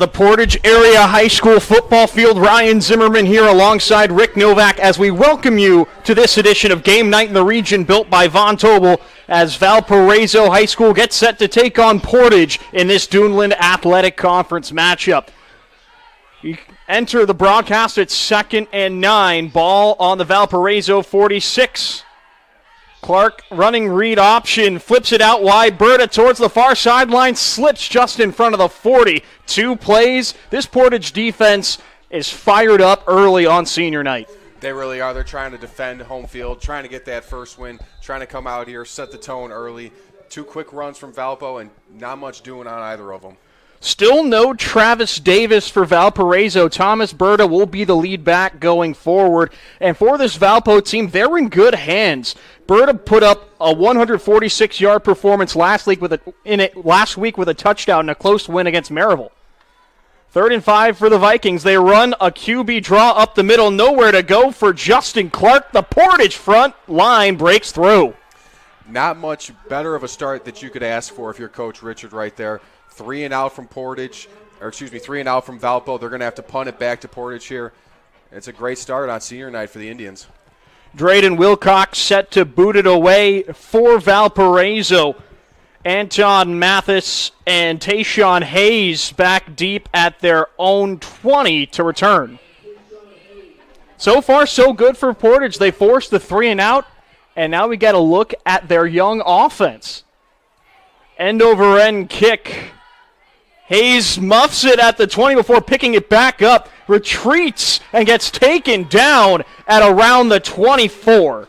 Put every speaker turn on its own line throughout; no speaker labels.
The Portage Area High School football field, Ryan Zimmerman here alongside Rick Novak as we welcome you to this edition of Game Night in the Region built by Von Tobel as Valparaiso High School gets set to take on Portage in this Duneland Athletic Conference matchup. You enter the broadcast at 2nd and 9, ball on the Valparaiso 46. Clark running read option, flips it out wide. Berta towards the far sideline, slips just in front of the 40. 2 plays. This Portage defense is fired up early on senior night.
They really are. They're trying to defend home field, trying to get that first win, trying to come out here, set the tone early. 2 quick runs from Valpo and not much doing on either of them.
Still no Travis Davis for Valparaiso. Thomas Berta will be the lead back going forward. And for this Valpo team, they're in good hands. Berta put up a 146-yard performance last week with a touchdown in a close win against Maryville. 3rd and 5 for the Vikings. They run a QB draw up the middle. Nowhere to go for Justin Clark. The Portage front line breaks through.
Not much better of a start that you could ask for if you're Coach Richard right there. 3 and out from Portage, 3 and out from Valpo. They're going to have to punt it back to Portage here. It's a great start on senior night for the Indians.
Drayden Wilcox set to boot it away for Valparaiso. Anton Mathis and Tayshawn Hayes back deep at their own 20 to return. So far, so good for Portage. They forced the 3 and out, and now we got to look at their young offense. End-over-end kick. Hayes muffs it at the 20 before picking it back up, retreats, and gets taken down at around the 24.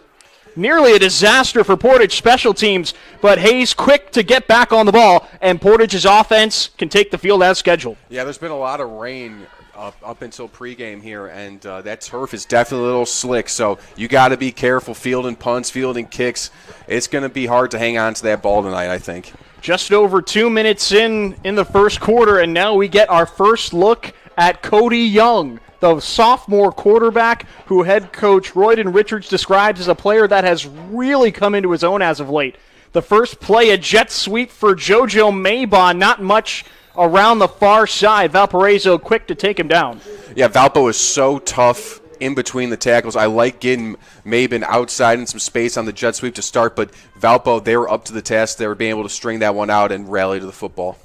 Nearly a disaster for Portage special teams, but Hayes quick to get back on the ball, and Portage's offense can take the field as scheduled.
Yeah, there's been a lot of rain up until pregame here, and that turf is definitely a little slick, so you got to be careful fielding punts, fielding kicks. It's going to be hard to hang on to that ball tonight, I think.
Just over 2 minutes in the first quarter, and now we get our first look at Cody Young, the sophomore quarterback who head coach Royden Richards describes as a player that has really come into his own as of late. The first play, a jet sweep for JoJo Maybon, not much around the far side. Valparaiso quick to take him down.
Yeah, Valpo is so tough in between the tackles. I like getting Maybon outside in some space on the jet sweep to start, but Valpo, they were up to the task. They were being able to string that one out and rally to the football.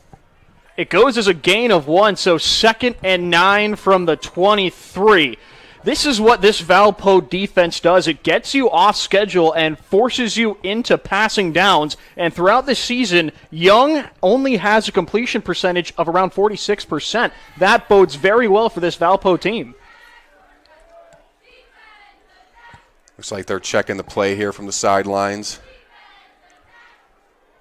It goes as a gain of 1, so 2nd and 9 from the 23. This is what this Valpo defense does. It gets you off schedule and forces you into passing downs. And throughout this season, Young only has a completion percentage of around 46%. That bodes very well for this Valpo team.
Looks like they're checking the play here from the sidelines.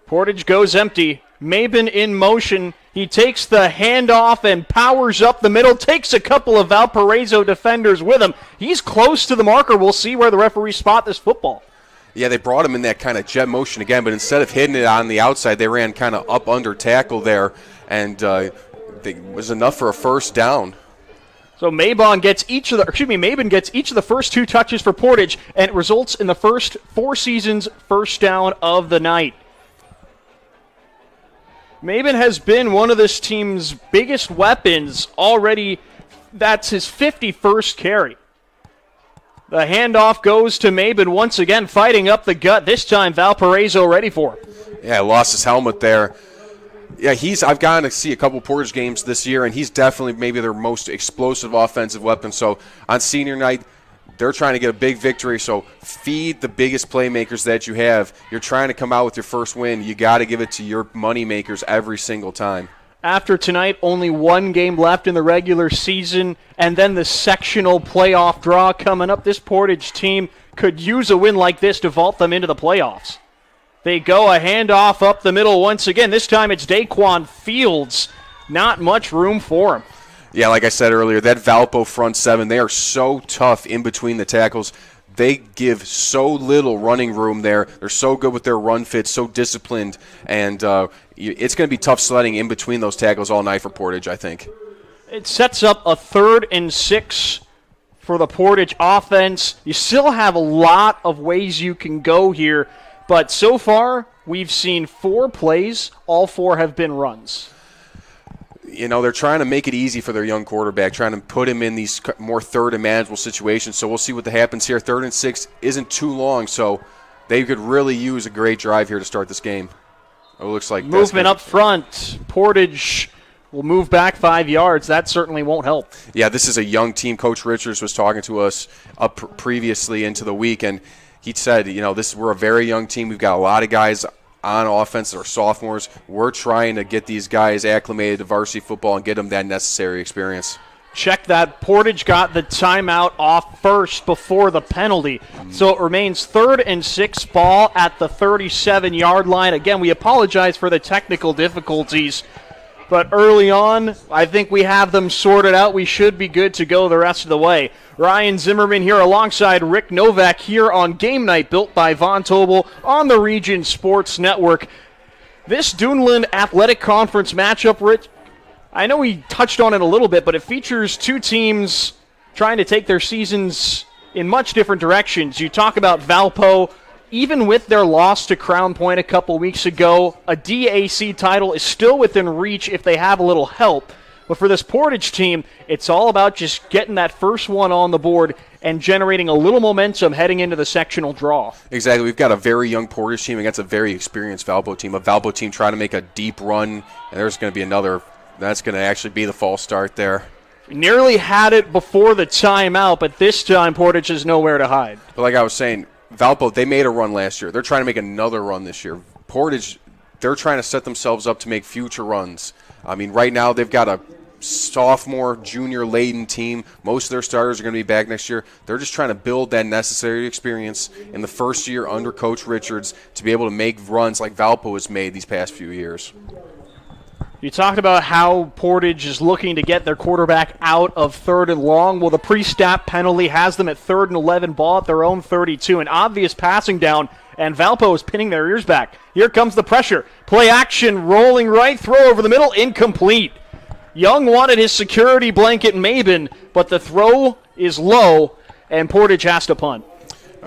Portage goes empty. Maybon in motion. He takes the handoff and powers up the middle, takes a couple of Valparaiso defenders with him. He's close to the marker. We'll see where the referees spot this football.
Yeah, they brought him in that kind of jet motion again, but instead of hitting it on the outside, they ran kind of up under tackle there, and it was enough for a first down.
So Maybon gets Maybon gets each of the first 2 touches for Portage, and it results in the first 4 seasons first down of the night. Maybon has been one of this team's biggest weapons already. That's his 51st carry. The handoff goes to Maybon once again, fighting up the gut. This time Valparaiso ready for him.
Yeah, lost his helmet there. Yeah, I've gotten to see a couple Portage games this year, and he's definitely maybe their most explosive offensive weapon. So on senior night, they're trying to get a big victory, so feed the biggest playmakers that you have. You're trying to come out with your first win. You got to give it to your money makers every single time.
After tonight, only 1 game left in the regular season, and then the sectional playoff draw coming up. This Portage team could use a win like this to vault them into the playoffs. They go a handoff up the middle once again. This time it's Daquan Fields. Not much room for him.
Yeah, like I said earlier, that Valpo front 7, they are so tough in between the tackles. They give so little running room there. They're so good with their run fits, so disciplined, and it's going to be tough sledding in between those tackles all night for Portage, I think.
It sets up a 3rd and 6 for the Portage offense. You still have a lot of ways you can go here, but so far we've seen 4 plays. All 4 have been runs.
they're trying to make it easy for their young quarterback, trying to put him in these more third and manageable situations. So we'll see what happens here. 3rd and 6 isn't too long, so they could really use a great drive here to start this game. It looks like
movement up front. Portage will move back 5 yards. That certainly won't help.
Yeah, this is a young team. Coach Richards was talking to us up previously into the week, and he said, we're a very young team. We've got a lot of guys on offense that are sophomores. We're trying to get these guys acclimated to varsity football and get them that necessary experience.
Check that. Portage got the timeout off first before the penalty. So it remains 3rd and 6 ball at the 37-yard line. Again, we apologize for the technical difficulties, but early on, I think we have them sorted out. We should be good to go the rest of the way. Ryan Zimmerman here alongside Rick Novak here on Game Night, built by Von Tobel on the Region Sports Network. This Duneland Athletic Conference matchup, Rich, I know we touched on it a little bit, but it features two teams trying to take their seasons in much different directions. You talk about Valpo. Even with their loss to Crown Point a couple weeks ago, a DAC title is still within reach if they have a little help. But for this Portage team, it's all about just getting that first one on the board and generating a little momentum heading into the sectional draw.
Exactly. We've got a very young Portage team against a very experienced Valpo team. A Valpo team trying to make a deep run, and there's going to be another. That's going to actually be the false start there.
We nearly had it before the timeout, but this time Portage has nowhere to hide.
But like I was saying, Valpo, they made a run last year. They're trying to make another run this year. Portage, they're trying to set themselves up to make future runs. I mean, right now they've got a sophomore, junior-laden team. Most of their starters are going to be back next year. They're just trying to build that necessary experience in the first year under Coach Richards to be able to make runs like Valpo has made these past few years.
You talked about how Portage is looking to get their quarterback out of 3rd and long. Well, the pre-snap penalty has them at 3rd and 11 ball at their own 32. An obvious passing down, and Valpo is pinning their ears back. Here comes the pressure. Play action, rolling right, throw over the middle, incomplete. Young wanted his security blanket Maben, but the throw is low, and Portage has to punt.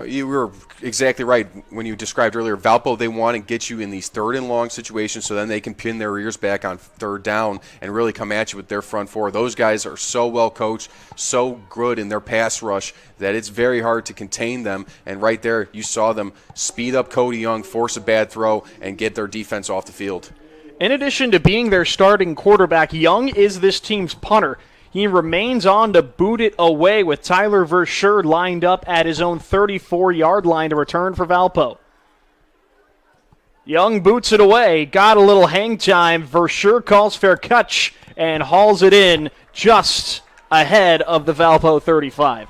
You were exactly right when you described earlier. Valpo, they want to get you in these 3rd and long situations so then they can pin their ears back on 3rd down and really come at you with their front four. Those guys are so well coached, so good in their pass rush that it's very hard to contain them. And right there, you saw them speed up Cody Young, force a bad throw, and get their defense off the field.
In addition to being their starting quarterback, Young is this team's punter. He remains on to boot it away with Tyler Verschure lined up at his own 34-yard line to return for Valpo. Young boots it away, got a little hang time. Verschure calls fair catch and hauls it in just ahead of the Valpo 35.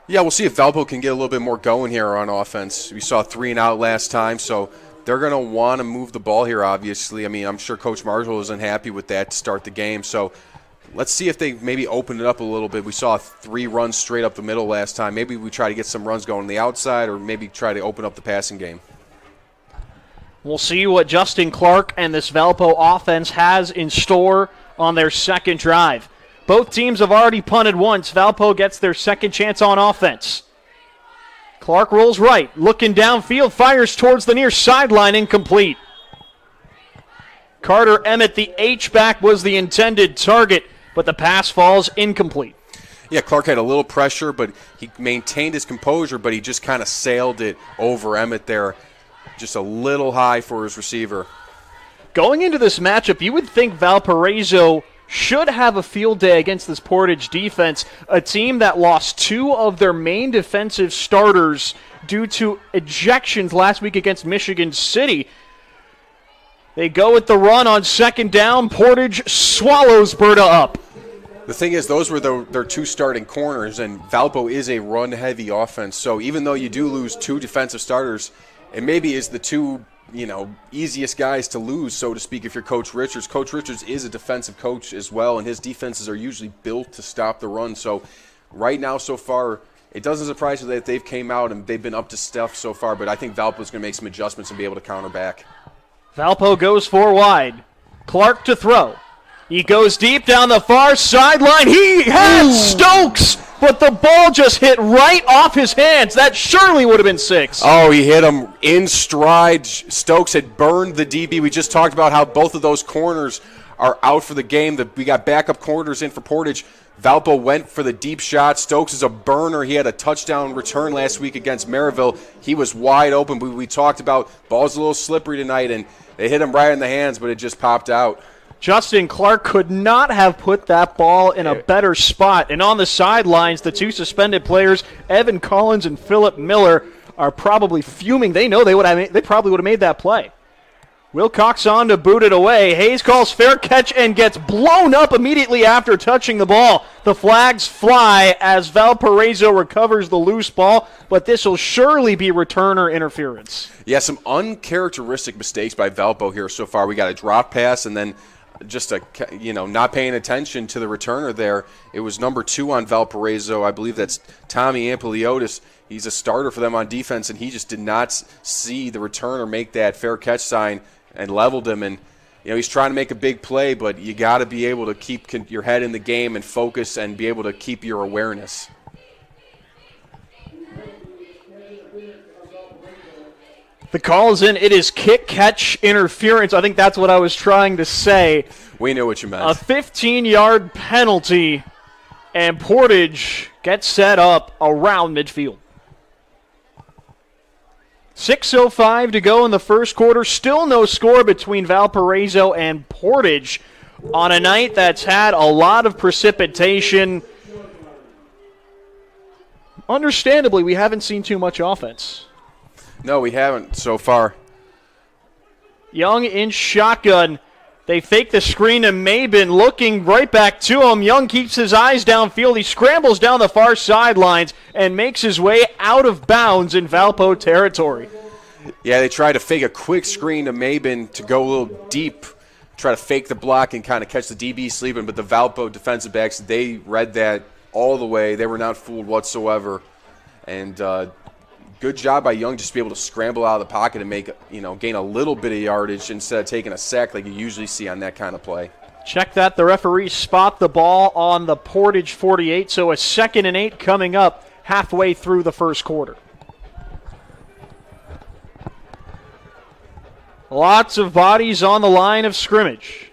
Yeah, we'll see if Valpo can get a little bit more going here on offense. We saw 3 and out last time, so they're going to want to move the ball here, obviously. I mean, I'm sure Coach Marshall isn't happy with that to start the game, so let's see if they maybe open it up a little bit. We saw 3 runs straight up the middle last time. Maybe we try to get some runs going on the outside or maybe try to open up the passing game.
We'll see what Justin Clark and this Valpo offense has in store on their second drive. Both teams have already punted once. Valpo gets their second chance on offense. Clark rolls right, looking downfield, fires towards the near sideline, incomplete. Carter Emmett, the H-back, was the intended target, but the pass falls incomplete.
Yeah, Clark had a little pressure, but he maintained his composure, but he just kind of sailed it over Emmett there. Just a little high for his receiver.
Going into this matchup, you would think Valparaiso should have a field day against this Portage defense, a team that lost 2 of their main defensive starters due to ejections last week against Michigan City. They go with the run on second down. Portage swallows Berta up.
The thing is, those were their 2 starting corners, and Valpo is a run-heavy offense. So even though you do lose 2 defensive starters, it maybe is the 2 easiest guys to lose, so to speak, if you're Coach Richards. Coach Richards is a defensive coach as well, and his defenses are usually built to stop the run. So right now, so far, it doesn't surprise me that they've came out and they've been up to stuff so far, but I think Valpo's going to make some adjustments and be able to counter back.
Valpo goes 4 wide. Clark to throw. He goes deep down the far sideline. He had Stokes, but the ball just hit right off his hands. That surely would have been 6.
Oh, he hit him in stride. Stokes had burned the DB. We just talked about how both of those corners are out for the game. We got backup corners in for Portage. Valpo went for the deep shot. Stokes is a burner. He had a touchdown return last week against Maryville. He was wide open. We talked about ball's a little slippery tonight, and they hit him right in the hands, but it just popped out.
Justin Clark could not have put that ball in a better spot. And on the sidelines, the two suspended players, Evan Collins and Philip Miller, are probably fuming. They know they probably would have made that play. Wilcox on to boot it away. Hayes calls fair catch and gets blown up immediately after touching the ball. The flags fly as Valparaiso recovers the loose ball, but this will surely be returner interference.
Yeah, some uncharacteristic mistakes by Valpo here so far. We got a drop pass and then just not paying attention to the returner there. It was number 2 on Valparaiso. I believe that's Tommy Ampliotis. He's a starter for them on defense, and he just did not see the returner make that fair catch sign and leveled him. And he's trying to make a big play, but you got to be able to keep your head in the game and focus and be able to keep your awareness.
The call is in. It is kick-catch interference. I think that's what I was trying to say.
We knew what you meant.
A 15-yard penalty, and Portage gets set up around midfield. 6:05 to go in the first quarter. Still no score between Valparaiso and Portage on a night that's had a lot of precipitation. Understandably, we haven't seen too much offense.
No, we haven't so far.
Young in shotgun. They fake the screen to Mabin, looking right back to him. Young keeps his eyes downfield. He scrambles down the far sidelines and makes his way out of bounds in Valpo territory.
Yeah, they try to fake a quick screen to Mabin to go a little deep, try to fake the block and kind of catch the DB sleeping, but the Valpo defensive backs, they read that all the way. They were not fooled whatsoever. And good job by Young just to be able to scramble out of the pocket and make, gain a little bit of yardage instead of taking a sack like you usually see on that kind of play.
Check that. The referees spot the ball on the Portage 48, so a 2nd and 8 coming up halfway through the first quarter. Lots of bodies on the line of scrimmage.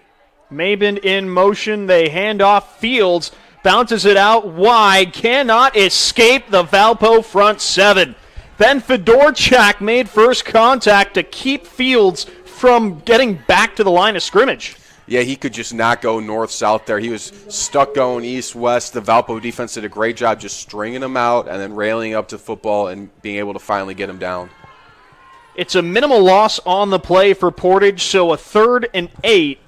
Mabin in motion. They hand off. Fields bounces it out wide. Cannot escape the Valpo front 7. Then Fedorchak made first contact to keep Fields from getting back to the line of scrimmage.
Yeah, he could just not go north-south there. He was stuck going east-west. The Valpo defense did a great job just stringing him out and then railing up to football and being able to finally get him down.
It's a minimal loss on the play for Portage, so a 3rd and 8.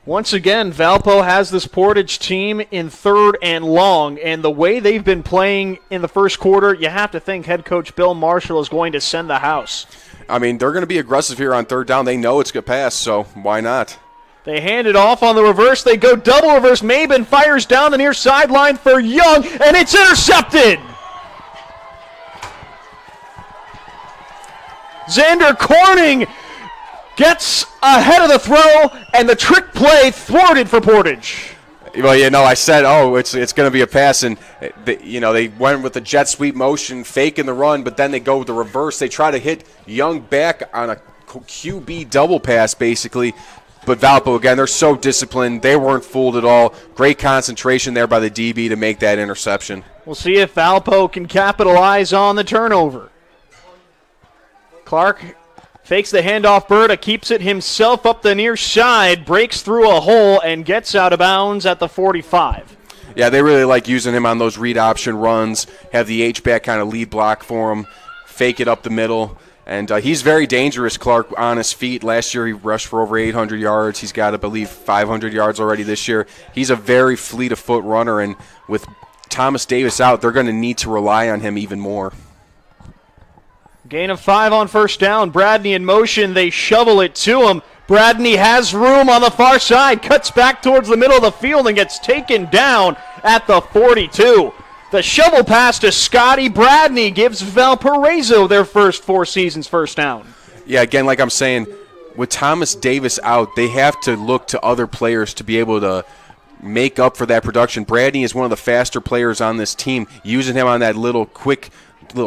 Once again, Valpo has this Portage team in 3rd and long, and the way they've been playing in the first quarter, you have to think head coach Bill Marshall is going to send the house.
I mean, they're going to be aggressive here on 3rd down. They know it's going to pass, so why not?
They hand it off on the reverse. They go double reverse. Mabin fires down the near sideline for Young, and it's intercepted. Xander Corning gets ahead of the throw, and the trick play thwarted for Portage.
Well, I said, it's going to be a pass, and they went with the jet sweep motion, faking the run, but then they go with the reverse. They try to hit Young back on a QB double pass, basically. But Valpo, again, they're so disciplined. They weren't fooled at all. Great concentration there by the DB to make that interception.
We'll see if Valpo can capitalize on the turnover. Clark fakes the handoff. Berta keeps it himself up the near side, breaks through a hole, and gets out of bounds at the 45.
Yeah, they really like using him on those read option runs, have the H-back kind of lead block for him, fake it up the middle. And he's very dangerous, Clark, on his feet. Last year he rushed for over 800 yards. He's got, I believe, 500 yards already this year. He's a very fleet-of-foot runner, and with Thomas Davis out, they're going to need to rely on him even more.
Gain of 5 on first down. Bradney in motion. They shovel it to him. Bradney has room on the far side. Cuts back towards the middle of the field and gets taken down at the 42. The shovel pass to Scotty Bradney gives Valparaiso their first 4 seasons first down.
Yeah, again, like I'm saying, with Thomas Davis out, they have to look to other players to be able to make up for that production. Bradney is one of the faster players on this team. Using him on that little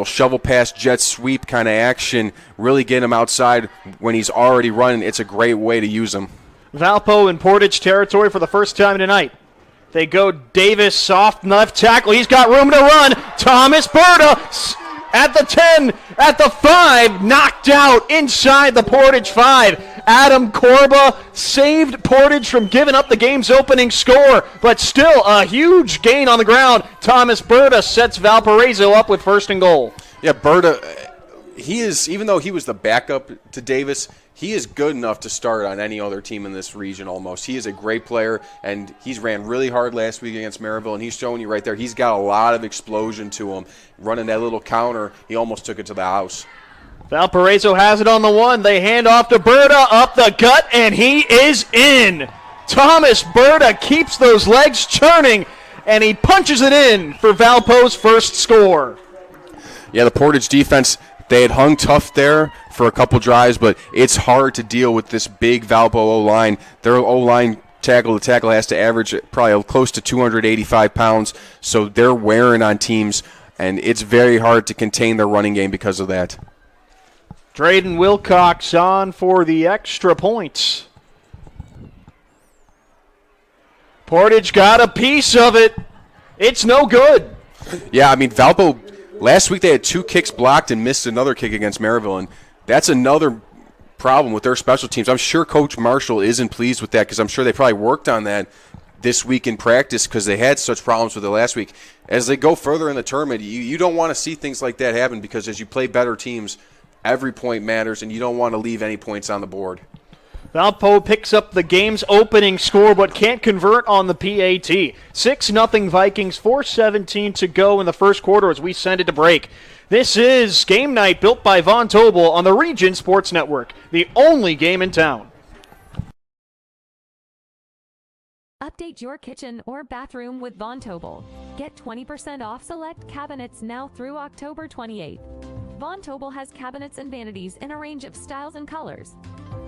shovel pass, jet sweep kind of action, really get him outside when he's already running. It's a great way to use him.
Valpo in Portage territory for the first time tonight. They go Davis, soft left tackle. He's got room to run. Thomas Berta at the 10, at the 5, knocked out inside the Portage 5. Adam Korba saved Portage from giving up the game's opening score, but still a huge gain on the ground. Thomas Berta sets Valparaiso up with 1st and goal.
Yeah, Berta, he is, even though he was the backup to Davis, he is good enough to start on any other team in this region almost. He is a great player, and he's ran really hard last week against Maryville, and he's showing you right there, he's got a lot of explosion to him. Running that little counter, he almost took it to the house.
Valparaiso has it on the 1. They hand off to Berta up the gut, and he is in. Thomas Berta keeps those legs churning, and he punches it in for Valpo's 1st score.
Yeah, the Portage defense, they had hung tough there for a couple drives, but it's hard to deal with this big Valpo O-line. Their O-line tackle to tackle has to average probably close to 285 pounds, so they're wearing on teams, and it's very hard to contain their running game because of that.
Drayden Wilcox on for the extra points. Portage got a piece of it. It's no good.
Yeah, I mean, Valpo, last week they had 2 kicks blocked and missed another kick against Maryville, and that's another problem with their special teams. I'm sure Coach Marshall isn't pleased with that because I'm sure they probably worked on that this week in practice because they had such problems with it last week. As they go further in the tournament, you don't want to see things like that happen because as you play better teams, every point matters, and you don't want to leave any points on the board.
Valpo picks up the game's opening score but can't convert on the PAT. 6-0 Vikings, 4:17 to go in the first quarter as we send it to break. This is Game Night built by Von Tobel on the Region Sports Network, the only game in town.
Update your kitchen or bathroom with Von Tobel. Get 20% off select cabinets now through October 28th. Von Tobel has cabinets and vanities in a range of styles and colors.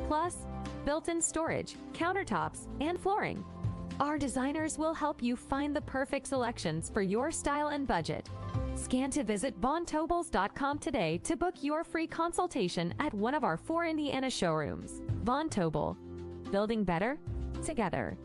Plus, built-in storage, countertops, and flooring. Our designers will help you find the perfect selections for your style and budget. Scan to visit VonTobels.com today to book your free consultation at one of our 4 Indiana showrooms. Von Tobel, building better together.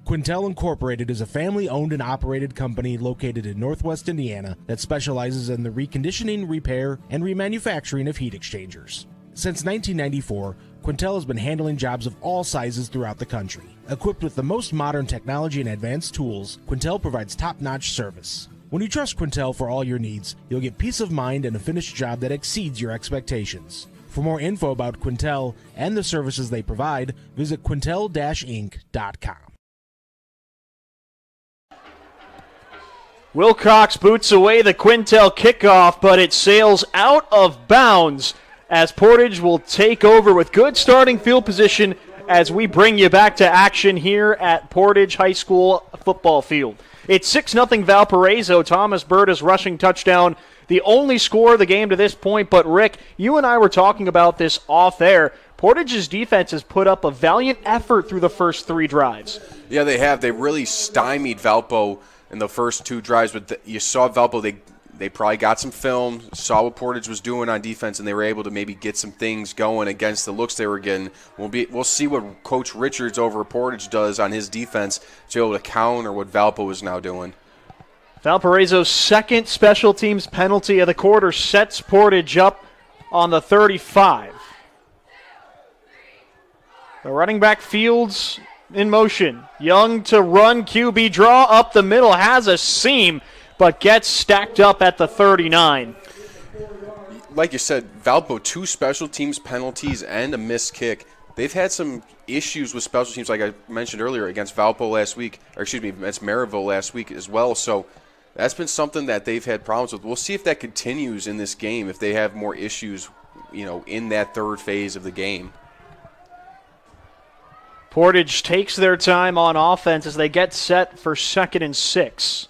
Quintel Incorporated is a family-owned and operated company located in Northwest Indiana that specializes in the reconditioning, repair, and remanufacturing of heat exchangers. Since 1994, Quintel has been handling jobs of all sizes throughout the country. Equipped with the most modern technology and advanced tools, Quintel provides top-notch service. When you trust Quintel for all your needs, you'll get peace of mind and a finished job that exceeds your expectations. For more info about Quintel and the services they provide, visit quintel-inc.com.
Wilcox boots away the Quintel kickoff, but it sails out of bounds as Portage will take over with good starting field position as we bring you back to action here at Portage High School football field. It's 6-0 Valparaiso. Thomas Berta's rushing touchdown, the only score of the game to this point. But, Rick, you and I were talking about this off air. Portage's defense has put up a valiant effort through the first 3 drives.
Yeah, they have. They really stymied Valpo in the first 2 drives, but you saw Valpo, they probably got some film, saw what Portage was doing on defense, and they were able to maybe get some things going against the looks they were getting. We'll see what Coach Richards over at Portage does on his defense to be able to counter what Valpo is now doing.
Valparaiso's second special teams penalty of the quarter sets Portage up on the 35. The running back Fields in motion. Young to run, QB draw up the middle, has a seam, but gets stacked up at the 39.
Like you said, Valpo, 2 special teams penalties and a missed kick. They've had some issues with special teams, like I mentioned earlier, against Valpo last week, or excuse me, against Maryville last week as well. So that's been something that they've had problems with. We'll see if that continues in this game, if they have more issues, in that third phase of the game.
Portage takes their time on offense as they get set for 2nd and 6.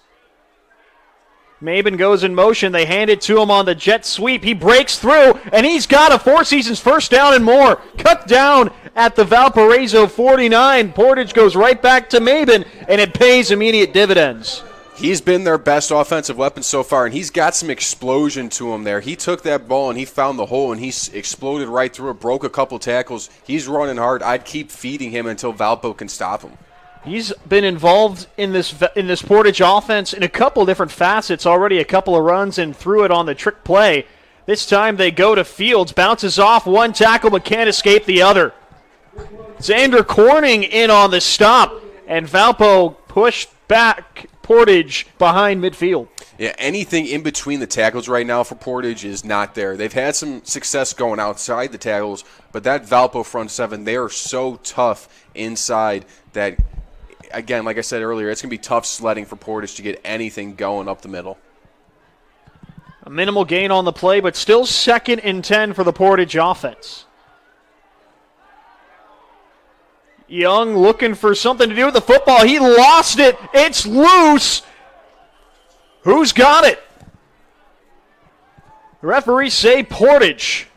Maben goes in motion. They hand it to him on the jet sweep. He breaks through, and he's got a 4 seasons first down and more. Cut down at the Valparaiso 49. Portage goes right back to Maben, and it pays immediate dividends.
He's been their best offensive weapon so far, and he's got some explosion to him there. He took that ball and he found the hole, and he exploded right through it, broke a couple tackles. He's running hard. I'd keep feeding him until Valpo can stop him.
He's been involved in this Portage offense in a couple different facets already, a couple of runs and threw it on the trick play. This time they go to Fields, bounces off one tackle but can't escape the other. Xander Corning in on the stop, and Valpo pushed back Portage behind midfield.
Yeah, anything in between the tackles right now for Portage is not there. They've had some success going outside the tackles, but that Valpo front seven, they are so tough inside that, again, like I said earlier, it's going to be tough sledding for Portage to get anything going up the middle.
A minimal gain on the play, but still 2nd and 10 for the Portage offense. Young looking for something to do with the football. He lost it. It's loose. Who's got it? The referees say Portage.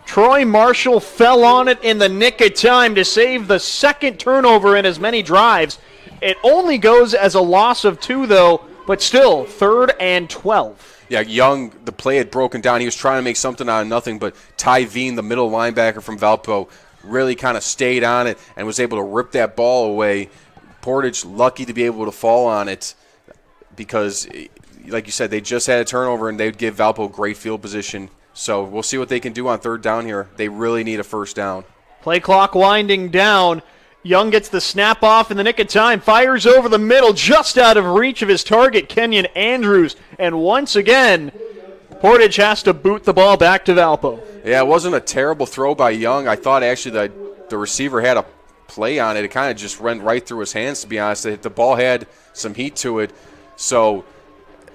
Troy Marshall fell on it in the nick of time to save the 2nd turnover in as many drives. It only goes as a loss of 2, though, but still 3rd and 12.
Yeah, Young, the play had broken down. He was trying to make something out of nothing, but Ty Veen, the middle linebacker from Valpo, really kind of stayed on it and was able to rip that ball away. Portage lucky to be able to fall on it because, like you said, they just had a turnover and they would give Valpo great field position. So we'll see what they can do on 3rd down here. They really need a 1st down.
Play clock winding down. Young gets the snap off in the nick of time, fires over the middle, just out of reach of his target, Kenyon Andrews. And once again, Portage has to boot the ball back to Valpo.
Yeah, it wasn't a terrible throw by Young. I thought actually that the receiver had a play on it. It kind of just went right through his hands, to be honest. The ball had some heat to it. So,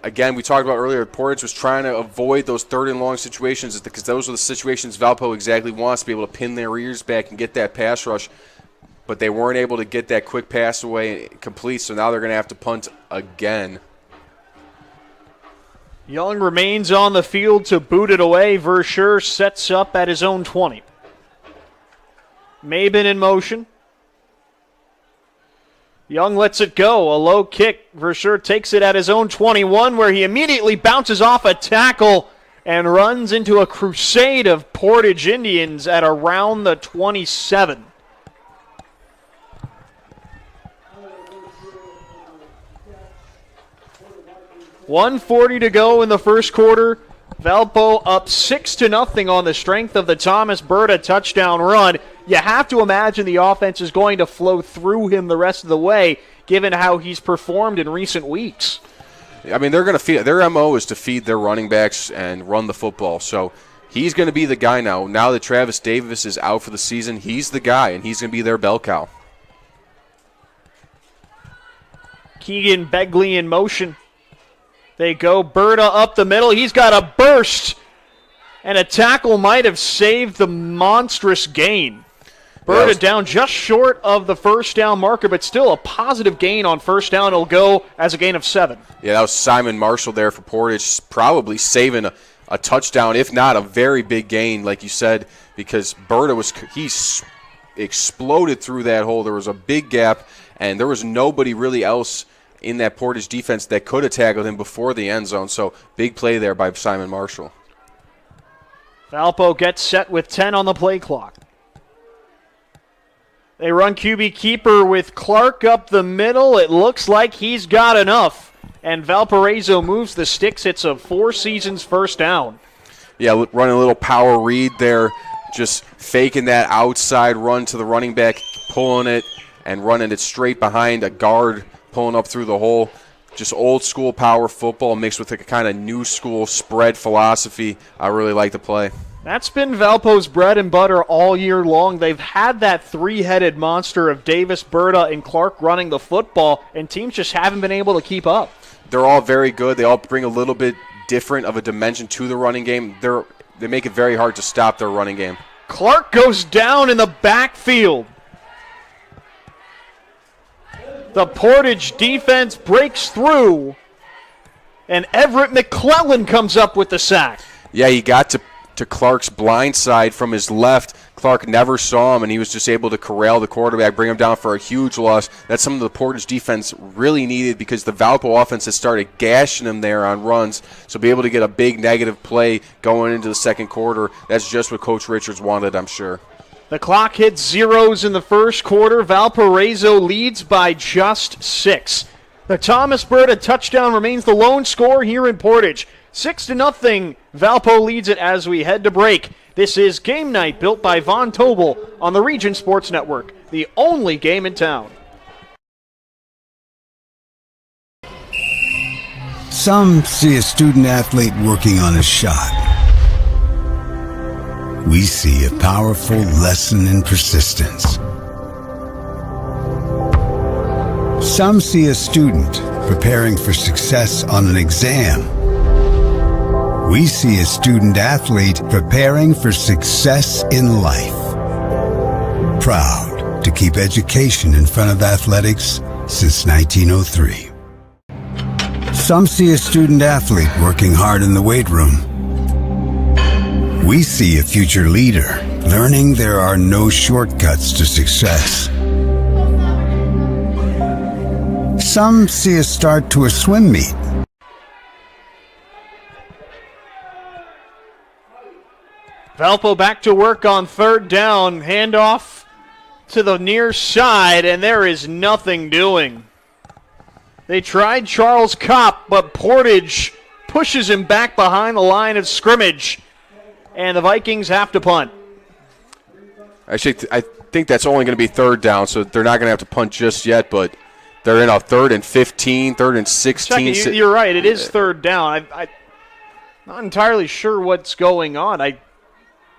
again, we talked about earlier, Portage was trying to avoid those 3rd and long situations because those are the situations Valpo exactly wants, to be able to pin their ears back and get that pass rush. But they weren't able to get that quick pass away complete, so now they're going to have to punt again.
Young remains on the field to boot it away. Verschure sets up at his own 20. Maben in motion. Young lets it go. A low kick. Verschure takes it at his own 21, where he immediately bounces off a tackle and runs into a crusade of Portage Indians at around the 27. .140 to go in the first quarter. Valpo up 6-0 on the strength of the Thomas Berta touchdown run. You have to imagine the offense is going to flow through him the rest of the way, given how he's performed in recent weeks.
I mean, they're going to feed. Their MO is to feed their running backs and run the football. So he's going to be the guy now. Now that Travis Davis is out for the season, he's the guy, and he's going to be their bell cow.
Keegan Begley in motion. They go Berta up the middle. He's got a burst, and a tackle might have saved the monstrous gain. Berta down just short of the 1st down marker, but still a positive gain on 1st down. It'll go as a gain of 7.
Yeah, that was Simon Marshall there for Portage, probably saving a touchdown, if not a very big gain, like you said, because Berta he exploded through that hole. There was a big gap, and there was nobody really else in that Portage defense that could have tackled him before the end zone. So big play there by Simon Marshall.
Valpo gets set with 10 on the play clock. They run QB keeper with Clark up the middle. It looks like he's got enough. And Valparaiso moves the sticks. It's a Four Seasons 1st down.
Yeah, running a little power read there, just faking that outside run to the running back, pulling it and running it straight behind a guard, pulling up through the hole. Just old school power football mixed with a kind of new school spread philosophy. I really like the play.
That's been Valpo's bread and butter all year long. They've had that three-headed monster of Davis, Berta, and Clark running the football, and teams just haven't been able to keep up.
They're all very good. They all bring a little bit different of a dimension to the running game. They make it very hard to stop their running game.
Clark goes down in the backfield. The Portage defense breaks through, and Everett McClellan comes up with the sack.
Yeah, he got to Clark's blind side from his left. Clark never saw him, and he was just able to corral the quarterback, bring him down for a huge loss. That's something the Portage defense really needed because the Valpo offense has started gashing them there on runs. So be able to get a big negative play going into the second quarter, that's just what Coach Richards wanted, I'm sure.
The clock hits zeros in the first quarter. Valparaiso leads by just 6. The Thomas Bird touchdown remains the lone score here in Portage. 6-0, Valpo leads it as we head to break. This is Game Night, built by Von Tobel on the Region Sports Network, the only game in town.
Some see a student athlete working on a shot. We see a powerful lesson in persistence. Some see a student preparing for success on an exam. We see a student athlete preparing for success in life. Proud to keep education in front of athletics since 1903. Some see a student athlete working hard in the weight room. We see a future leader learning there are no shortcuts to success. Some see a start to a swim meet.
Valpo back to work on third down. Handoff to the near side, and there is nothing doing. They tried Charles Kopp, but Portage pushes him back behind the line of scrimmage, and the Vikings have to punt.
Actually, I think that's only going to be third down, so they're not going to have to punt just yet, but they're in a 3rd and 15, 3rd and 16.
Second, you're right, it is third down. I'm not entirely sure what's going on. I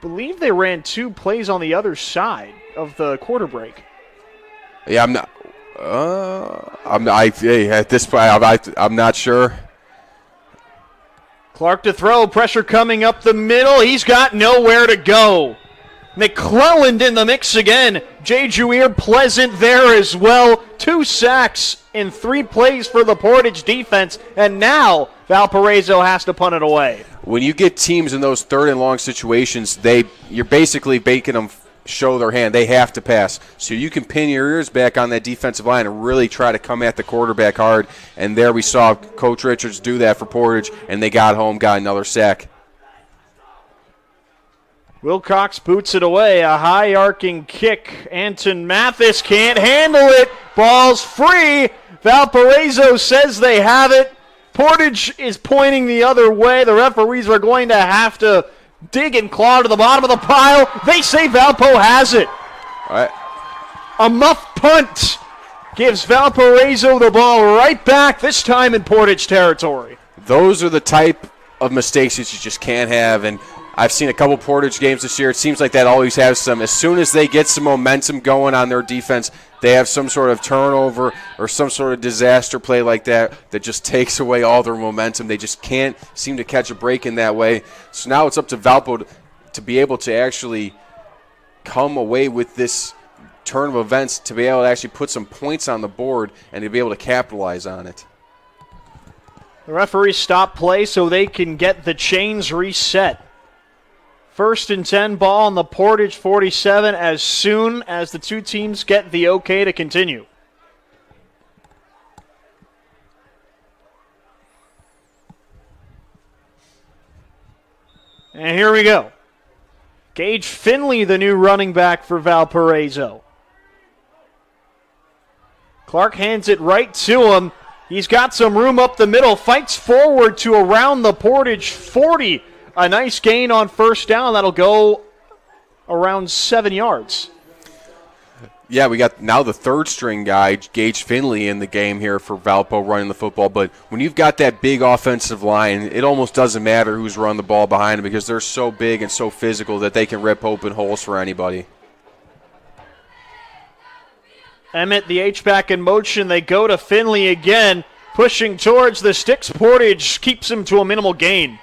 believe they ran 2 plays on the other side of the quarter break.
Yeah, I'm not. At this point, I'm not sure.
Clark to throw, pressure coming up the middle. He's got nowhere to go. McClelland in the mix again. Jay Juir Pleasant there as well. 2 sacks in 3 plays for the Portage defense, and now Valparaiso has to punt it away.
When you get teams in those 3rd and long situations, you're basically making them show their hand. They have to pass. So you can pin your ears back on that defensive line and really try to come at the quarterback hard. And there we saw Coach Richards do that for Portage, and they got home, got another sack.
Wilcox boots it away. A high arcing kick. Anton Mathis can't handle it. Ball's free. Valparaiso says they have it. Portage is pointing the other way. The referees are going to have to dig and claw to the bottom of the pile. They say Valpo has it.
All right.
A muff punt gives Valparaiso the ball right back, this time in Portage territory.
Those are the type of mistakes that you just can't have, and I've seen a couple Portage games this year. It seems like that always has some. As soon as they get some momentum going on their defense, they have some sort of turnover or some sort of disaster play like that just takes away all their momentum. They just can't seem to catch a break in that way. So now it's up to Valpo to be able to actually come away with this turn of events, to be able to actually put some points on the board and to be able to capitalize on it.
The referees stop play so they can get the chains reset. 1st and 10 ball on the Portage 47 as soon as the 2 teams get the okay to continue. And here we go. Gage Finley, the new running back for Valparaiso. Clark hands it right to him. He's got some room up the middle, fights forward to around the Portage 40. A nice gain on first down. That'll go around 7 yards.
Yeah, we got now the 3rd string guy, Gage Finley, in the game here for Valpo running the football. But when you've got that big offensive line, it almost doesn't matter who's running the ball behind them because they're so big and so physical that they can rip open holes for anybody.
Emmett, the H-back in motion. They go to Finley again, pushing towards the sticks. Portage keeps him to a minimal gain.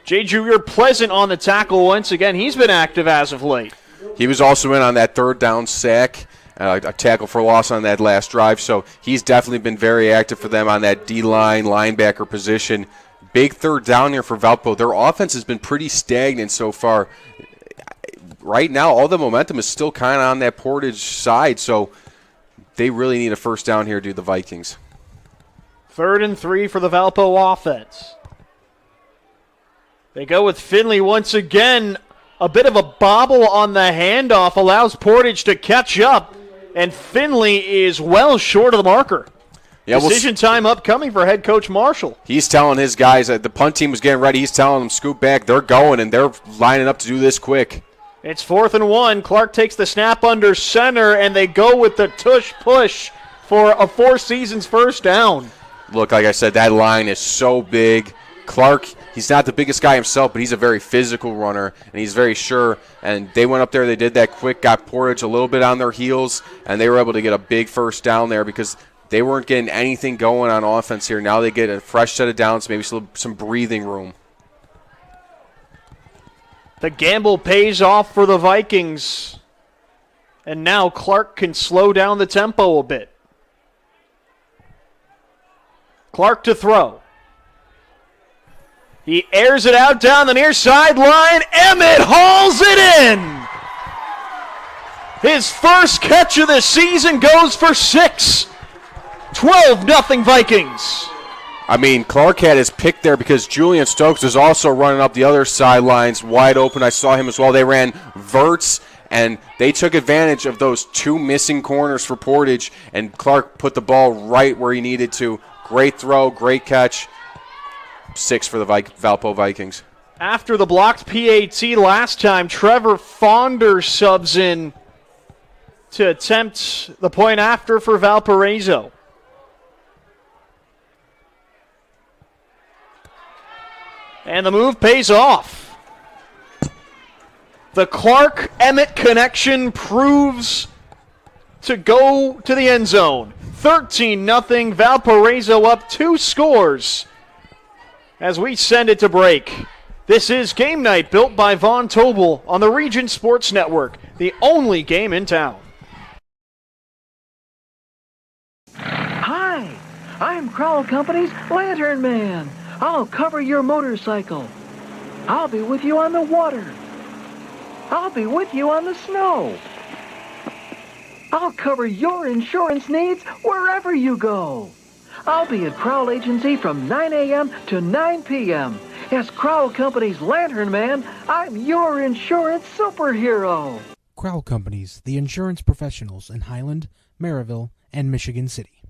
Jay Juir Pleasant on the tackle once again. He's been active as of late.
He was also in on that 3rd down sack, a tackle for loss on that last drive. So he's definitely been very active for them on that D-line linebacker position. Big 3rd down here for Valpo. Their offense has been pretty stagnant so far. right now all the momentum is still kind of on that Portage side, so they really need a first down here, the Vikings.
3rd and 3 for the Valpo offense. They go with Finley once again. A bit of a bobble on the handoff allows Portage to catch up, and Finley is well short of the marker. Yeah, decision time upcoming for head coach Marshall.
He's telling his guys that the punt team was getting ready. He's telling them scoot back. They're going, and they're lining up to do this quick.
It's 4th and 1. Clark takes the snap under center, and they go with the tush push for a Four Seasons first down.
Look, like I said, that line is so big. Clark, he's not the biggest guy himself, but he's a very physical runner, and he's very sure. And they went up there, they did that quick, got Portage a little bit on their heels, and they were able to get a big first down there because they weren't getting anything going on offense here. Now they get a fresh set of downs, maybe some breathing room.
The gamble pays off for the Vikings. And now Clark can slow down the tempo a bit. Clark to throw. He airs it out down the near sideline. Emmett hauls it in. His first catch of the season goes for 6. 12-0 Vikings.
I mean, Clark had his pick there because Julian Stokes is also running up the other sidelines wide open. I saw him as well. They ran verts, and they took advantage of those 2 missing corners for Portage, and Clark put the ball right where he needed to. Great throw, great catch. 6 for the Valpo Vikings.
After the blocked PAT last time, Trevor Fonder subs in to attempt the point after for Valparaiso. And the move pays off. The Clark-Emmett connection proves to go to the end zone. 13-0, Valparaiso up 2 scores as we send it to break. This is Game Night, built by Von Tobel on the Region Sports Network, the only game in town.
Hi, I'm Crowell Company's Lantern Man. I'll cover your motorcycle. I'll be with you on the water. I'll be with you on the snow. I'll cover your insurance needs wherever you go. I'll be at Crowell Agency from 9 a.m. to 9 p.m. As Crowell Company's Lantern Man, I'm your insurance superhero.
Crowell Companies, the insurance professionals in Highland, Maryville, and Michigan City.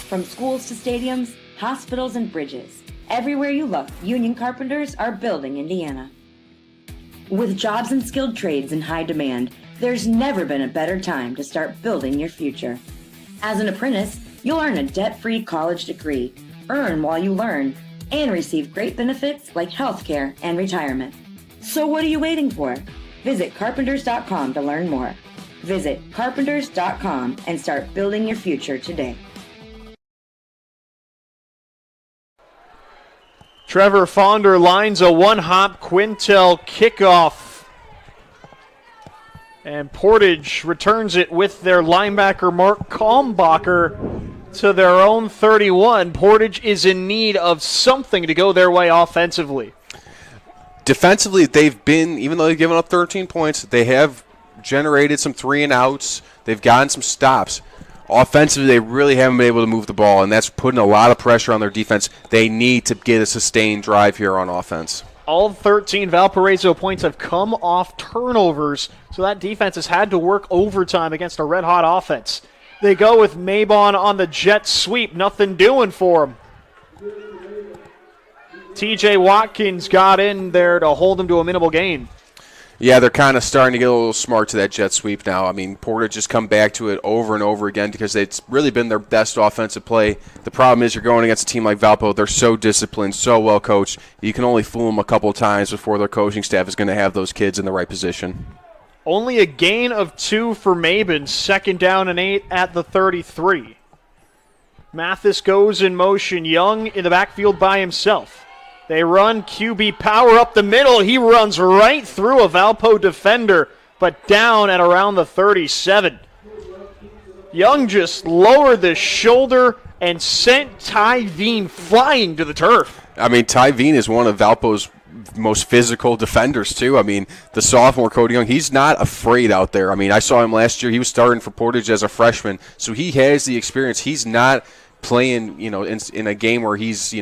From schools to stadiums, hospitals, and bridges, everywhere you look, union carpenters are building Indiana. With jobs and skilled trades in high demand, there's never been a better time to start building your future. As an apprentice, you'll earn a debt-free college degree, earn while you learn, and receive great benefits like healthcare and retirement. So what are you waiting for? Visit carpenters.com to learn more. Visit carpenters.com and start building your future today.
Trevor Fonder lines a one-hop Quintel kickoff. And Portage returns it with their linebacker Mark Kalmbacher to their own 31. Portage is in need of something to go their way offensively.
Defensively, they've been, even though they've given up 13 points, they have generated some 3-and-outs. They've gotten some stops. Offensively, they really haven't been able to move the ball, and that's putting a lot of pressure on their defense. They need to get a sustained drive here on offense.
All 13 Valparaiso points have come off turnovers, so that defense has had to work overtime against a red-hot offense. They go with Mabon on the jet sweep. Nothing doing for him. TJ Watkins got in there to hold him to a minimal gain.
Yeah, they're kind of starting to get a little smart to that jet sweep now. I mean, Portage just come back to it over and over again because it's really been their best offensive play. The problem is you're going against a team like Valpo. They're so disciplined, so well coached. You can only fool them a couple of times before their coaching staff is going to have those kids in the right position.
Only a gain of 2 for Mabon. 2nd down and 8 at the 33. Mathis goes in motion. Young in the backfield by himself. They run QB power up the middle. He runs right through a Valpo defender, but down at around the 37. Young just lowered the shoulder and sent Ty Veen flying to the turf.
I mean, Ty Veen is one of Valpo's most physical defenders, too. I mean, the sophomore Cody Young, he's not afraid out there. I mean, I saw him last year. He was starting for Portage as a freshman, so he has the experience. He's not playing, in a game where he's,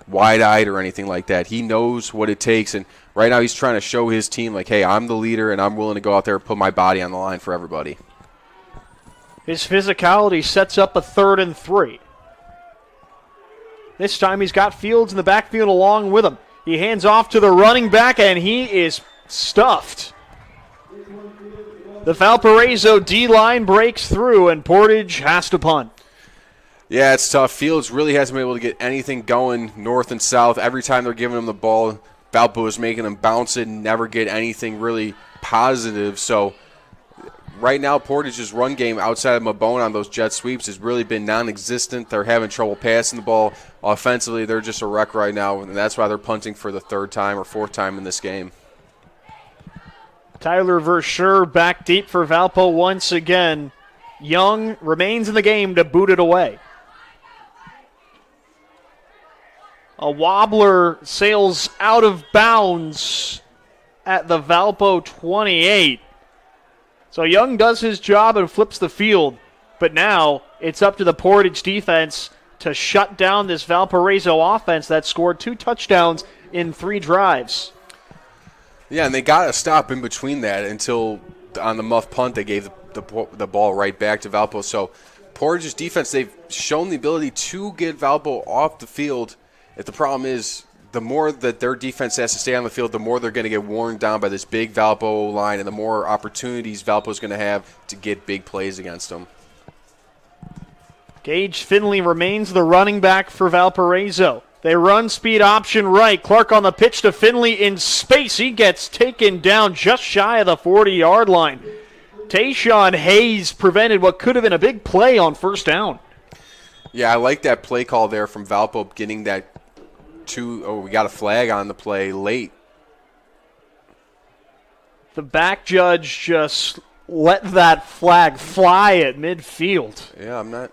wide-eyed or anything like that. He knows what it takes, and right now he's trying to show his team, like, hey, I'm the leader, and I'm willing to go out there and put my body on the line for everybody.
His physicality sets up a 3rd and 3. This time he's got Fields in the backfield along with him. He hands off to the running back, and he is stuffed. The Valparaiso D-line breaks through, and Portage has to punt.
Yeah, it's tough. Fields really hasn't been able to get anything going north and south. Every time they're giving him the ball, Valpo is making him bounce it and never get anything really positive. So right now, Portage's run game outside of Mabone on those jet sweeps has really been non-existent. They're having trouble passing the ball. Offensively, they're just a wreck right now, and that's why they're punting for the 3rd time or 4th time in this game.
Tyler Verschure back deep for Valpo once again. Young remains in the game to boot it away. A wobbler sails out of bounds at the Valpo 28. So Young does his job and flips the field, but now it's up to the Portage defense to shut down this Valparaiso offense that scored 2 touchdowns in 3 drives.
Yeah, and they got to stop in between that until on the muff punt they gave the ball right back to Valpo. So Portage's defense, they've shown the ability to get Valpo off the field. If the problem is the more that their defense has to stay on the field, the more they're going to get worn down by this big Valpo line and the more opportunities Valpo's going to have to get big plays against them.
Gage Finley remains the running back for Valparaiso. They run speed option right. Clark on the pitch to Finley in space. He gets taken down just shy of the 40-yard line. Tayshawn Hayes prevented what could have been a big play on 1st down.
Yeah, I like that play call there from Valpo getting that we got a flag on the play late.
The back judge just let that flag fly at midfield.
Yeah, I'm not.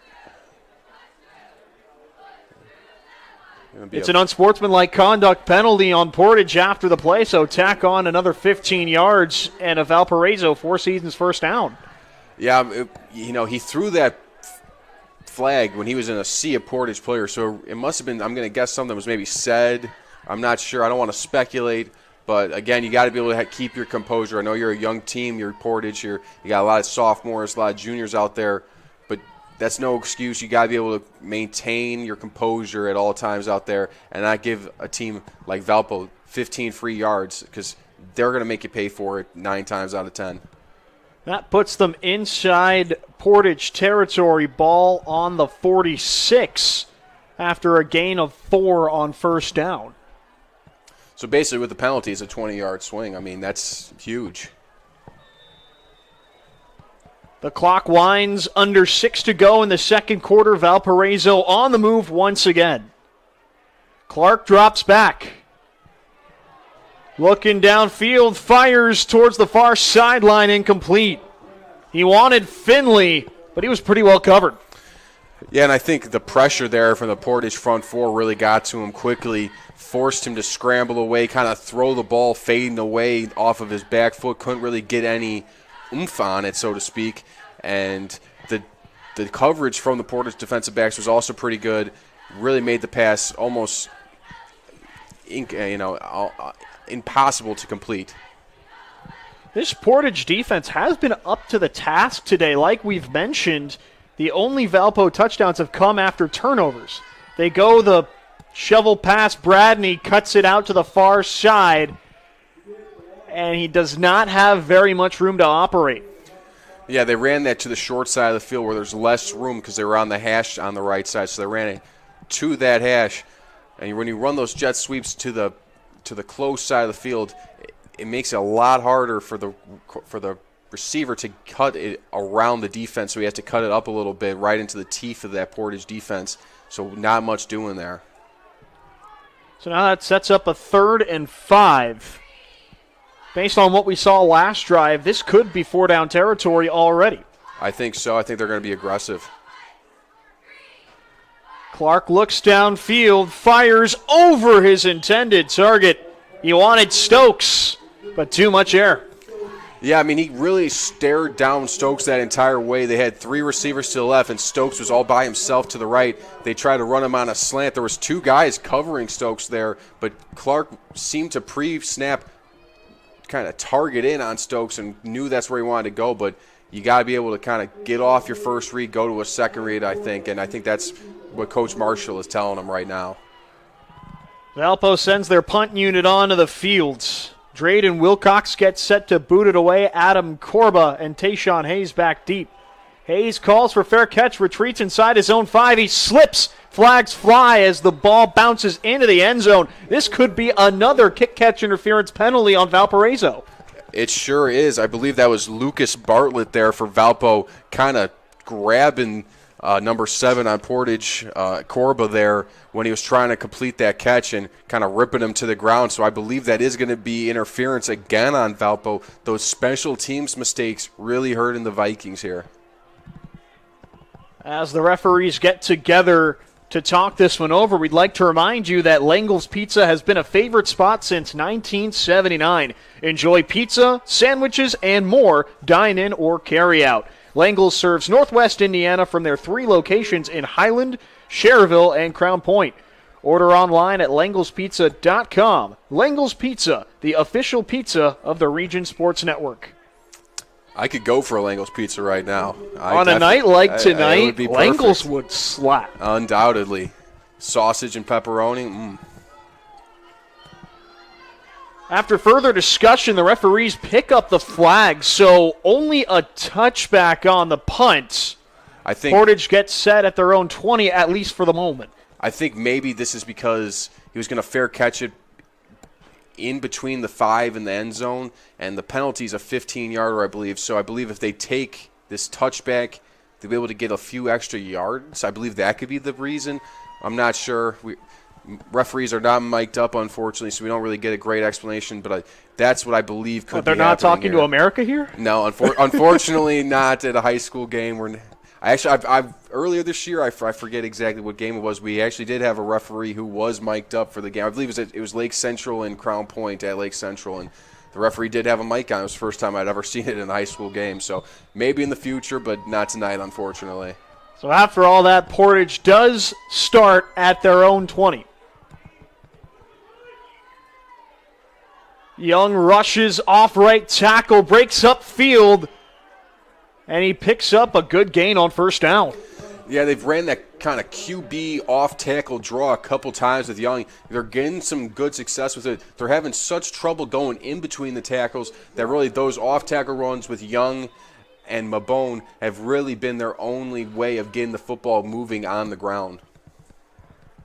It's an unsportsmanlike conduct penalty on Portage after the play, so tack on another 15 yards and a Valparaiso 4 seasons 1st down.
Yeah, he threw that flag when he was in a sea of Portage players, so it must have been, I'm going to guess something was maybe said. I'm not sure. I don't want to speculate, but again, you got to be able to keep your composure. I know you're a young team, you're Portage, you got a lot of sophomores, a lot of juniors out there, but that's no excuse. You got to be able to maintain your composure at all times out there and not give a team like Valpo 15 free yards because they're going to make you pay for it 9 times out of 10.
That puts them inside Portage territory, ball on the 46 after a gain of 4 on 1st down.
So basically with the penalty, it's a 20-yard swing. I mean, that's huge.
The clock winds, under 6 to go in the 2nd quarter. Valparaiso on the move once again. Clark drops back. Looking downfield, fires towards the far sideline, incomplete. He wanted Finley, but he was pretty well covered.
Yeah, and I think the pressure there from the Portage front 4 really got to him quickly, forced him to scramble away, kind of throw the ball fading away off of his back foot, couldn't really get any oomph on it, so to speak. And the coverage from the Portage defensive backs was also pretty good, really made the pass almost impossible to complete.
This Portage defense has been up to the task today. Like we've mentioned, the only Valpo touchdowns have come after turnovers. They go the shovel pass, Brad, and he cuts it out to the far side, and he does not have very much room to operate.
Yeah, they ran that to the short side of the field where there's less room because they were on the hash on the right side, so they ran it to that hash. And when you run those jet sweeps to the close side of the field, it makes it a lot harder for the receiver to cut it around the defense, so he has to cut it up a little bit right into the teeth of that Portage defense. So not much doing there.
So now that sets up a 3rd and 5. Based on what we saw last drive, this could be 4-down territory already.
I think so. I think they're going to be aggressive.
Clark looks downfield, fires over his intended target, He wanted Stokes, but too much air.
Yeah, I mean, he really stared down Stokes that entire way. They had 3 receivers to the left, and Stokes was all by himself to the right. They tried to run him on a slant. There was 2 guys covering Stokes there, but Clark seemed to pre-snap kind of target in on Stokes and knew that's where he wanted to go, but you got to be able to kind of get off your first read, go to a second read, I think, and I think that's what Coach Marshall is telling them right now.
Valpo sends their punt unit onto the fields. Drayden Wilcox gets set to boot it away. Adam Korba and Tayshawn Hayes back deep. Hayes calls for fair catch, retreats inside his own 5. He slips. Flags fly as the ball bounces into the end zone. This could be another kick-catch interference penalty on Valparaiso.
It sure is. I believe that was Lucas Bartlett there for Valpo, kind of grabbing number 7 on Portage, Korba there, when he was trying to complete that catch and kind of ripping him to the ground. So I believe that is going to be interference again on Valpo. Those special teams mistakes really hurting the Vikings here.
As the referees get together to talk this one over, we'd like to remind you that Langel's Pizza has been a favorite spot since 1979. Enjoy pizza, sandwiches, and more, dine in or carry out. Langel's serves Northwest Indiana from their 3 locations in Highland, Cherville, and Crown Point. Order online at langelspizza.com. Langel's Pizza, the official pizza of the Region Sports Network.
I could go for a Langel's Pizza right now.
On a night like tonight, Langel's would slap.
Undoubtedly. Sausage and pepperoni,
After further discussion, the referees pick up the flag, so only a touchback on the punt.
I think
Portage gets set at their own 20, at least for the moment.
I think maybe this is because he was going to fair catch it in between the 5 and the end zone, and the penalty is a 15-yarder, I believe. So I believe if they take this touchback, they'll be able to get a few extra yards. I believe that could be the reason. I'm not sure. Referees are not mic'd up, unfortunately, so we don't really get a great explanation, but that's what I believe could be happening.
They're not talking
here.
to America here?
No, unfortunately not at a high school game. I've earlier this year, I forget exactly what game it was, we actually did have a referee who was mic'd up for the game. I believe it was Lake Central and Crown Point at Lake Central, and the referee did have a mic on. It was the first time I'd ever seen it in a high school game, so maybe in the future, but not tonight, unfortunately.
So after all that, Portage does start at their own 20. Young rushes off right tackle, breaks up field, and he picks up a good gain on first down.
Yeah, they've ran that kind of QB off-tackle draw a couple times with Young. They're getting some good success with it. They're having such trouble going in between the tackles that really those off-tackle runs with Young and Mabone have really been their only way of getting the football moving on the ground.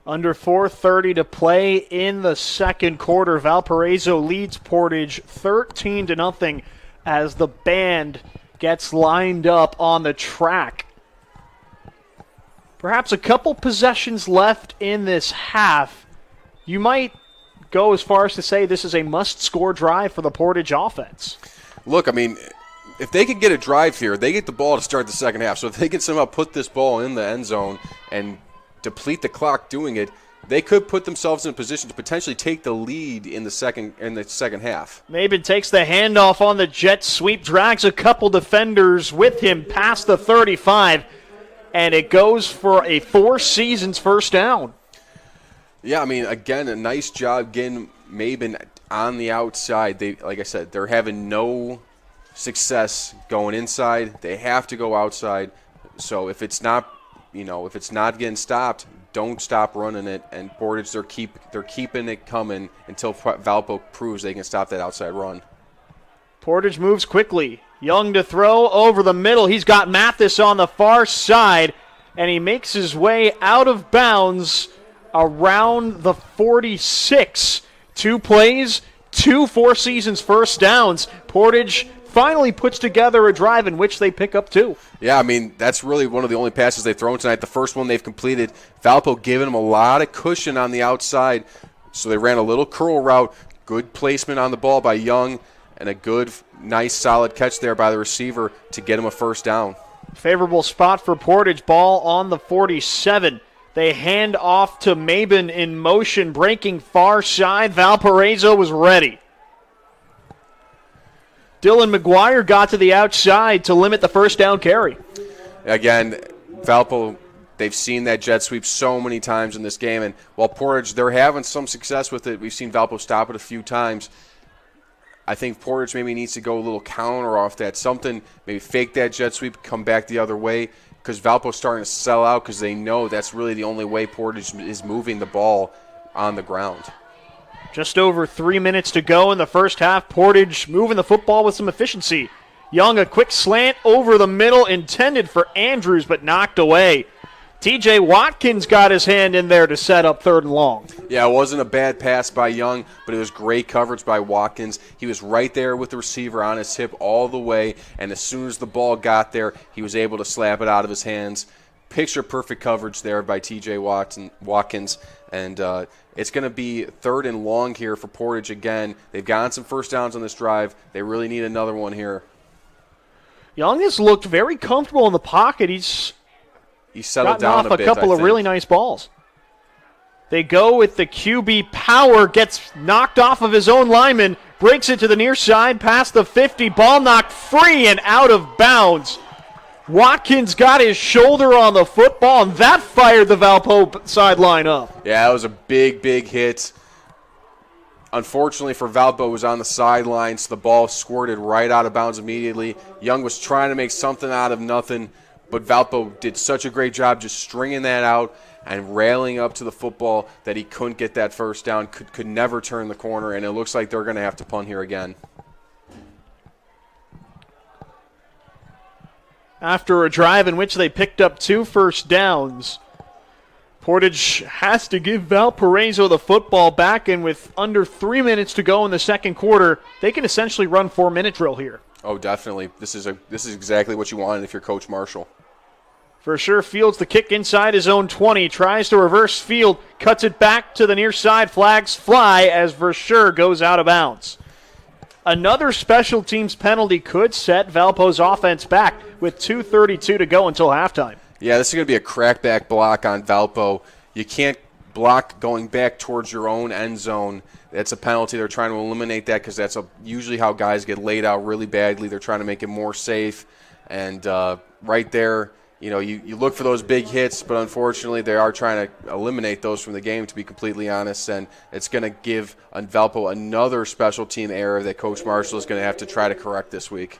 Under 4:30 to play in the second quarter. Valparaiso leads Portage 13-0 as the band gets lined up on the track. Perhaps a couple possessions left in this half. You might go as far as to say this is a must-score drive for the Portage offense.
Look, I mean, if they could get a drive here, they get the ball to start the second half. So if they can somehow put this ball in the end zone and deplete the clock doing it, they could put themselves in a position to potentially take the lead in the second half.
Maben takes the handoff on the jet sweep, drags a couple defenders with him past the 35, and it goes for a Four Seasons first down.
Yeah, I mean, again, a nice job getting Maben on the outside. Like I said, they're having no success going inside. They have to go outside. So if it's not getting stopped, don't stop running it. And Portage, they're keeping it coming until Valpo proves they can stop that outside run.
Portage moves quickly. Young to throw over the middle. He's got Mathis on the far side, and he makes his way out of bounds around the 46. 2 plays, 2 Four Seasons first downs. Portage finally puts together a drive in which they pick up 2.
Yeah, I mean, that's really one of the only passes they've thrown tonight. The first one they've completed. Valpo giving them a lot of cushion on the outside, so they ran a little curl route. Good placement on the ball by Young, and a good, nice, solid catch there by the receiver to get him a first down.
Favorable spot for Portage. Ball on the 47. They hand off to Mabin in motion, breaking far side. Valparaiso was ready. Dylan McGuire got to the outside to limit the first down carry.
Again, Valpo, they've seen that jet sweep so many times in this game, and while Portage, they're having some success with it. We've seen Valpo stop it a few times. I think Portage maybe needs to go a little counter off that, something, maybe fake that jet sweep, come back the other way, because Valpo's starting to sell out because they know that's really the only way Portage is moving the ball on the ground.
Just over 3 minutes to go in the first half. Portage moving the football with some efficiency. Young, a quick slant over the middle, intended for Andrews, but knocked away. TJ Watkins got his hand in there to set up 3rd and long.
Yeah, it wasn't a bad pass by Young, but it was great coverage by Watkins. He was right there with the receiver on his hip all the way, and as soon as the ball got there, he was able to slap it out of his hands. Picture-perfect coverage there by TJ Watkins, and it's going to be 3rd and long here for Portage again. They've gotten some first downs on this drive. They really need another one here.
Young has looked very comfortable in the pocket. He's
settled down
off
a bit,
couple of really nice balls. They go with the QB power, gets knocked off of his own lineman, breaks it to the near side, past the 50, ball knocked free and out of bounds. Watkins got his shoulder on the football, and that fired the Valpo sideline up.
Yeah, it was a big, big hit. Unfortunately for Valpo, it was on the sidelines. The ball squirted right out of bounds immediately. Young was trying to make something out of nothing, but Valpo did such a great job just stringing that out and railing up to the football that he couldn't get that first down, could never turn the corner, and it looks like they're going to have to punt here again.
After a drive in which they picked up 2 first downs, Portage has to give Valparaiso the football back, and with under 3 minutes to go in the second quarter, they can essentially run 4-minute drill here.
Oh, definitely. This is exactly what you wanted if you're Coach Marshall.
For sure, Fields the kick inside his own 20, tries to reverse field, cuts it back to the near side, flags fly as Versure goes out of bounds. Another special teams penalty could set Valpo's offense back with 2:32 to go until halftime.
Yeah, this is going to be a crackback block on Valpo. You can't block going back towards your own end zone. That's a penalty. They're trying to eliminate that because that's usually how guys get laid out really badly. They're trying to make it more safe. And right there, you look for those big hits, but unfortunately they are trying to eliminate those from the game, to be completely honest. And it's going to give Valpo another special team error that Coach Marshall is going to have to try to correct this week.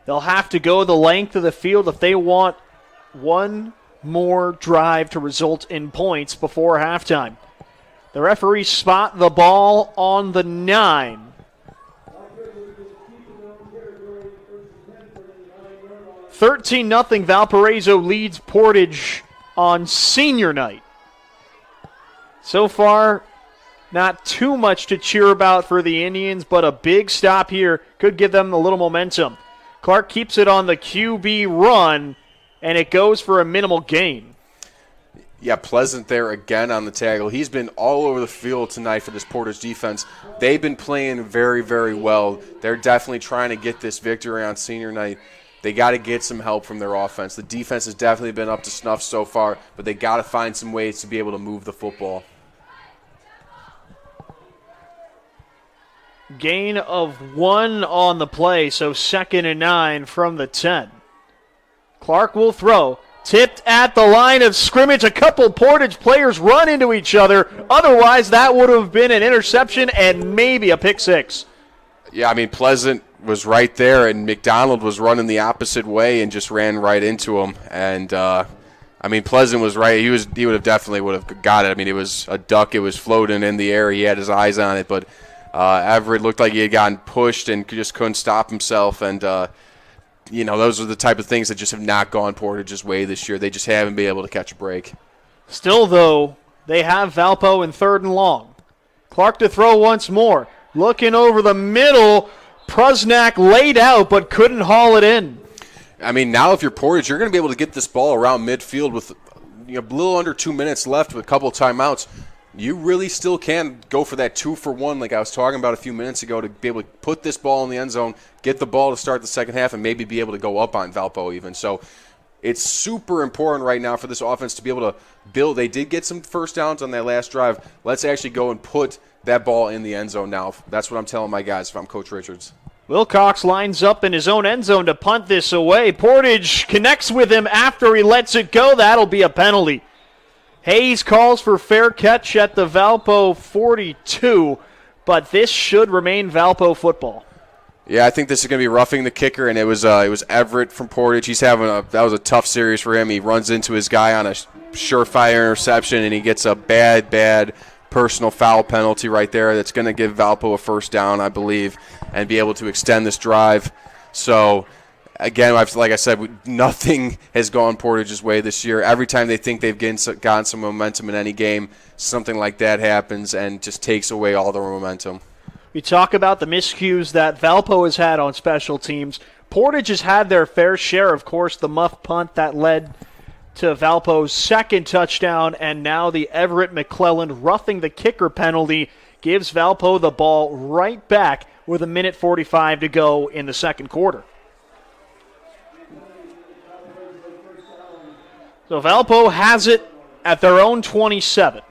They'll have to go the length of the field if they want one more drive to result in points before halftime. The referees spot the ball on the 9. 13-0 Valparaiso leads Portage on senior night. So far, not too much to cheer about for the Indians, but a big stop here could give them a little momentum. Clark keeps it on the QB run, and it goes for a minimal gain.
Yeah, Pleasant there again on the tackle. He's been all over the field tonight for this Portage defense. They've been playing very, very well. They're definitely trying to get this victory on senior night. They got to get some help from their offense. The defense has definitely been up to snuff so far, but they got to find some ways to be able to move the football.
Gain of 1 on the play, so 2nd and 9 from the 10. Clark will throw. Tipped at the line of scrimmage. A couple Portage players run into each other. Otherwise, that would have been an interception and maybe a pick 6.
Yeah, I mean, Pleasant was right there, and McDonald was running the opposite way and just ran right into him. And, Pleasant was right. He would have definitely got it. I mean, it was a duck. It was floating in the air. He had his eyes on it, but Everett looked like he had gotten pushed and just couldn't stop himself. And, those are the type of things that just have not gone Portage's way this year. They just haven't been able to catch a break.
Still, though, they have Valpo in 3rd and long. Clark to throw once more. Looking over the middle. Prusnak laid out but couldn't haul it in.
I mean, now if you're Portage, you're going to be able to get this ball around midfield with a little under 2 minutes left with a couple of timeouts. You really still can go for that 2-for-1 like I was talking about a few minutes ago, to be able to put this ball in the end zone, get the ball to start the second half, and maybe be able to go up on Valpo even. So it's super important right now for this offense to be able to build. They did get some first downs on that last drive. Let's actually go and put that ball in the end zone now. That's what I'm telling my guys if I'm Coach Richards.
Wilcox lines up in his own end zone to punt this away. Portage connects with him after he lets it go. That'll be a penalty. Hayes calls for fair catch at the Valpo 42, but this should remain Valpo football.
Yeah, I think this is going to be roughing the kicker, and it was Everett from Portage. He's having that was a tough series for him. He runs into his guy on a surefire interception, and he gets a bad personal foul penalty right there. That's going to give Valpo a first down, I believe, and be able to extend this drive. So, again, like I said, nothing has gone Portage's way this year. Every time they think they've gotten some momentum in any game, something like that happens and just takes away all their momentum.
We talk about the miscues that Valpo has had on special teams. Portage has had their fair share, of course, the muff punt that led to Valpo's second touchdown, and now the Everett McClelland roughing the kicker penalty gives Valpo the ball right back with 1:45 to go in the second quarter. So Valpo has it at their own 27.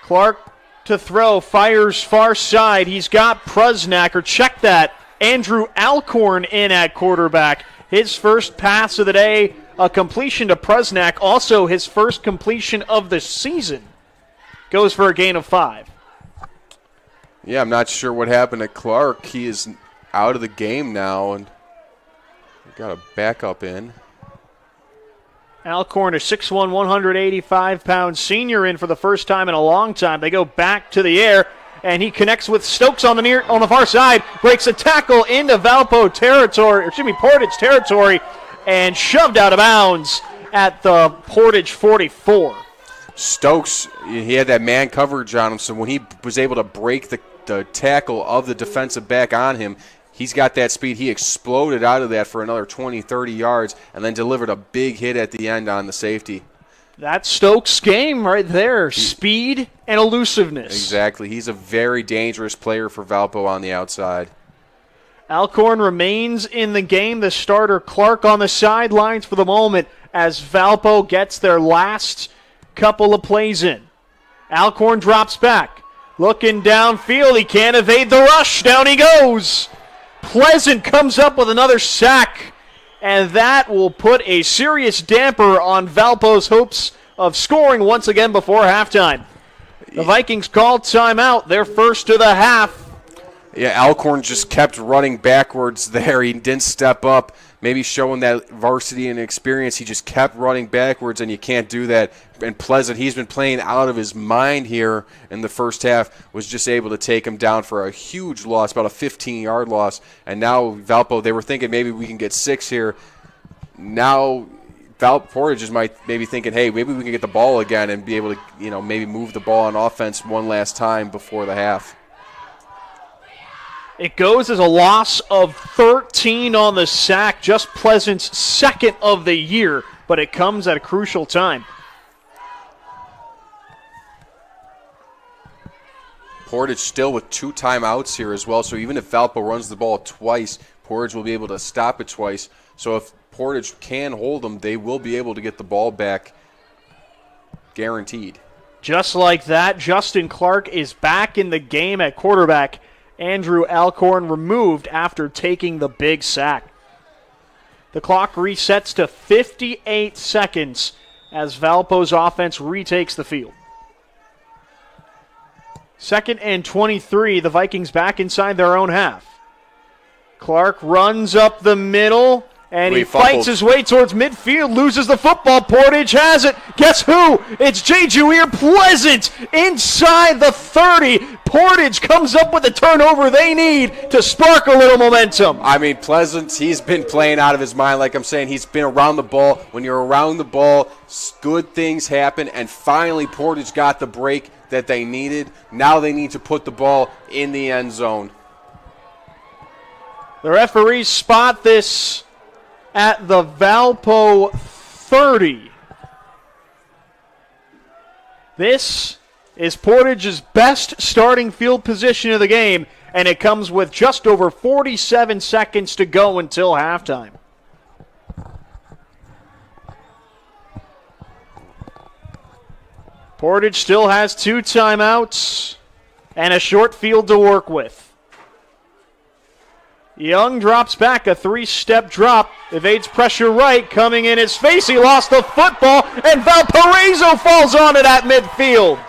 Clark to throw, fires far side. He's got Prusnak, or check that, Andrew Alcorn in at quarterback. His first pass of the day, a completion to Prusnak, also his first completion of the season. Goes for a gain of 5.
Yeah, I'm not sure what happened to Clark. He is out of the game now, and got a backup in.
Alcorn, a 6'1", 185-pound senior, in for the first time in a long time. They go back to the air, and he connects with Stokes on the far side, breaks a tackle into Valpo territory, Portage territory, and shoved out of bounds at the Portage 44.
Stokes, he had that man coverage on him, so when he was able to break the tackle of the defensive back on him, he's got that speed. He exploded out of that for another 20, 30 yards and then delivered a big hit at the end on the safety.
That's Stokes' game right there, speed and elusiveness.
Exactly. He's a very dangerous player for Valpo on the outside.
Alcorn remains in the game. The starter Clark on the sidelines for the moment as Valpo gets their last couple of plays in. Alcorn drops back. Looking downfield, he can't evade the rush. Down he goes. Pleasant comes up with another sack, and that will put a serious damper on Valpo's hopes of scoring once again before halftime. The Vikings called timeout, their first of the half.
Yeah, Alcorn just kept running backwards there. He didn't step up, maybe showing that varsity and experience. He just kept running backwards, and you can't do that. And Pleasant, he's been playing out of his mind here in the first half, was just able to take him down for a huge loss, about a 15-yard loss. And now Valpo, they were thinking maybe we can get 6 here. Now Portage might maybe thinking, hey, maybe we can get the ball again and be able to, maybe move the ball on offense one last time before the half.
It goes as a loss of 13 on the sack, just Pleasant's second of the year, but it comes at a crucial time.
Portage still with 2 timeouts here as well, so even if Valpo runs the ball twice, Portage will be able to stop it twice. So if Portage can hold them, they will be able to get the ball back, guaranteed.
Just like that, Justin Clark is back in the game at quarterback. Andrew Alcorn removed after taking the big sack. The clock resets to 58 seconds as Valpo's offense retakes the field. 2nd and 23, the Vikings back inside their own half. Clark runs up the middle, and he fights his way towards midfield, loses the football. Portage has it. Guess who? It's Jay Juir Pleasant inside the 30. Portage comes up with the turnover they need to spark a little momentum.
I mean, Pleasant, he's been playing out of his mind. Like I'm saying, he's been around the ball. When you're around the ball, good things happen, and finally Portage got the break that they needed. Now they need to put the ball in the end zone.
The referees spot this at the Valpo 30. This is Portage's best starting field position of the game and it comes with just over 47 seconds to go until halftime. Portage still has 2 timeouts and a short field to work with. Young drops back, a 3-step drop, evades pressure right, coming in his face. He lost the football, and Valparaiso falls on it at midfield.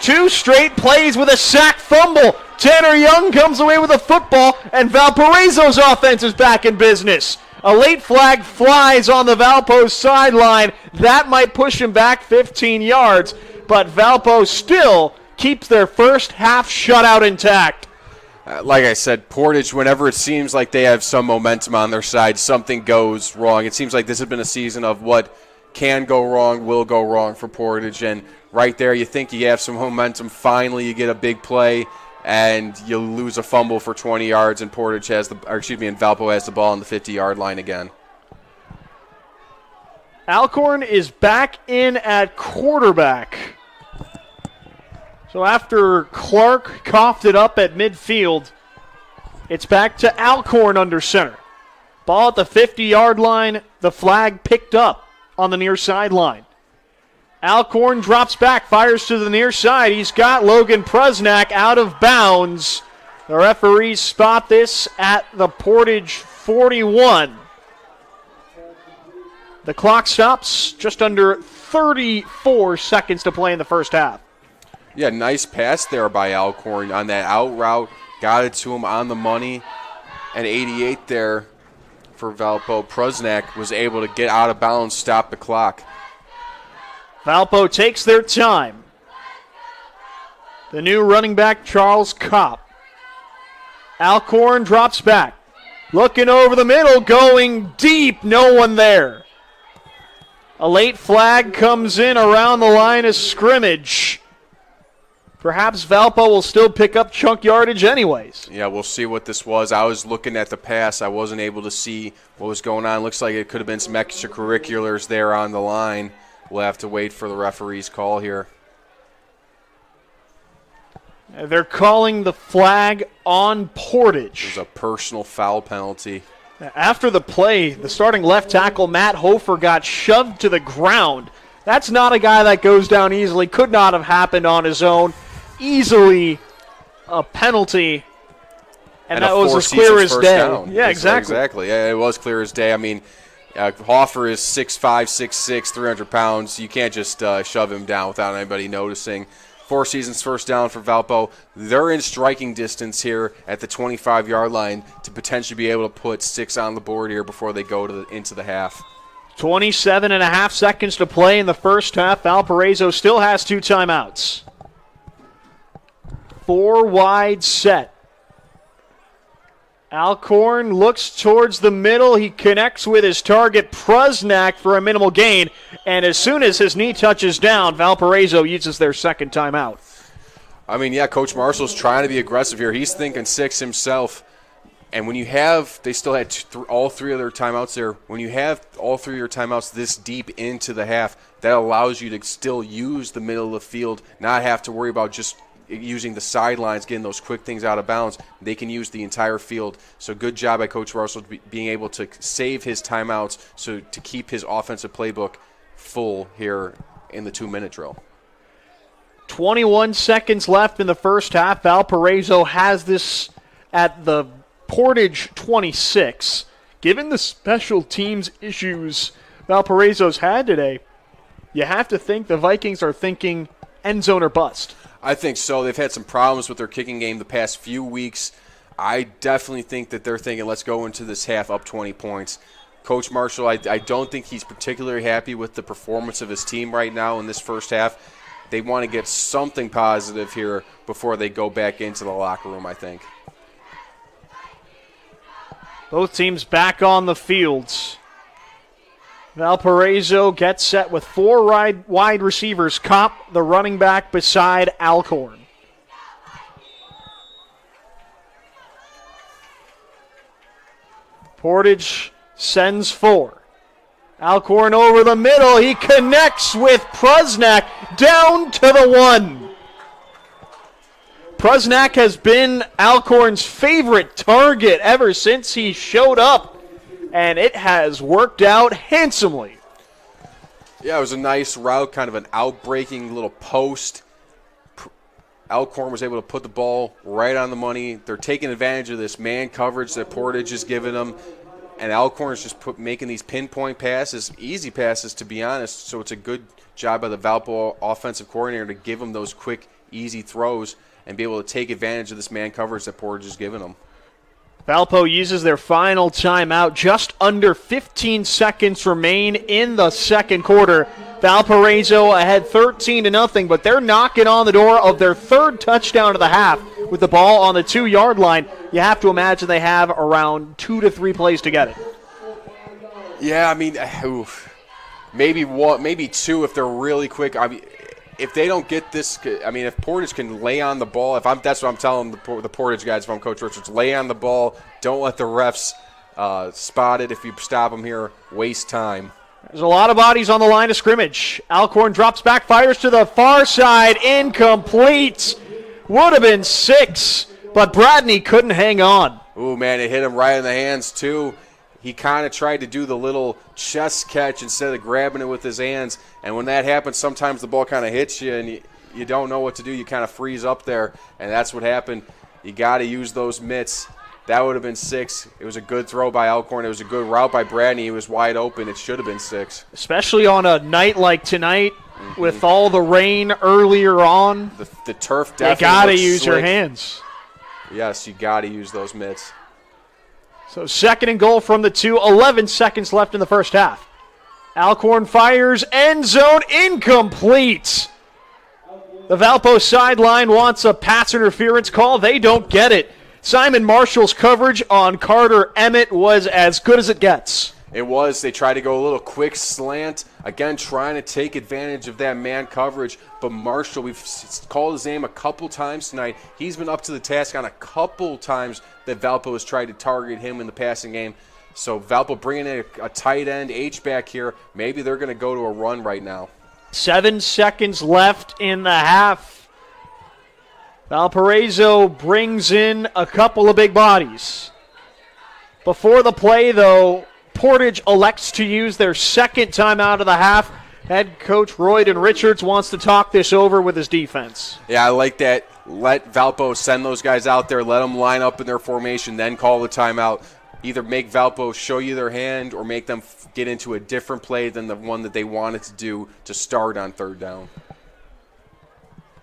2 straight plays with a sack fumble. Tanner Young comes away with a football, and Valparaiso's offense is back in business. A late flag flies on the Valpo sideline. That might push him back 15 yards, but Valpo still keeps their first half shutout intact.
Like I said, Portage, whenever it seems like they have some momentum on their side, something goes wrong. It seems like this has been a season of what can go wrong, will go wrong for Portage. And right there, you think you have some momentum. Finally, you get a big play, and you lose a fumble for 20 yards, and Valpo has the ball on the 50-yard line again.
Alcorn is back in at quarterback. So after Clark coughed it up at midfield, it's back to Alcorn under center. Ball at the 50-yard line, the flag picked up on the near sideline. Alcorn drops back, fires to the near side. He's got Logan Prusnak out of bounds. The referees spot this at the Portage 41. The clock stops, just under 34 seconds to play in the first half.
Yeah, nice pass there by Alcorn on that out route. Got it to him on the money. And 88 there for Valpo. Prusnak was able to get out of bounds, stop the clock.
Valpo takes their time. The new running back, Charles Kopp. Alcorn drops back. Looking over the middle, going deep, no one there. A late flag comes in around the line of scrimmage. Perhaps Valpo will still pick up chunk yardage anyways.
Yeah, we'll see what this was. I was looking at the pass. I wasn't able to see what was going on. Looks like it could have been some extracurriculars there on the line. We'll have to wait for the referee's call here.
They're calling the flag on Portage.
It was a personal foul penalty.
After the play, the starting left tackle, Matt Hofer, got shoved to the ground. That's not a guy that goes down easily. Could not have happened on his own. Easily a penalty, and that was as clear as day.
Down.
Yeah, exactly.
Exactly. Yeah, it was clear as day. I mean, Hofer is 6'5", 6'6", 300 pounds. You can't just shove him down without anybody noticing. 4 seasons first down for Valpo. They're in striking distance here at the 25-yard line to potentially be able to put 6 on the board here before they go into the half.
27 and a half seconds to play in the first half. Valparaiso still has 2 timeouts. 4 wide set. Alcorn looks towards the middle. He connects with his target, Prusnak, for a minimal gain. And as soon as his knee touches down, Valparaiso uses their second timeout.
I mean, yeah, Coach Marshall's trying to be aggressive here. He's thinking 6 himself. And when you have, they still had all 3 of their timeouts there. When you have all 3 of your timeouts this deep into the half, that allows you to still use the middle of the field, not have to worry about just using the sidelines, getting those quick things out of bounds. They can use the entire field. So good job by Coach Marshall being able to save his timeouts so to keep his offensive playbook full here in the 2-minute drill.
21 seconds left in the first half. Valparaiso has this at the Portage 26. Given the special teams issues Valparaiso's had today, you have to think the Vikings are thinking end zone or bust.
I think so. They've had some problems with their kicking game the past few weeks. I definitely think that they're thinking, let's go into this half up 20 points. Coach Marshall, I don't think he's particularly happy with the performance of his team right now in this first half. They want to get something positive here before they go back into the locker room, I think.
Both teams back on the fields. Valparaiso gets set with 4 wide receivers. Kopp, the running back, beside Alcorn. Portage sends 4. Alcorn over the middle. He connects with Prusnak down to the 1. Prusnak has been Alcorn's favorite target ever since he showed up, and it has worked out handsomely.
Yeah, it was a nice route, kind of an outbreaking little post. Alcorn was able to put the ball right on the money. They're taking advantage of this man coverage that Portage is giving them, and Alcorn is just making these pinpoint passes, easy passes to be honest, so it's a good job by the Valpo offensive coordinator to give them those quick, easy throws and be able to take advantage of this man coverage that Portage is giving them.
Valpo uses their final timeout. Just under 15 seconds remain in the second quarter. Valparaiso ahead 13-0, but they're knocking on the door of their third touchdown of the half with the ball on the 2-yard line. You have to imagine they have around 2 to 3 plays to get it.
Yeah, I mean, maybe one, maybe two if they're really quick. I mean, if they don't get this, I mean, if Portage can lay on the ball, that's what I'm telling the Portage guys, if I'm Coach Richards, lay on the ball. Don't let the refs spot it. If you stop them here, waste time.
There's a lot of bodies on the line of scrimmage. Alcorn drops back, fires to the far side, incomplete. Would have been 6, but Bradney couldn't hang on.
Ooh, man, it hit him right in the hands, too. He kind of tried to do the little chest catch instead of grabbing it with his hands. And when that happens, sometimes the ball kind of hits you and you don't know what to do. You kind of freeze up there, and that's what happened. You got to use those mitts. That would have been 6. It was a good throw by Alcorn. It was a good route by Bradney. He was wide open. It should have been 6.
Especially on a night like tonight with all the rain earlier on.
The turf definitely
You got to
looks
use your
slick.
hands.
Yes, you got to use those mitts.
So 2nd and goal from the 2, 11 seconds left in the first half. Alcorn fires, end zone, incomplete. The Valpo sideline wants a pass interference call. They don't get it. Simon Marshall's coverage on Carter Emmett was as good as it gets.
It was. They tried to go a little quick slant. Again, trying to take advantage of that man coverage. But Marshall, we've called his name a couple times tonight. He's been up to the task on a couple times that Valpo has tried to target him in the passing game. So Valpo bringing in a tight end, H-back here. Maybe they're going to go to a run right now.
7 seconds left in the half. Valparaiso brings in a couple of big bodies. Before the play, though, Portage elects to use their second timeout of the half. Head coach Royden Richards wants to talk this over with his defense.
Yeah, I like that. Let Valpo send those guys out there. Let them line up in their formation, then call the timeout. Either make Valpo show you their hand or make them get into a different play than the one that they wanted to do to start on 3rd down.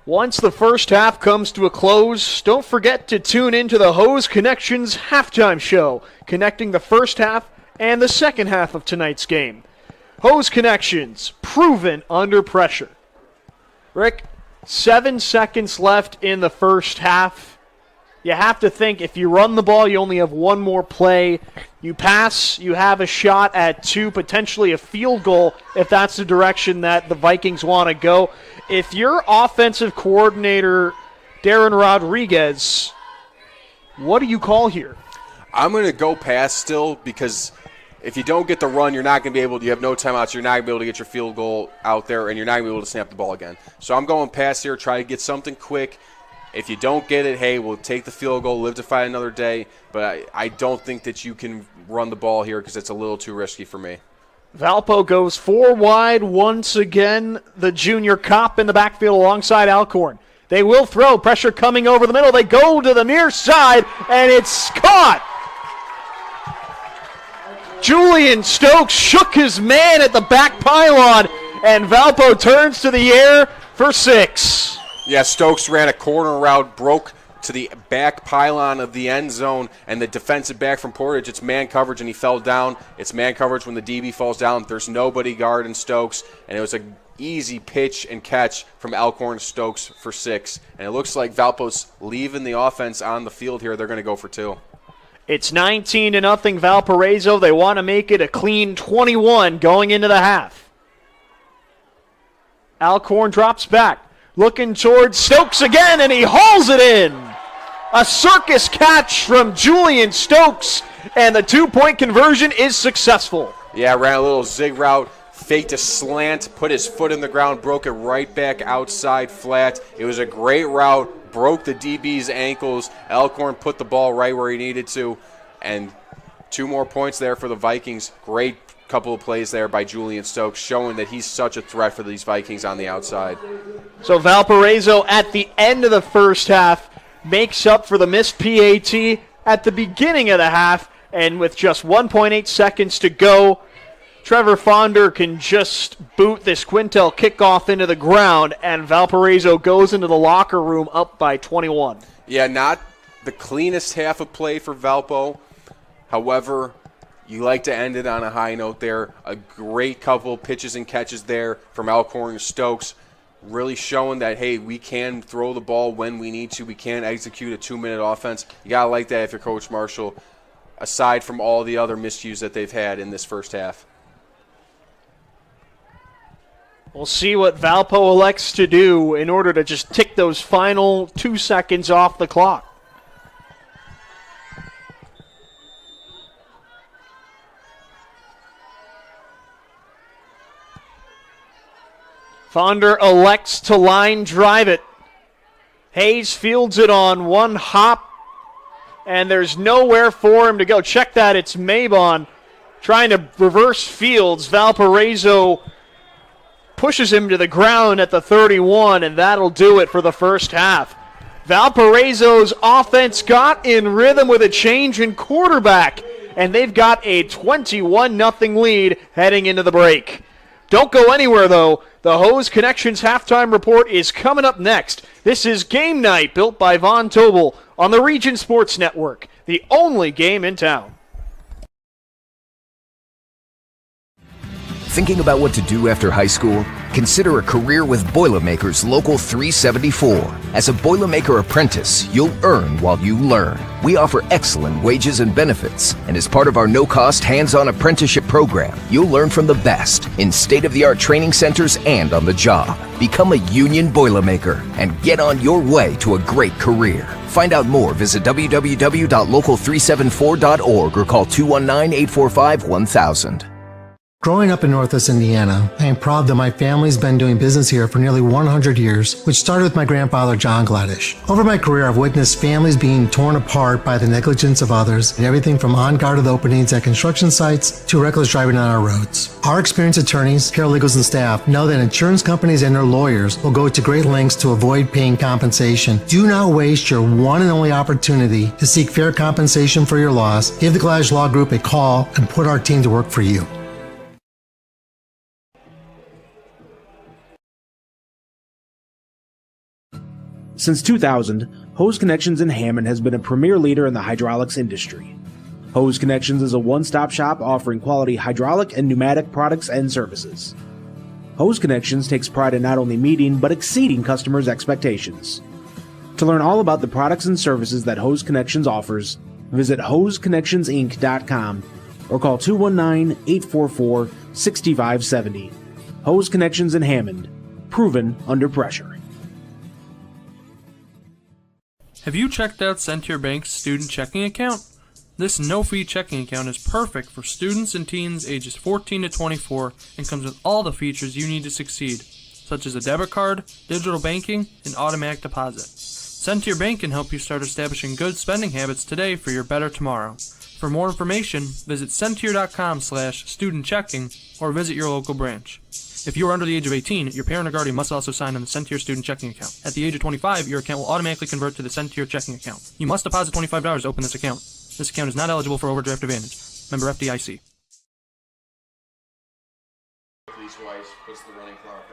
Once the first half comes to a close, don't forget to tune into the Hose Connections halftime show, connecting the first half and the second half of tonight's game. Hose Connections, proven under pressure. Rick, 7 seconds left in the first half. You have to think if you run the ball, you only have one more play. You pass, you have a shot at 2, potentially a field goal if that's the direction that the Vikings want to go. If you're offensive coordinator Darren Rodriguez, what do you call here?
I'm going to go pass still because if you don't get the run, you're not going to be able to, you have no timeouts, you're not going to be able to get your field goal out there, and you're not going to be able to snap the ball again. So I'm going pass here, try to get something quick. If you don't get it, hey, we'll take the field goal, live to fight another day. But I don't think that you can run the ball here because it's a little too risky for me.
Valpo goes 4 wide once again. The junior cop in the backfield alongside Alcorn. They will throw. Pressure coming over the middle. They go to the near side, and it's caught. Julian Stokes shook his man at the back pylon, and Valpo turns to the air for 6.
Yeah, Stokes ran a corner route, broke to the back pylon of the end zone, and the defensive back from Portage, it's man coverage, and he fell down. It's man coverage when the DB falls down. There's nobody guarding Stokes, and it was an easy pitch and catch from Alcorn Stokes for 6. And it looks like Valpo's leaving the offense on the field here. They're going to go for 2.
It's 19-0 Valparaiso. They want to make it a clean 21 going into the half. Alcorn drops back. Looking towards Stokes again, and he hauls it in. A circus catch from Julian Stokes, and the 2-point conversion is successful.
Yeah, ran a little zig route, faked a slant, put his foot in the ground, broke it right back outside flat. It was a great route, broke the DB's ankles. Elkhorn put the ball right where he needed to, and 2 more points there for the Vikings. Great couple of plays there by Julian Stokes, showing that he's such a threat for these Vikings on the outside.
So Valparaiso at the end of the first half makes up for the missed PAT at the beginning of the half, and with just 1.8 seconds to go, Trevor Fonder can just boot this Quintel kickoff into the ground, and Valparaiso goes into the locker room up by 21.
Yeah, not the cleanest half of play for Valpo. However, you like to end it on a high note there. A great couple pitches and catches there from Elkhorn and Stokes, really showing that, hey, we can throw the ball when we need to. We can execute a 2-minute offense. You got to like that if you're Coach Marshall, aside from all the other miscues that they've had in this first half.
We'll see what Valpo elects to do in order to just tick those final 2 seconds off the clock. Fonder elects to line drive it. Hayes fields it on one hop, and there's nowhere for him to go. Check that, it's Mabon trying to reverse fields. Valparaiso pushes him to the ground at the 31, and that'll do it for the first half. Valparaiso's offense got in rhythm with a change in quarterback, and they've got a 21-0 lead heading into the break. Don't go anywhere, though. The Hose Connections halftime report is coming up next. This is Game Night, built by Von Tobel on the Region Sports Network, the only game in town.
Thinking about what to do after high school? Consider a career with Boilermakers Local 374. As a Boilermaker apprentice, you'll earn while you learn. We offer excellent wages and benefits, and as part of our no-cost hands-on apprenticeship program, you'll learn from the best in state-of-the-art training centers and on the job. Become a union Boilermaker and get on your way to a great career. Find out more, visit www.local374.org or call 219-845-1000.
Growing up in Northwest Indiana, I am proud that my family's been doing business here for nearly 100 years, which started with my grandfather, John Gladish. Over my career, I've witnessed families being torn apart by the negligence of others, and everything from unguarded openings at construction sites to reckless driving on our roads. Our experienced attorneys, paralegals, and staff know that insurance companies and their lawyers will go to great lengths to avoid paying compensation. Do not waste your one and only opportunity to seek fair compensation for your loss. Give the Gladish Law Group a call and put our team to work for you.
Since 2000, Hose Connections in Hammond has been a premier leader in the hydraulics industry. Hose Connections is a one-stop shop offering quality hydraulic and pneumatic products and services. Hose Connections takes pride in not only meeting but exceeding customers' expectations. To learn all about the products and services that Hose Connections offers, visit hoseconnectionsinc.com or call 219-844-6570. Hose Connections in Hammond, proven under pressure.
Have you checked out Centier Bank's student checking account? This no-fee checking account is perfect for students and teens ages 14 to 24 and comes with all the features you need to succeed, such as a debit card, digital banking, and automatic deposit. Centier Bank can help you start establishing good spending habits today for your better tomorrow. For more information, visit Centier.com/student-checking or visit your local branch. If you are under the age of 18, your parent or guardian must also sign on the Centier student checking account. At the age of 25, your account will automatically convert to the Centier checking account. You must deposit $25 to open this account. This account is not eligible for overdraft advantage. Member FDIC.
Police-wise, puts the running clock.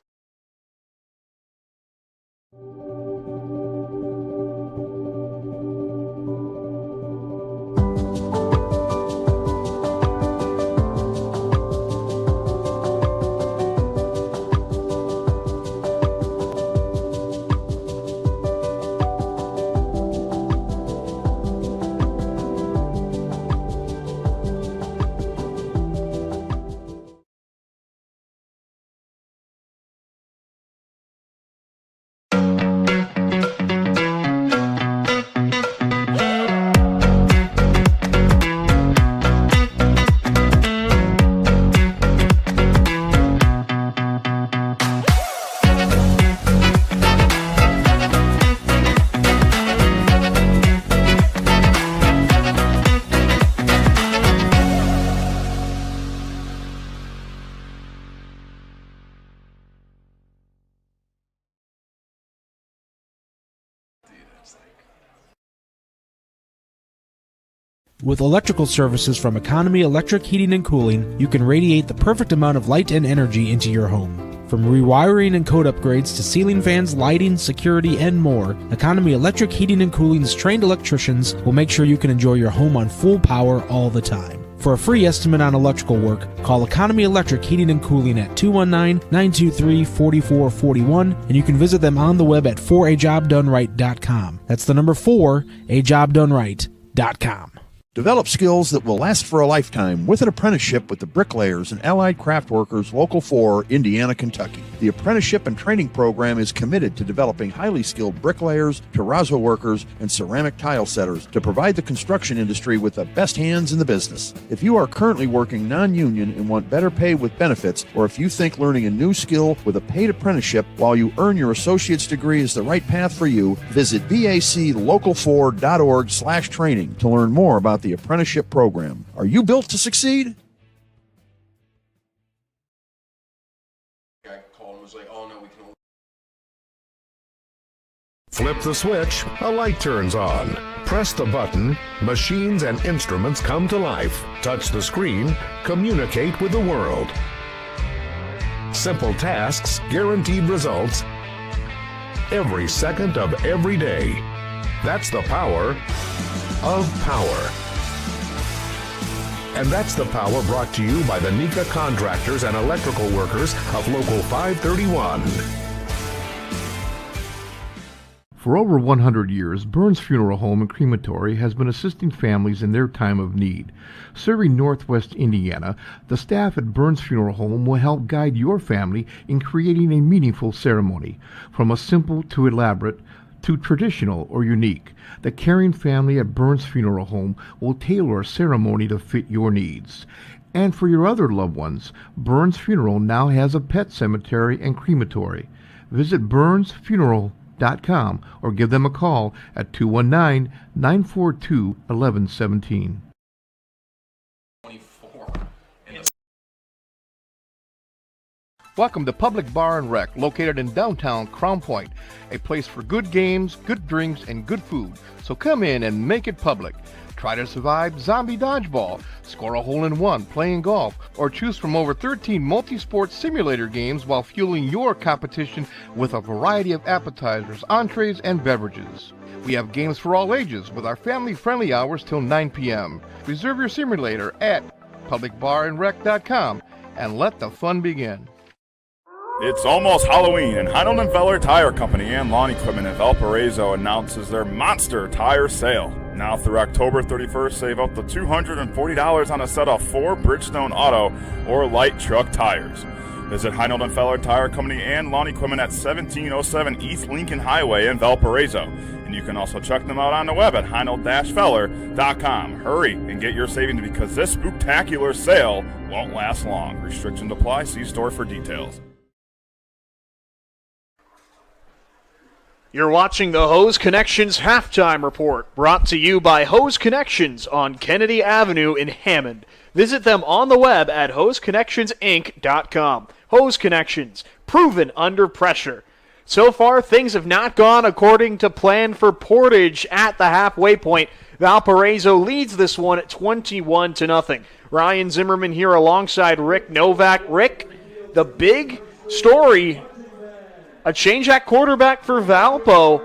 With electrical services from Economy Electric Heating and Cooling, you can radiate the perfect amount of light and energy into your home. From rewiring and code upgrades to ceiling fans, lighting, security, and more, Economy Electric Heating and Cooling's trained electricians will make sure you can enjoy your home on full power all the time. For a free estimate on electrical work, call Economy Electric Heating and Cooling at 219-923-4441, and you can visit them on the web at 4ajobdoneright.com. That's the number 4ajobdoneright.com.
Develop skills that will last for a lifetime with an apprenticeship with the Bricklayers and Allied Craft Workers Local 4, Indiana, Kentucky. The apprenticeship and training program is committed to developing highly skilled bricklayers, terrazzo workers, and ceramic tile setters to provide the construction industry with the best hands in the business. If you are currently working non-union and want better pay with benefits, or if you think learning a new skill with a paid apprenticeship while you earn your associate's degree is the right path for you, visit baclocal4.org/training to learn more about the apprenticeship program. Are you built to succeed?
Flip the switch, a light turns on. Press the button, machines and instruments come to life. Touch the screen, communicate with the world. Simple tasks, guaranteed results, every second of every day. That's the power of power. And that's the power brought to you by the NECA contractors and electrical workers of Local 531.
For over 100 years, Burns Funeral Home and Crematory has been assisting families in their time of need. Serving Northwest Indiana, the staff at Burns Funeral Home will help guide your family in creating a meaningful ceremony. From a simple to elaborate, to traditional or unique, the caring family at Burns Funeral Home will tailor a ceremony to fit your needs. And for your other loved ones, Burns Funeral now has a pet cemetery and crematory. Visit burnsfuneral.com or give them a call at 219-942-1117. Welcome to Public Bar and Rec, located in downtown Crown Point, a place for good games, good drinks, and good food. So come in and make it public. Try to survive zombie dodgeball, score a hole-in-one playing golf, or choose from over 13 multi-sport simulator games while fueling your competition with a variety of appetizers, entrees, and beverages. We have games for all ages with our family-friendly hours till 9 p.m. Reserve your simulator at publicbarandrec.com and let the fun begin.
It's almost Halloween, and Heinold & Feller Tire Company and Lawn Equipment in Valparaiso announces their Monster Tire Sale. Now through October 31st, save up to $240 on a set of 4 Bridgestone Auto or light truck tires. Visit Heinold & Feller Tire Company and Lawn Equipment at 1707 East Lincoln Highway in Valparaiso. And you can also check them out on the web at heinold-feller.com. Hurry and get your savings because this spooktacular sale won't last long. Restrictions apply. See store for details.
You're watching the Hose Connections Halftime Report, brought to you by Hose Connections on Kennedy Avenue in Hammond. Visit them on the web at hoseconnectionsinc.com. Hose Connections, proven under pressure. So far, things have not gone according to plan for Portage at the halfway point. Valparaiso leads this one at 21-0. Ryan Zimmerman here alongside Rick Novak. Rick, the big story, a change at quarterback for Valpo,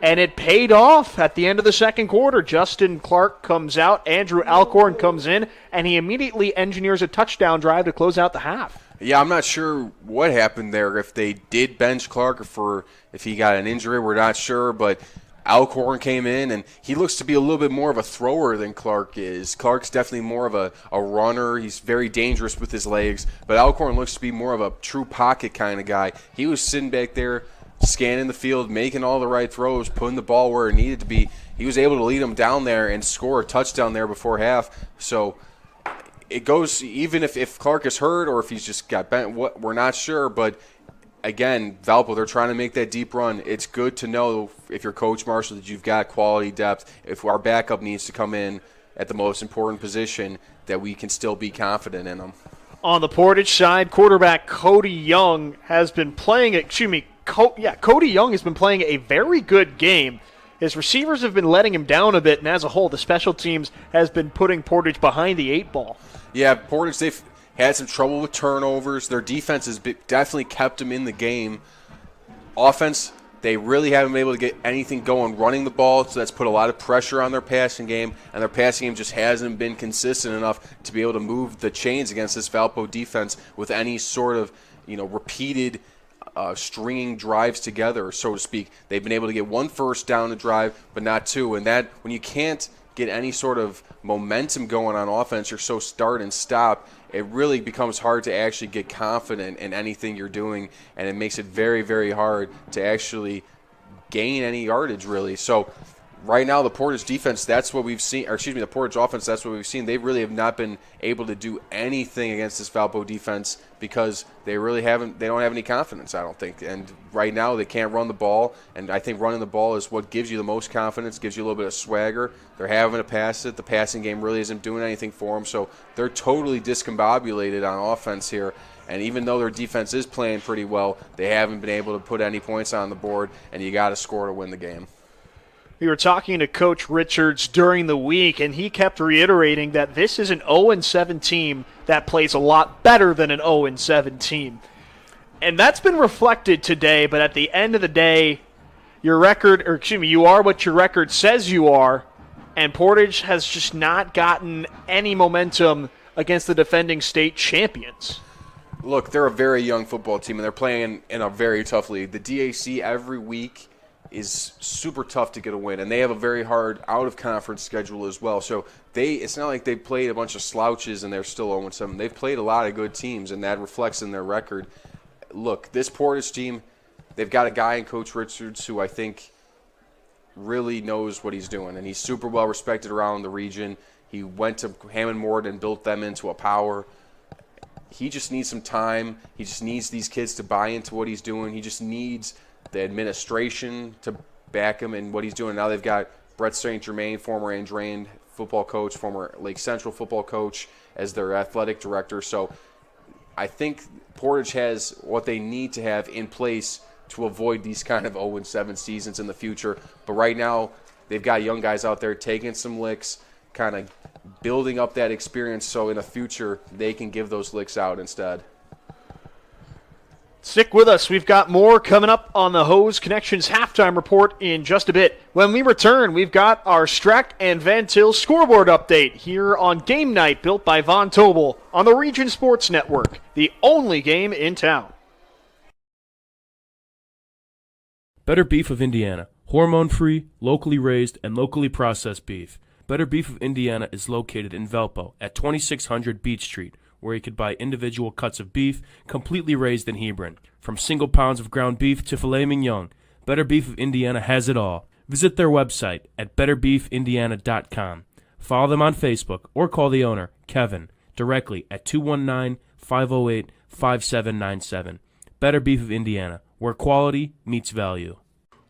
and it paid off at the end of the second quarter. Justin Clark comes out, Andrew Alcorn comes in, and he immediately engineers a touchdown drive to close out the half.
Yeah, I'm not sure what happened there, if they did bench Clark or if he got an injury. We're not sure, but Alcorn came in, and he looks to be a little bit more of a thrower than Clark is. Clark's definitely more of a runner. He's very dangerous with his legs, but Alcorn looks to be more of a true pocket kind of guy. He was sitting back there, scanning the field, making all the right throws, putting the ball where it needed to be. He was able to lead them down there and score a touchdown there before half. So it goes, even if Clark is hurt or if he's just got bent, we're not sure, but again, Valpo, they're trying to make that deep run. It's good to know, if you're Coach Marshall, that you've got quality depth. If our backup needs to come in at the most important position, that we can still be confident in them.
On the Portage side, quarterback Cody Young has been playing, Cody Young has been playing a very good game. his receivers have been letting him down a bit, and as a whole, the special teams has been putting Portage behind the 8 ball.
Yeah, Portage, they've had some trouble with turnovers. Their defense has definitely kept them in the game. Offense, they really haven't been able to get anything going running the ball, so that's put a lot of pressure on their passing game, and their passing game just hasn't been consistent enough to be able to move the chains against this Valpo defense with any sort of repeated stringing drives together, so to speak. They've been able to get 1 first down to drive, but not 2, and that when you can't get any sort of momentum going on offense, you're so start and stop, it really becomes hard to actually get confident in anything you're doing, and it makes it very, very hard to actually gain any yardage, really. So right now, the Portage defense, that's what we've seen, the Portage offense, that's what we've seen. They really have not been able to do anything against this Valpo defense because they don't have any confidence, I don't think. And right now, they can't run the ball, and I think running the ball is what gives you the most confidence, gives you a little bit of swagger. They're having to pass it. The passing game really isn't doing anything for them, so they're totally discombobulated on offense here. And even though their defense is playing pretty well, they haven't been able to put any points on the board, and you got to score to win the game.
We were talking to Coach Richards during the week, and he kept reiterating that this is an 0-7 team that plays a lot better than an 0-7 team. And that's been reflected today, but at the end of the day, you are what your record says you are, and Portage has just not gotten any momentum against the defending state champions.
Look, they're a very young football team, and they're playing in a very tough league. The DAC every week is super tough to get a win, and they have a very hard out-of-conference schedule as well. So it's not like they played a bunch of slouches and they're still 0-7. They've played a lot of good teams, and that reflects in their record. Look, this Portage team, they've got a guy in Coach Richards who I think really knows what he's doing, and he's super well respected around the region. He went to Hammond Morton and built them into a power. He just needs some time. He just needs these kids to buy into what he's doing. He just needs the administration to back him in what he's doing. Now they've got Brett St. Germain, former Andrean football coach, former Lake Central football coach, as their athletic director. So I think Portage has what they need to have in place to avoid these kind of 0-7 seasons in the future. But right now, they've got young guys out there taking some licks, kind of building up that experience so in the future they can give those licks out instead.
Stick with us. We've got more coming up on the Hose Connections halftime report in just a bit. When we return, we've got our Streck and Van Til scoreboard update here on Game Night, built by Von Tobel on the Region Sports Network, the only game in town.
Better Beef of Indiana. Hormone-free, locally raised, and locally processed beef. Better Beef of Indiana is located in Valpo at 2600 Beach Street, where you could buy individual cuts of beef completely raised in Hebron. From single pounds of ground beef to filet mignon, Better Beef of Indiana has it all. Visit their website at betterbeefindiana.com. Follow them on Facebook or call the owner, Kevin, directly at 219-508-5797. Better Beef of Indiana, where quality meets value.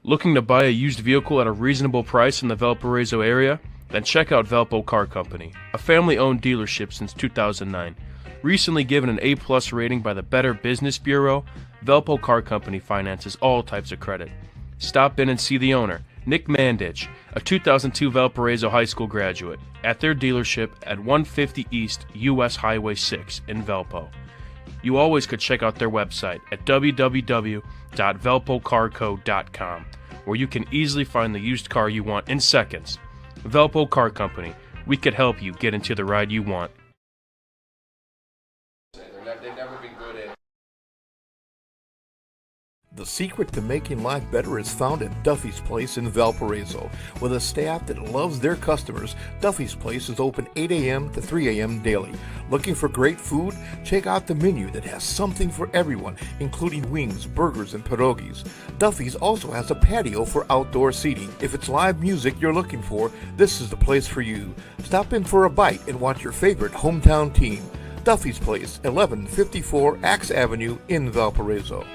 Looking to buy a used vehicle at a reasonable price in the Valparaiso area? Then check out Valpo Car Company, a family-owned dealership since 2009. Recently given an A+ rating by the Better Business Bureau, Valpo Car Company finances all types of credit. Stop in and see the owner, Nick Mandich, a 2002 Valparaiso High School graduate, at their dealership at 150 East US Highway 6 in Valpo. You always could check out their website at www.valpocarco.com, where you can easily find the used car you want in seconds. Valpo Car Company, we could help you get into the ride you want.
They've never been good at.
The secret to making life better is found at Duffy's Place in Valparaiso. With a staff that loves their customers, Duffy's Place is open 8 a.m. to 3 a.m. daily. Looking for great food? Check out the menu that has something for everyone, including wings, burgers, and pierogies. Duffy's also has a patio for outdoor seating. If it's live music you're looking for, this is the place for you. Stop in for a bite and watch your favorite hometown team. Duffy's Place, 1154 Axe Avenue in Valparaiso.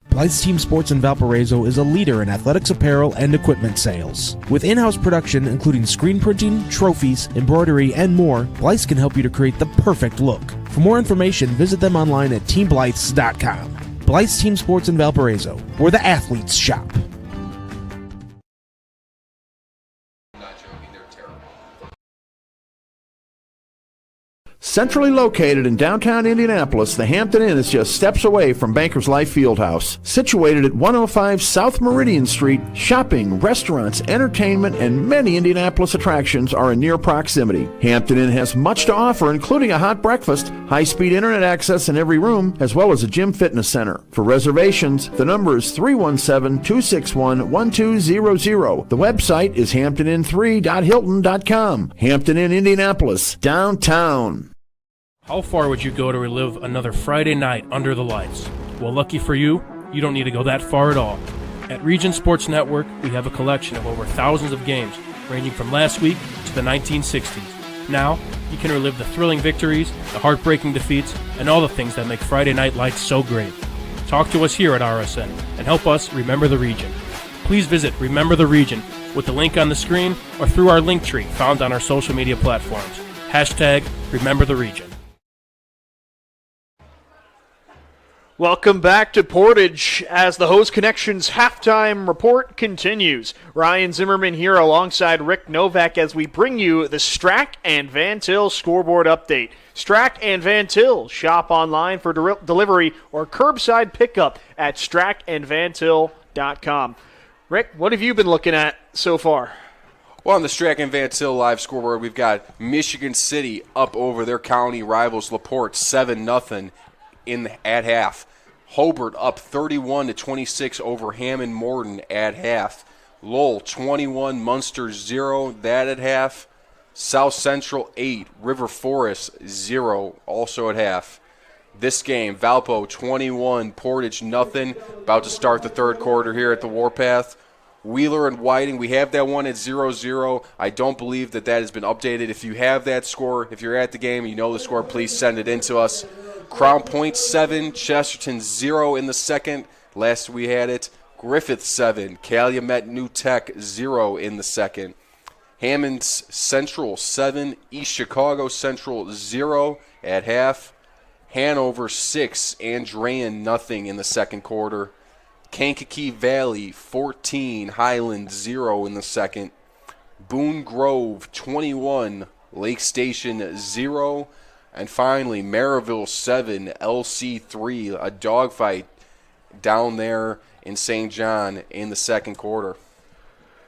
Blythe's Team Sports in Valparaiso is a leader in athletics apparel and equipment sales. With in-house production including screen printing, trophies, embroidery, and more, Blythe's can help you to create the perfect look. For more information, visit them online at teamblythes.com. Blythe's Team Sports in Valparaiso, where the athletes shop.
not joking. They're terrible.
Centrally located in downtown Indianapolis, the Hampton Inn is just steps away from Bankers Life Fieldhouse. Situated at 105 South Meridian Street, shopping, restaurants, entertainment, and many Indianapolis attractions are in near proximity. Hampton Inn has much to offer, including a hot breakfast, high-speed internet access in every room, as well as a gym fitness center. For reservations, the number is 317-261-1200. The website is hamptonin3.hilton.com. Hampton Inn, Indianapolis, downtown.
How far would you go to relive another Friday night under the lights? Well, lucky for you, you don't need to go that far at all. At Region Sports Network, we have a collection of over thousands of games, ranging from last week to the 1960s. Now, you can relive the thrilling victories, the heartbreaking defeats, and all the things that make Friday Night Lights so great. Talk to us here at RSN and help us remember the region. Please visit Remember the Region with the link on the screen or through our link tree found on our social media platforms. Hashtag Remember the Region.
Welcome back to Portage as the Hose Connections halftime report continues. Ryan Zimmerman here alongside Rick Novak as we bring you the Strack and Van Til scoreboard update. Strack and Van Til, shop online for delivery or curbside pickup at strackandvantil.com. Rick, what have you been looking at so far?
Well, on the Strack and Van Til live scoreboard, we've got Michigan City up over their county rivals LaPorte 7-0 at half. Hobart up 31-26 over Hammond Morton at half. Lowell 21, Munster 0, that at half. South Central 8, River Forest 0, also at half. This game, Valpo 21, Portage nothing. About to start the third quarter here at the Warpath. Wheeler and Whiting, we have that one at 0-0. I don't believe that has been updated. If you have that score, if you're at the game and you know the score, please send it in to us. Crown Point 7, Chesterton 0 in the second. Last we had it. Griffith 7, Calumet New Tech 0 in the second. Hammonds Central 7, East Chicago Central 0 at half. Hanover 6, Andrean nothing in the second quarter. Kankakee Valley 14, Highland 0 in the second. Boone Grove 21, Lake Station 0. And finally, Maryville 7, LC 3, a dogfight down there in St. John in the second quarter.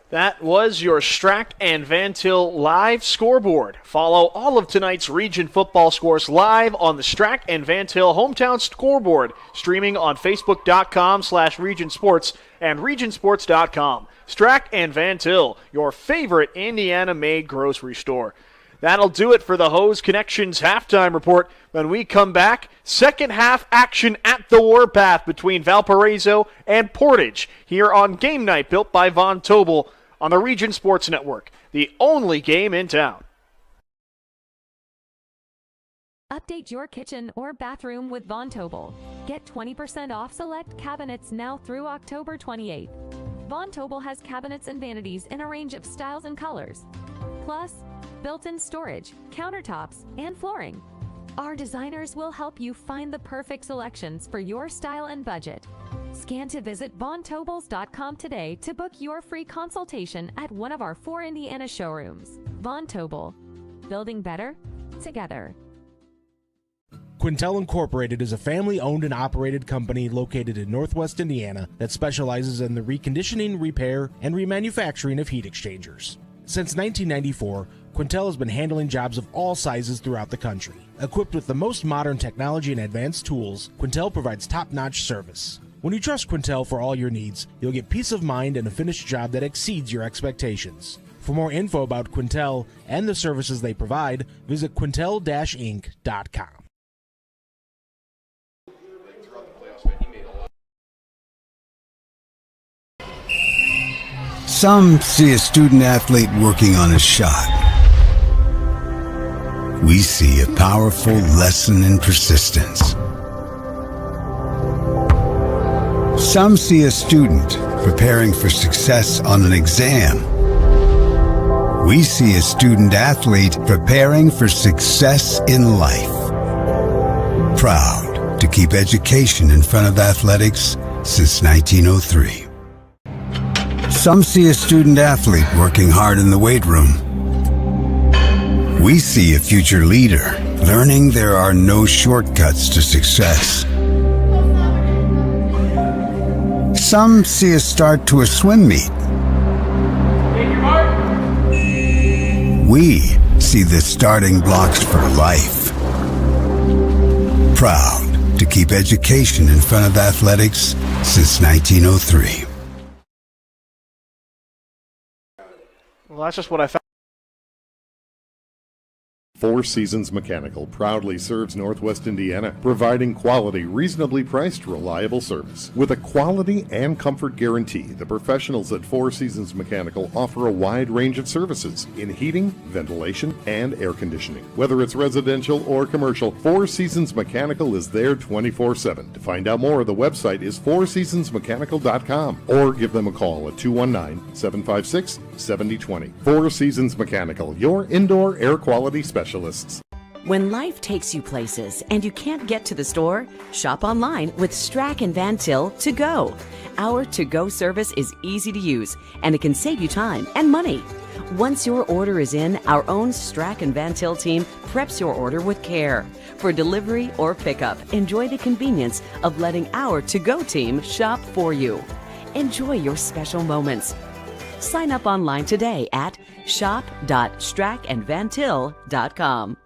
That was your Strack and Van Til live scoreboard. Follow all of tonight's region football scores live on the Strack and Van Til hometown scoreboard, streaming on Facebook.com/regionsports and regionsports.com. Strack and Van Til, your favorite Indiana-made grocery store. That'll do it for the Hose Connections halftime report. When we come back, second half action at the Warpath between Valparaiso and Portage here on Game Night built by Von Tobel on the Region Sports Network, the only game in town.
Update your kitchen or bathroom with Von Tobel. Get 20% off select cabinets now through October 28th. Von Tobel has cabinets and vanities in a range of styles and colors. Plus, built-in storage, countertops, and flooring. Our designers will help you find the perfect selections for your style and budget. Scan to visit VonTobels.com today to book your free consultation at one of our 4 Indiana showrooms. Von Tobel, building better together.
Quintel Incorporated is a family-owned and operated company located in Northwest Indiana that specializes in the reconditioning, repair, and remanufacturing of heat exchangers. Since 1994, Quintel has been handling jobs of all sizes throughout the country. Equipped with the most modern technology and advanced tools, Quintel provides top-notch service. When you trust Quintel for all your needs, you'll get peace of mind and a finished job that exceeds your expectations. For more info about Quintel and the services they provide, visit quintel-inc.com.
Some see a student athlete working on a shot. We see a powerful lesson in persistence. Some see a student preparing for success on an exam. We see a student athlete preparing for success in life. Proud to keep education in front of athletics since 1903. Some see a student athlete working hard in the weight room. We see a future leader learning there are no shortcuts to success. Some see a start to a swim meet. We see the starting blocks for life. Proud to keep education in front of athletics since 1903.
Well, that's just what I found.
Four Seasons Mechanical proudly serves Northwest Indiana, providing quality, reasonably priced, reliable service. With a quality and comfort guarantee, the professionals at Four Seasons Mechanical offer a wide range of services in heating, ventilation, and air conditioning. Whether it's residential or commercial, Four Seasons Mechanical is there 24/7. To find out more, the website is fourseasonsmechanical.com or give them a call at 219-756-7020. Four Seasons Mechanical, your indoor air quality specialist.
When life takes you places and you can't get to the store, shop online with Strack and Van Til To Go. Our to-go service is easy to use and it can save you time and money. Once your order is in, our own Strack and Van Til team preps your order with care. For delivery or pickup, enjoy the convenience of letting our to-go team shop for you. Enjoy your special moments. Sign up online today at shop.strackandvantil.com.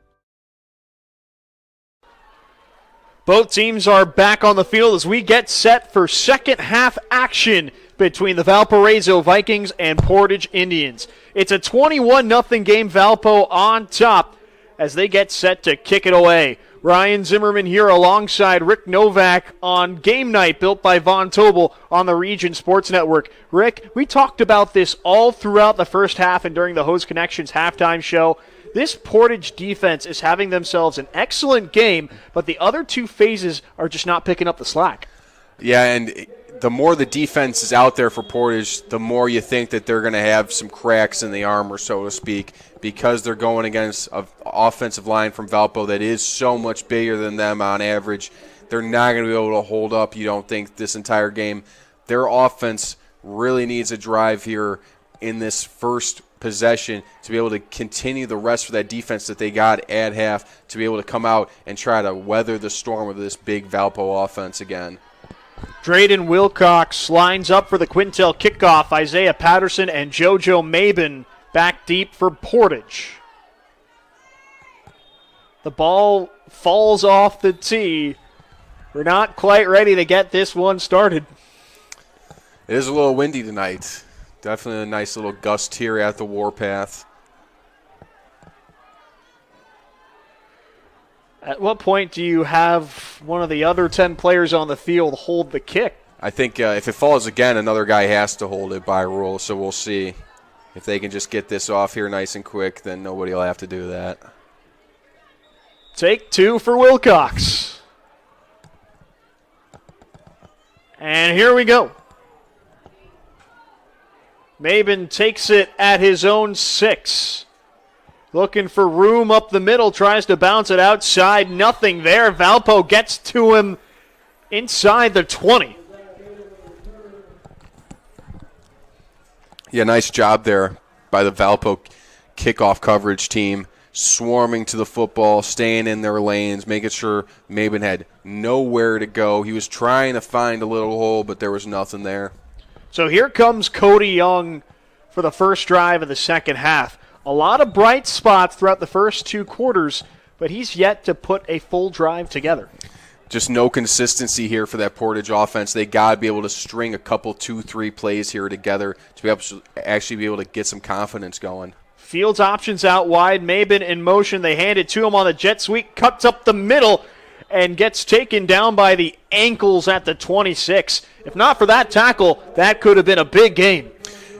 Both teams are back on the field as we get set for second half action between the Valparaiso Vikings and Portage Indians. It's a 21-0 game, Valpo on top as they get set to kick it away. Ryan Zimmerman here alongside Rick Novak on Game Night, built by Von Tobel on the Region Sports Network. Rick, we talked about this all throughout the first half and during the Host Connections halftime show. This Portage defense is having themselves an excellent game, but the other two phases are just not picking up the slack.
Yeah, and the more the defense is out there for Portage, the more you think that they're going to have some cracks in the armor, so to speak, because they're going against an offensive line from Valpo that is so much bigger than them on average. They're not going to be able to hold up, you don't think, this entire game. Their offense really needs a drive here in this first possession to be able to continue the rest of that defense that they got at half, to be able to come out and try to weather the storm of this big Valpo offense again.
Drayden Wilcox lines up for the Quintel kickoff. Isaiah Patterson and JoJo Mabin back deep for Portage. The ball falls off the tee. We're not quite ready to get this one started.
It is a little windy tonight. Definitely a nice little gust here at the Warpath.
At what point do you have one of the other 10 players on the field hold the kick?
I think if it falls again, another guy has to hold it by rule, so we'll see. If they can just get this off here nice and quick, then nobody will have to do that.
Take two for Wilcox. And here we go. Mabin takes it at his own 6. Looking for room up the middle, tries to bounce it outside. Nothing there. Valpo gets to him inside the 20.
Yeah, nice job there by the Valpo kickoff coverage team, swarming to the football, staying in their lanes, making sure Mabin had nowhere to go. He was trying to find a little hole, but there was nothing there.
So here comes Cody Young for the first drive of the second half. A lot of bright spots throughout the first two quarters, but he's yet to put a full drive together.
Just no consistency here for that Portage offense. They got to be able to string a couple 2-3 plays here together to be able to actually be able to get some confidence going.
Fields options out wide. Mabin in motion. They hand it to him on the jet sweep. Cuts up the middle and gets taken down by the ankles at the 26. If not for that tackle, that could have been a big game.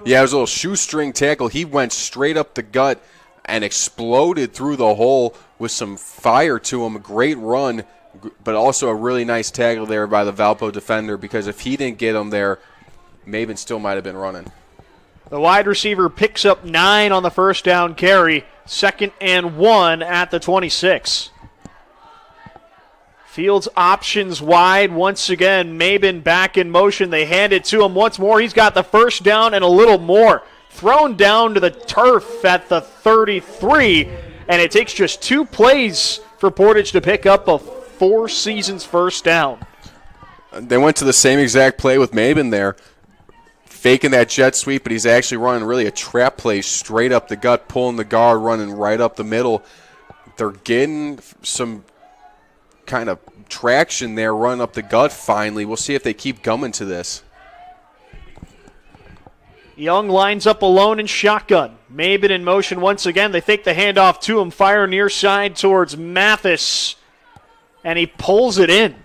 Yeah, it was a little shoestring tackle. He went straight up the gut and exploded through the hole with some fire to him. A great run, but also a really nice tackle there by the Valpo defender, because if he didn't get him there, Mabin still might have been running.
The wide receiver picks up 9 on the first down carry. 2nd and 1 at the 26. Fields options wide. Once again, Mabin back in motion. They hand it to him once more. He's got the first down and a little more. Thrown down to the turf at the 33, and it takes just 2 plays for Portage to pick up a 4 seasons first down.
They went to the same exact play with Mabin there, faking that jet sweep, but he's actually running really a trap play straight up the gut, pulling the guard, running right up the middle. They're getting some kind of traction there, running up the gut finally. We'll see if they keep coming to this.
Young lines up alone in shotgun. Mabin in motion once again. They fake the handoff to him, fire near side towards Mathis, and he pulls it in.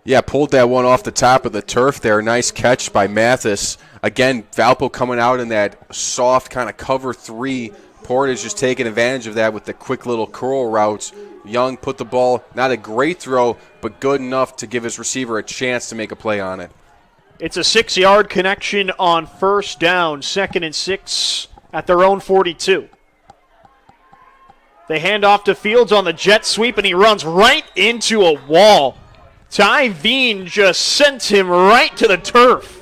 Yeah, pulled that one off the top of the turf there. Nice catch by Mathis. Again, Valpo coming out in that soft kind of cover 3. Portage just taking advantage of that with the quick little curl routes. Young put the ball, not a great throw, but good enough to give his receiver a chance to make a play on it.
It's a 6-yard connection on first down, 2nd and 6 at their own 42. They hand off to Fields on the jet sweep, and he runs right into a wall. Ty Veen just sent him right to the turf.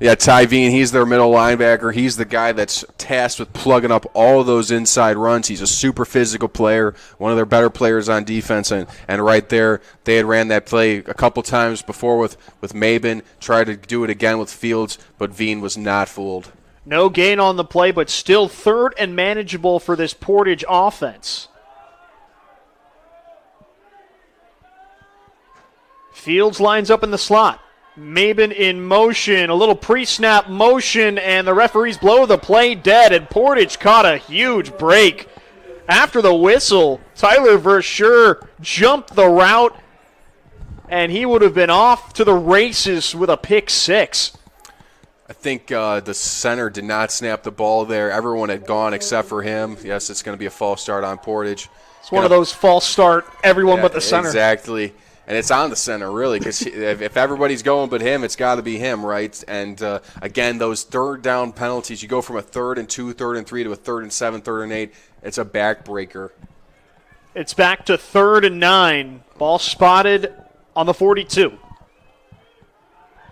Yeah, Ty Veen, he's their middle linebacker. He's the guy that's tasked with plugging up all of those inside runs. He's a super physical player, one of their better players on defense. And right there, they had ran that play a couple times before with Mabin, tried to do it again with Fields, but Veen was not fooled.
No gain on the play, but still 3rd and manageable for this Portage offense. Fields lines up in the slot. Mabin in motion, a little pre-snap motion, and the referees blow the play dead, and Portage caught a huge break. After the whistle, Tyler Verschure jumped the route, and he would have been off to the races with a pick 6.
I think the center did not snap the ball there. Everyone had gone except for him. Yes, it's going to be a false start on Portage.
It's one of those false start, everyone but the center.
Exactly. And it's on the center, really, because if everybody's going but him, it's got to be him, right? And, again, those 3rd down penalties, you go from a 3rd and 2, 3rd and 3 to a 3rd and 7, 3rd and 8. It's a backbreaker.
It's back to 3rd and 9. Ball spotted on the 42.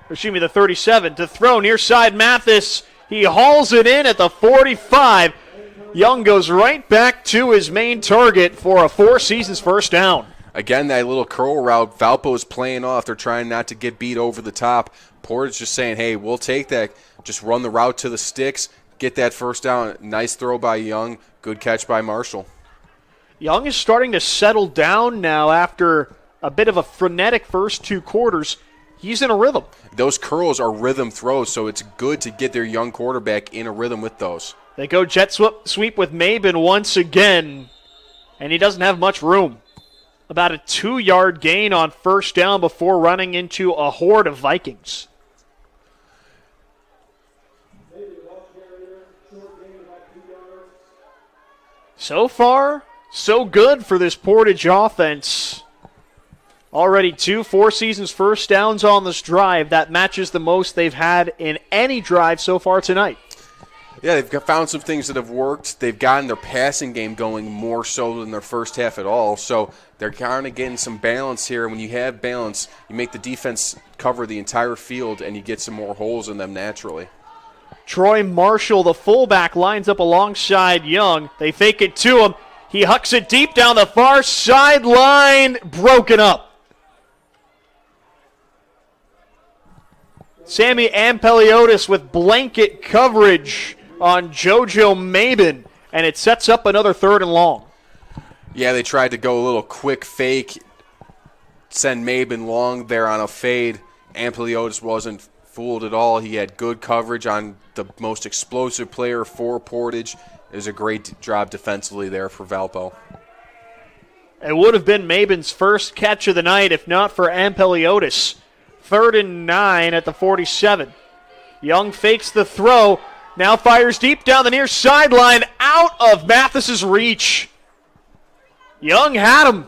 Excuse me, the 37. To throw near side Mathis. He hauls it in at the 45. Young goes right back to his main target for a 4 seasons first down.
Again, that little curl route, Valpo is playing off. They're trying not to get beat over the top. Portage just saying, hey, we'll take that. Just run the route to the sticks, get that first down. Nice throw by Young. Good catch by Marshall.
Young is starting to settle down now after a bit of a frenetic first 2 quarters. He's in a rhythm.
Those curls are rhythm throws, so it's good to get their young quarterback in a rhythm with those.
They go jet sweep with Mabin once again, and he doesn't have much room. About a 2-yard gain on first down before running into a horde of Vikings. So far, so good for this Portage offense. Already 2 4 seasons first downs on this drive. That matches the most they've had in any drive so far tonight.
Yeah, they've found some things that have worked. They've gotten their passing game going more so than their first half at all. So they're kind of getting some balance here. When you have balance, you make the defense cover the entire field, and you get some more holes in them naturally.
Troy Marshall, the fullback, lines up alongside Young. They fake it to him. He hucks it deep down the far sideline, broken up. Sammy Ampeliotis with blanket coverage on JoJo Mabin, and it sets up another 3rd and long.
Yeah, they tried to go a little quick fake, send Mabin long there on a fade. Ampeliotis wasn't fooled at all. He had good coverage on the most explosive player for Portage. It was a great job defensively there for Valpo.
It would have been Mabin's first catch of the night if not for Ampeliotis. 3rd and 9 at the 47. Young fakes the throw. Now fires deep down the near sideline, out of Mathis's reach. Young had him,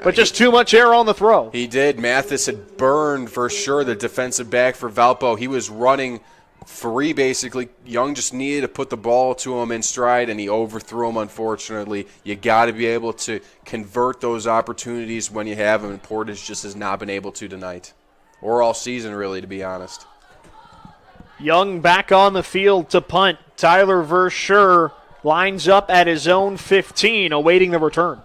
but just too much air on the throw.
He did. Mathis had burned for sure the defensive back for Valpo. He was running free, basically. Young just needed to put the ball to him in stride, and he overthrew him, unfortunately. You got to be able to convert those opportunities when you have them, and Portage just has not been able to tonight. Or all season, really, to be honest.
Young back on the field to punt. Tyler Verschure lines up at his own 15, awaiting the return.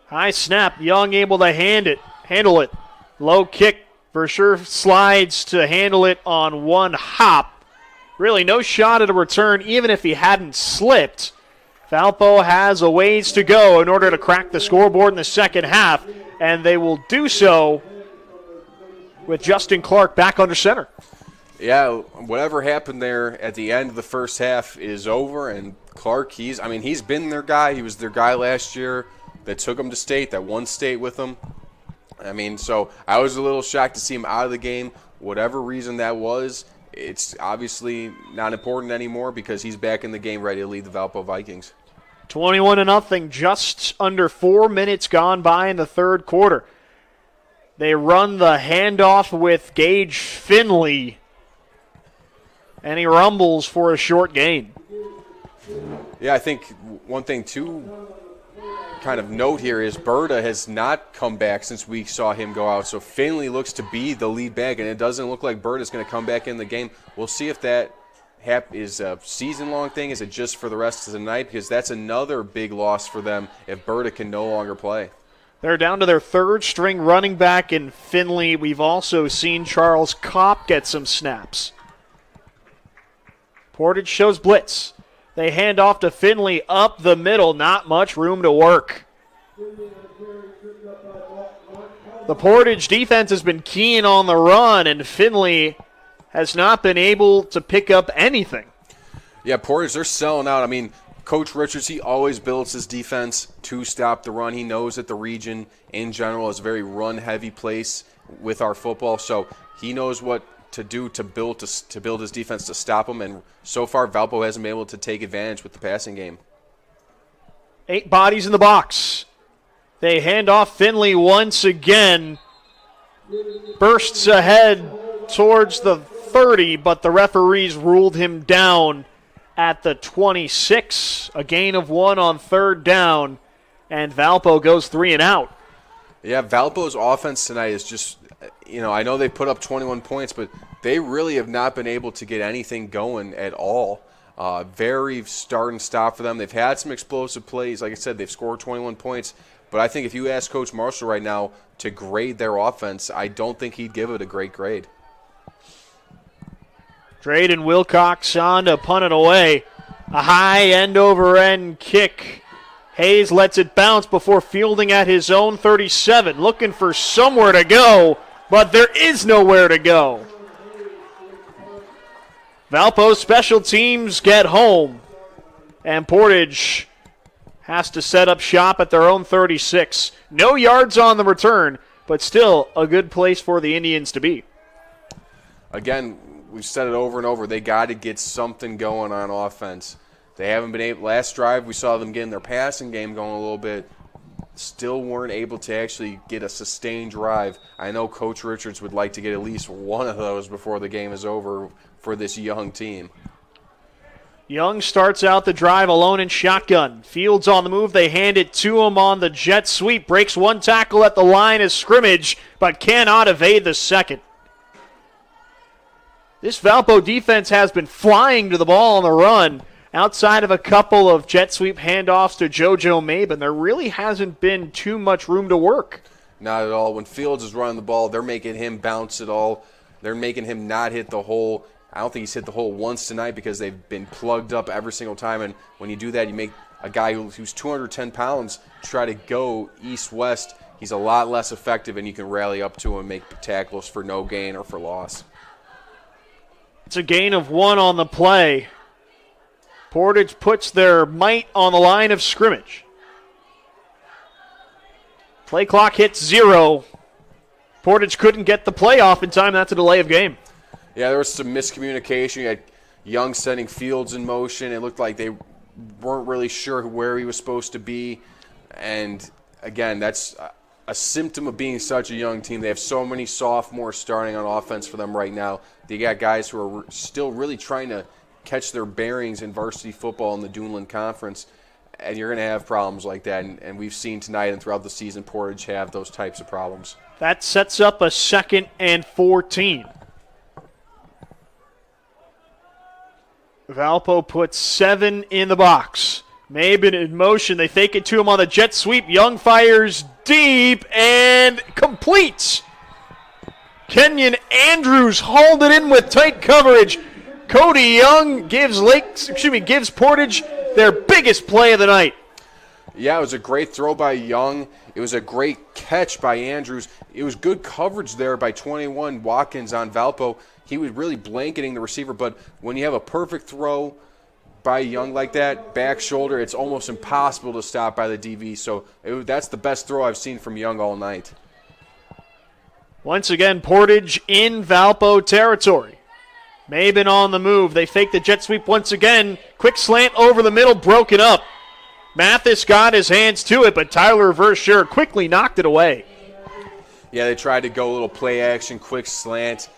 High snap. Young able to handle it. Low kick. Verschure slides to handle it on one hop. Really no shot at a return, even if he hadn't slipped. Valpo has a ways to go in order to crack the scoreboard in the second half, and they will do so with Justin Clark back under center.
Yeah, whatever happened there at the end of the first half is over, and Clark, he's been their guy. He was their guy last year that took him to state, that won state with him. So I was a little shocked to see him out of the game. Whatever reason that was, it's obviously not important anymore because he's back in the game ready to lead the Valpo Vikings.
21-0, just under 4 minutes gone by in the third quarter. They run the handoff with Gage Finley, and he rumbles for a short gain.
Yeah, I think one thing to kind of note here is Berta has not come back since we saw him go out. So Finley looks to be the lead back, and it doesn't look like Berta's going to come back in the game. We'll see if that is a season-long thing. Is it just for the rest of the night? Because that's another big loss for them if Berta can no longer play.
They're down to their third-string running back in Finley. We've also seen Charles Kopp get some snaps. Portage shows blitz. They hand off to Finley up the middle. Not much room to work. The Portage defense has been keen on the run, and Finley has not been able to pick up anything.
Yeah, Portage, they're selling out. Coach Richards, he always builds his defense to stop the run. He knows that the region in general is a very run-heavy place with our football, so he knows what to do to build his defense to stop them, and so far Valpo hasn't been able to take advantage with the passing game.
8 bodies in the box. They hand off Finley once again. Bursts ahead towards the 30, but the referees ruled him down at the 26. A gain of 1 on third down, and Valpo goes 3 and out.
Yeah, Valpo's offense tonight is just, I know they put up 21 points, but they really have not been able to get anything going at all. Very start and stop for them. They've had some explosive plays. Like I said, they've scored 21 points. But I think if you ask Coach Marshall right now to grade their offense, I don't think he'd give it a great grade.
Drayden Wilcox on to punt it away. A high end-over-end kick. Hayes lets it bounce before fielding at his own 37. Looking for somewhere to go, but there is nowhere to go. Valpo's special teams get home, and Portage has to set up shop at their own 36. No yards on the return, but still a good place for the Indians to be.
Again, we've said it over and over. They got to get something going on offense. They haven't been able. Last drive, we saw them getting their passing game going a little bit. Still weren't able to actually get a sustained drive. I know Coach Richards would like to get at least one of those before the game is over for this young team.
Young starts out the drive alone in shotgun. Fields on the move. They hand it to him on the jet sweep. Breaks one tackle at the line of scrimmage, but cannot evade the second. This Valpo defense has been flying to the ball on the run. Outside of a couple of jet sweep handoffs to JoJo Mabin, there really hasn't been too much room to work.
Not at all. When Fields is running the ball, they're making him bounce it all. They're making him not hit the hole. I don't think he's hit the hole once tonight because they've been plugged up every single time. And when you do that, you make a guy who's 210 pounds try to go east-west. He's a lot less effective, and you can rally up to him and make tackles for no gain or for loss.
It's a gain of 1 on the play. Portage puts their might on the line of scrimmage. Play clock hits 0. Portage couldn't get the play off in time. That's a delay of game.
Yeah, there was some miscommunication. You had Young sending Fields in motion. It looked like they weren't really sure where he was supposed to be. And, again, that's a symptom of being such a young team. They have so many sophomores starting on offense for them right now. They got guys who are still really trying to catch their bearings in varsity football in the Duneland Conference, and you're going to have problems like that. And we've seen tonight and throughout the season Portage have those types of problems.
That sets up a 2nd and 14. Valpo puts 7 in the box. Maben in motion. They fake it to him on the jet sweep. Young fires deep and completes. Kenyon Andrews hauled it in with tight coverage. Cody Young gives Portage their biggest play of the night.
Yeah, it was a great throw by Young. It was a great catch by Andrews. It was good coverage there by 21 Watkins on Valpo. He was really blanketing the receiver, but when you have a perfect throw by Young like that, back shoulder, it's almost impossible to stop by the DV. So that's the best throw I've seen from Young all night.
Once again, Portage in Valpo territory. Maben on the move. They fake the jet sweep once again. Quick slant over the middle, broken up. Mathis got his hands to it, but Tyler Verschure quickly knocked it away.
Yeah, they tried to go a little play action, quick slant.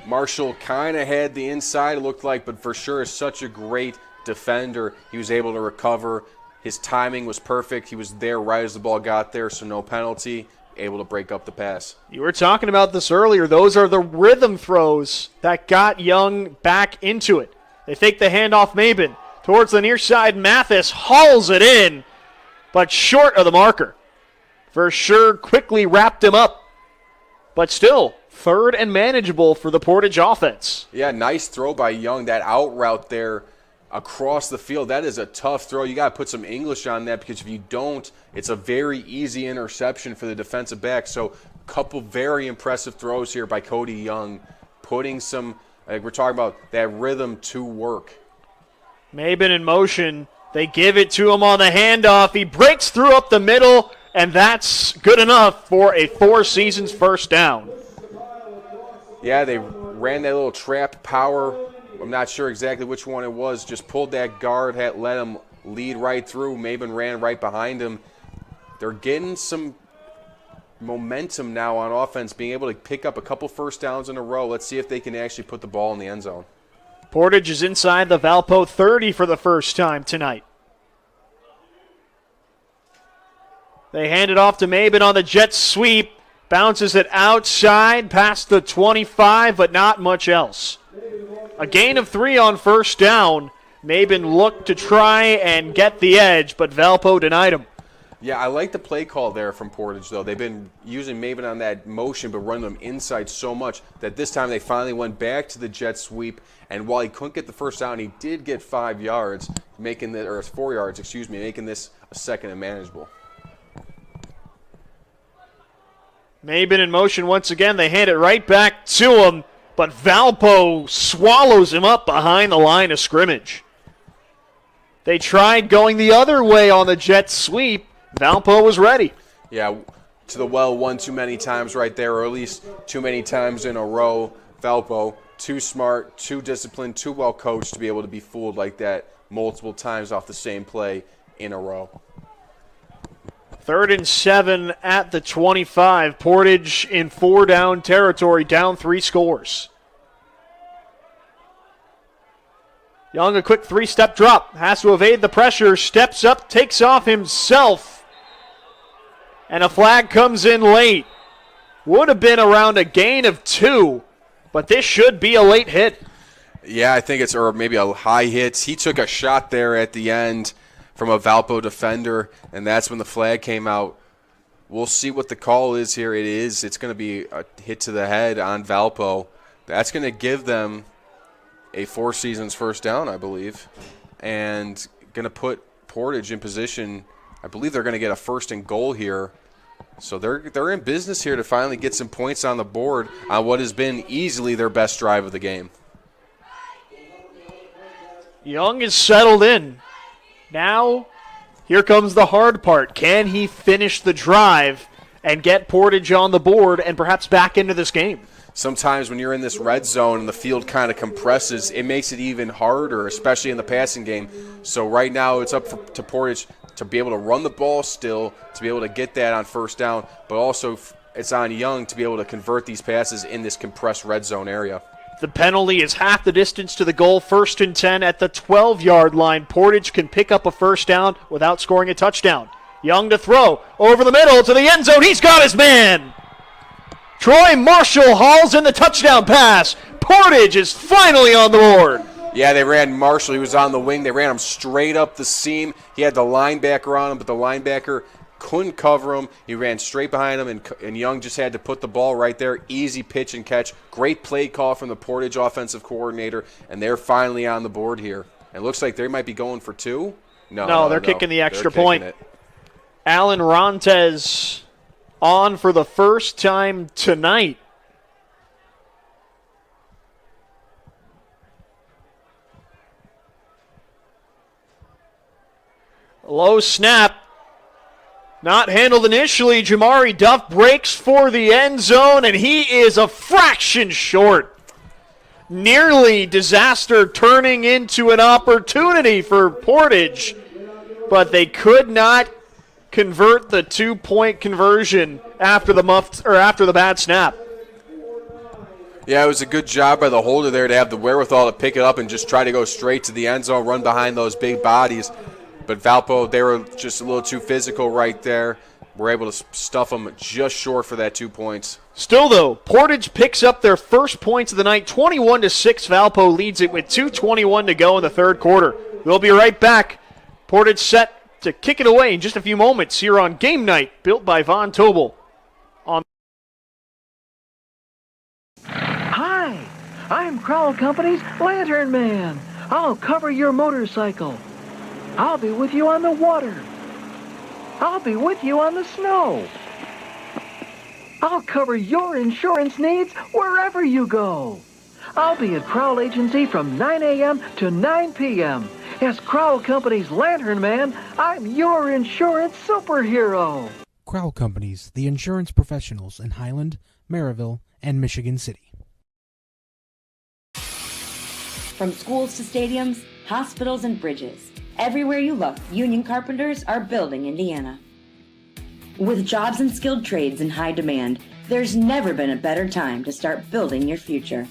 Marshall kind of had the inside, it looked like, but Verschure is such a great defender. He was able to recover. His timing was perfect. He was there right as the ball got there, so no penalty. Able to break up the pass.
You were talking about this earlier. Those are the rhythm throws that got Young back into it. They fake the handoff Maben. Towards the near side, Mathis hauls it in, but short of the marker. Verschure quickly wrapped him up, but still 3rd and manageable for the Portage offense.
Yeah, nice throw by Young. That out route there across the field, that is a tough throw. You got to put some English on that, because if you don't, it's a very easy interception for the defensive back. So a couple very impressive throws here by Cody Young, putting some, like we're talking about, that rhythm to work.
Maben in motion. They give it to him on the handoff. He breaks through up the middle, and that's good enough for a Four Seasons first down.
Yeah, they ran that little trap power. I'm not sure exactly which one it was. Just pulled that guard, let him lead right through. Maben ran right behind him. They're getting some momentum now on offense, being able to pick up a couple first downs in a row. Let's see if they can actually put the ball in the end zone.
Portage is inside the Valpo 30 for the first time tonight. They hand it off to Maben on the jet sweep. Bounces it outside past the 25, but not much else. A gain of 3 on first down. Maben looked to try and get the edge, but Valpo denied him.
Yeah, I like the play call there from Portage, though. They've been using Maben on that motion, but running them inside so much that this time they finally went back to the jet sweep. And while he couldn't get the first down, he did get 5 yards, making the, or 4 yards, making this a 2nd and manageable.
Maben in motion once again. They hand it right back to him, but Valpo swallows him up behind the line of scrimmage. They tried going the other way on the jet sweep. Valpo was ready.
Yeah, to the well one too many times right there, or at least too many times in a row. Valpo, too smart, too disciplined, too well coached to be able to be fooled like that multiple times off the same play in a row.
3rd and 7 at the 25. Portage in 4-down territory, down 3 scores. Young, a quick 3-step drop. Has to evade the pressure. Steps up, takes off himself. And a flag comes in late. Would have been around a gain of 2, but this should be a late hit.
Yeah, I think it's, or maybe a high hit. He took a shot there at the end from a Valpo defender, and that's when the flag came out. We'll see what the call is here. It's going to be a hit to the head on Valpo. That's going to give them a Four Seasons first down, I believe, and going to put Portage in position. I believe they're going to get a 1st and goal here. So they're in business here to finally get some points on the board on what has been easily their best drive of the game.
Young is settled in. Now, here comes the hard part. Can he finish the drive and get Portage on the board and perhaps back into this game?
Sometimes when you're in this red zone and the field kind of compresses, it makes it even harder, especially in the passing game. So right now it's up to Portage to be able to run the ball still, to be able to get that on first down, but also it's on Young to be able to convert these passes in this compressed red zone area.
The penalty is half the distance to the goal, 1st and 10 at the 12-yard line. Portage can pick up a first down without scoring a touchdown. Young to throw, over the middle to the end zone. He's got his man. Troy Marshall hauls in the touchdown pass. Portage is finally on the board.
Yeah, they ran Marshall. He was on the wing. They ran him straight up the seam. He had the linebacker on him, but the linebacker couldn't cover him. He ran straight behind him, and Young just had to put the ball right there. Easy pitch and catch. Great play call from the Portage offensive coordinator, and they're finally on the board here. It looks like they might be going for two.
No, they're kicking the extra point. Alan Rontes on for the first time tonight. Low snap. Not handled initially. Jamari Duff breaks for the end zone, and he is a fraction short. Nearly disaster turning into an opportunity for Portage, but they could not convert the 2-point conversion after the bad snap.
Yeah, it was a good job by the holder there to have the wherewithal to pick it up and just try to go straight to the end zone, run behind those big bodies. But Valpo, they were just a little too physical right there. We're able to stuff them just short for that 2 points.
Still, though, Portage picks up their first points of the night. 21-6, Valpo leads it with 2:21 to go in the third quarter. We'll be right back. Portage set to kick it away in just a few moments here on Game Night, built by Von Tobel.
Hi, I'm Crowell Company's Lantern Man. I'll cover your motorcycle. I'll be with you on the water. I'll be with you on the snow. I'll cover your insurance needs wherever you go. I'll be at Crowell Agency from 9 a.m. to 9 p.m. As Crowell Company's Lantern Man, I'm your insurance superhero.
Crowell Companies, the insurance professionals in Highland, Maryville, and Michigan City.
From schools to stadiums, hospitals, and bridges, everywhere you look, union carpenters are building Indiana. With jobs and skilled trades in high demand, there's never been a better time to start building your future.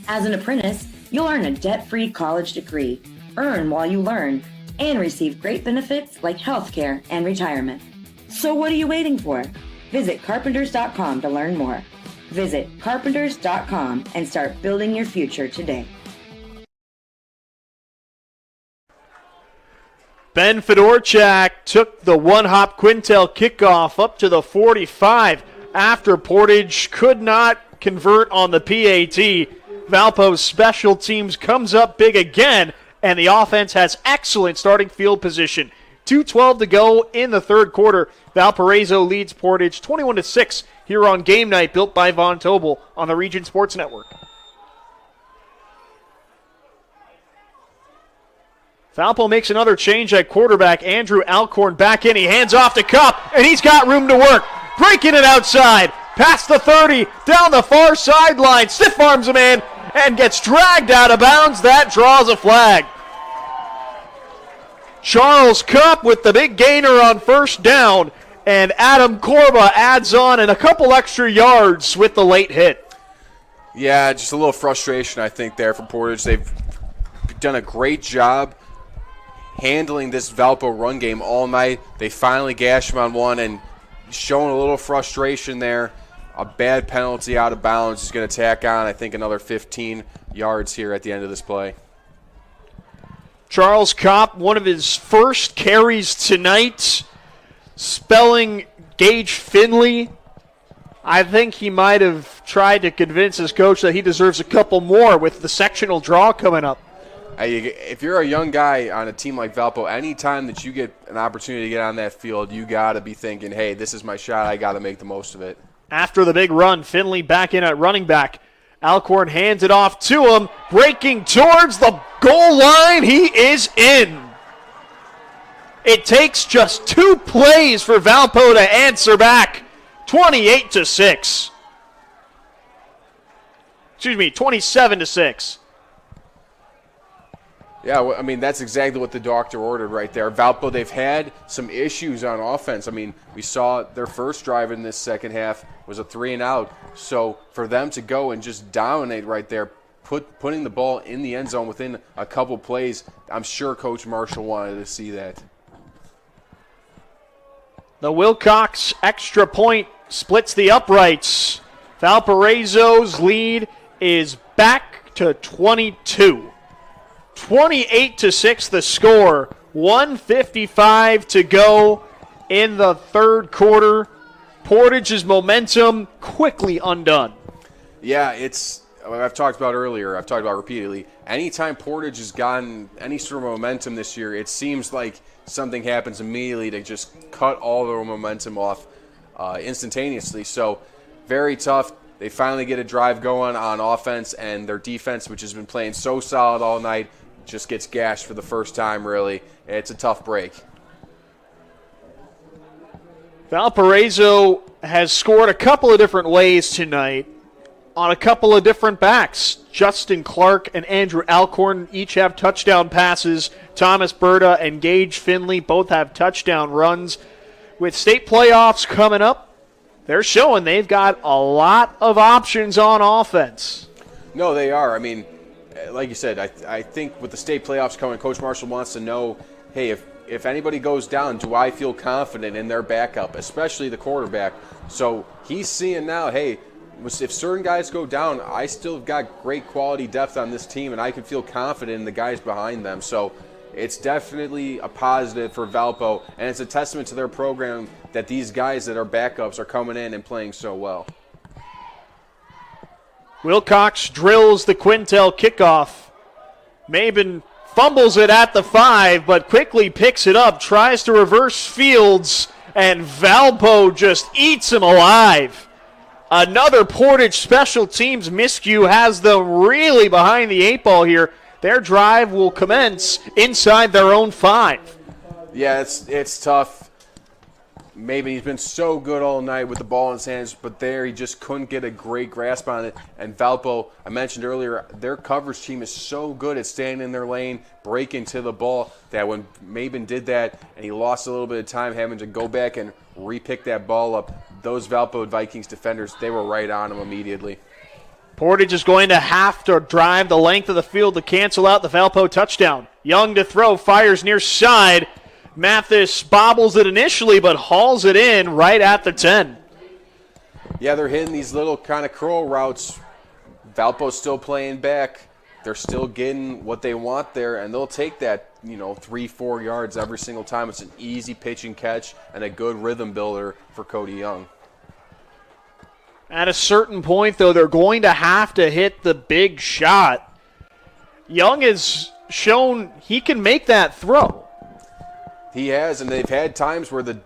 As an apprentice, you'll earn a debt-free college degree, earn while you learn, and receive great benefits like health care and retirement. So what are you waiting for? Visit carpenters.com to learn more. Visit carpenters.com and start building your future today.
Ben Fedorchak took the one-hop Quintel kickoff up to the 45 after Portage could not convert on the PAT. Valpo's special teams comes up big again, and the offense has excellent starting field position. 2:12 to go in the third quarter. Valparaiso leads Portage 21-6 here on Game Night, built by Von Tobel on the Region Sports Network. Valpo makes another change at quarterback. Andrew Alcorn back in. He hands off to Cup, and he's got room to work. Breaking it outside. Past the 30, down the far sideline. Stiff arms a man and gets dragged out of bounds. That draws a flag. Charles Cup with the big gainer on first down, and Adam Korba adds on and a couple extra yards with the late hit.
Yeah, just a little frustration, I think, there for Portage. They've done a great job handling this Valpo run game all night. They finally gashed him on one and showing a little frustration there. A bad penalty out of bounds is going to tack on, I think, another 15 yards here at the end of this play.
Charles Kopp, one of his first carries tonight, spelling Gage Finley. I think he might have tried to convince his coach that he deserves a couple more with the sectional draw coming up.
If you're a young guy on a team like Valpo, anytime that you get an opportunity to get on that field, you got to be thinking, hey, this is my shot. I got to make the most of it.
After the big run, Finley back in at running back. Alcorn hands it off to him, breaking towards the goal line. He is in. It takes just 2 plays for Valpo to answer back. 28-6. 27-6.
Yeah, well, I mean, that's exactly what the doctor ordered right there. Valpo, they've had some issues on offense. I mean, we saw their first drive in this second half was a 3-and-out. So for them to go and just dominate right there, putting the ball in the end zone within a couple plays, I'm sure Coach Marshall wanted to see that.
The Wilcox extra point splits the uprights. Valparaiso's lead is back to 22. 28-6 the score. 1:55 to go in the third quarter. Portage's momentum quickly undone.
Yeah, I've talked about earlier, I've talked about repeatedly, anytime Portage has gotten any sort of momentum this year, it seems like something happens immediately to just cut all their momentum off instantaneously. So very tough. They finally get a drive going on offense, and their defense, which has been playing so solid all night, just gets gashed for the first time, really. It's a tough break.
Valparaiso has scored a couple of different ways tonight on a couple of different backs. Justin Clark and Andrew Alcorn each have touchdown passes. Thomas Berta and Gage Finley both have touchdown runs. With state playoffs coming up, they're showing they've got a lot of options on offense.
No, they are. I mean, like you said, I think with the state playoffs coming, Coach Marshall wants to know, hey, if anybody goes down, do I feel confident in their backup, especially the quarterback? So he's seeing now, hey, if certain guys go down, I still have got great quality depth on this team, and I can feel confident in the guys behind them. So it's definitely a positive for Valpo, and it's a testament to their program that these guys that are backups are coming in and playing so well.
Wilcox drills the Quintel kickoff. Maben fumbles it at the 5, but quickly picks it up, tries to reverse fields, and Valpo just eats him alive. Another Portage special teams miscue has them really behind the 8 ball here. Their drive will commence inside their own 5.
Yeah, it's tough. Maybe he's been so good all night with the ball in his hands, but there he just couldn't get a great grasp on it. And Valpo, I mentioned earlier, their coverage team is so good at staying in their lane, breaking to the ball, that when Maben did that and he lost a little bit of time having to go back and re-pick that ball up, those Valpo Vikings defenders, they were right on him immediately.
Portage is going to have to drive the length of the field to cancel out the Valpo touchdown. Young to throw, fires near side. Mathis bobbles it initially, but hauls it in right at the 10.
Yeah, they're hitting these little kind of curl routes. Valpo's still playing back. They're still getting what they want there, and they'll take that, 3-4 yards every single time. It's an easy pitch and catch and a good rhythm builder for Cody Young.
At a certain point, though, they're going to have to hit the big shot. Young has shown he can make that throw.
He has, and they've had times where the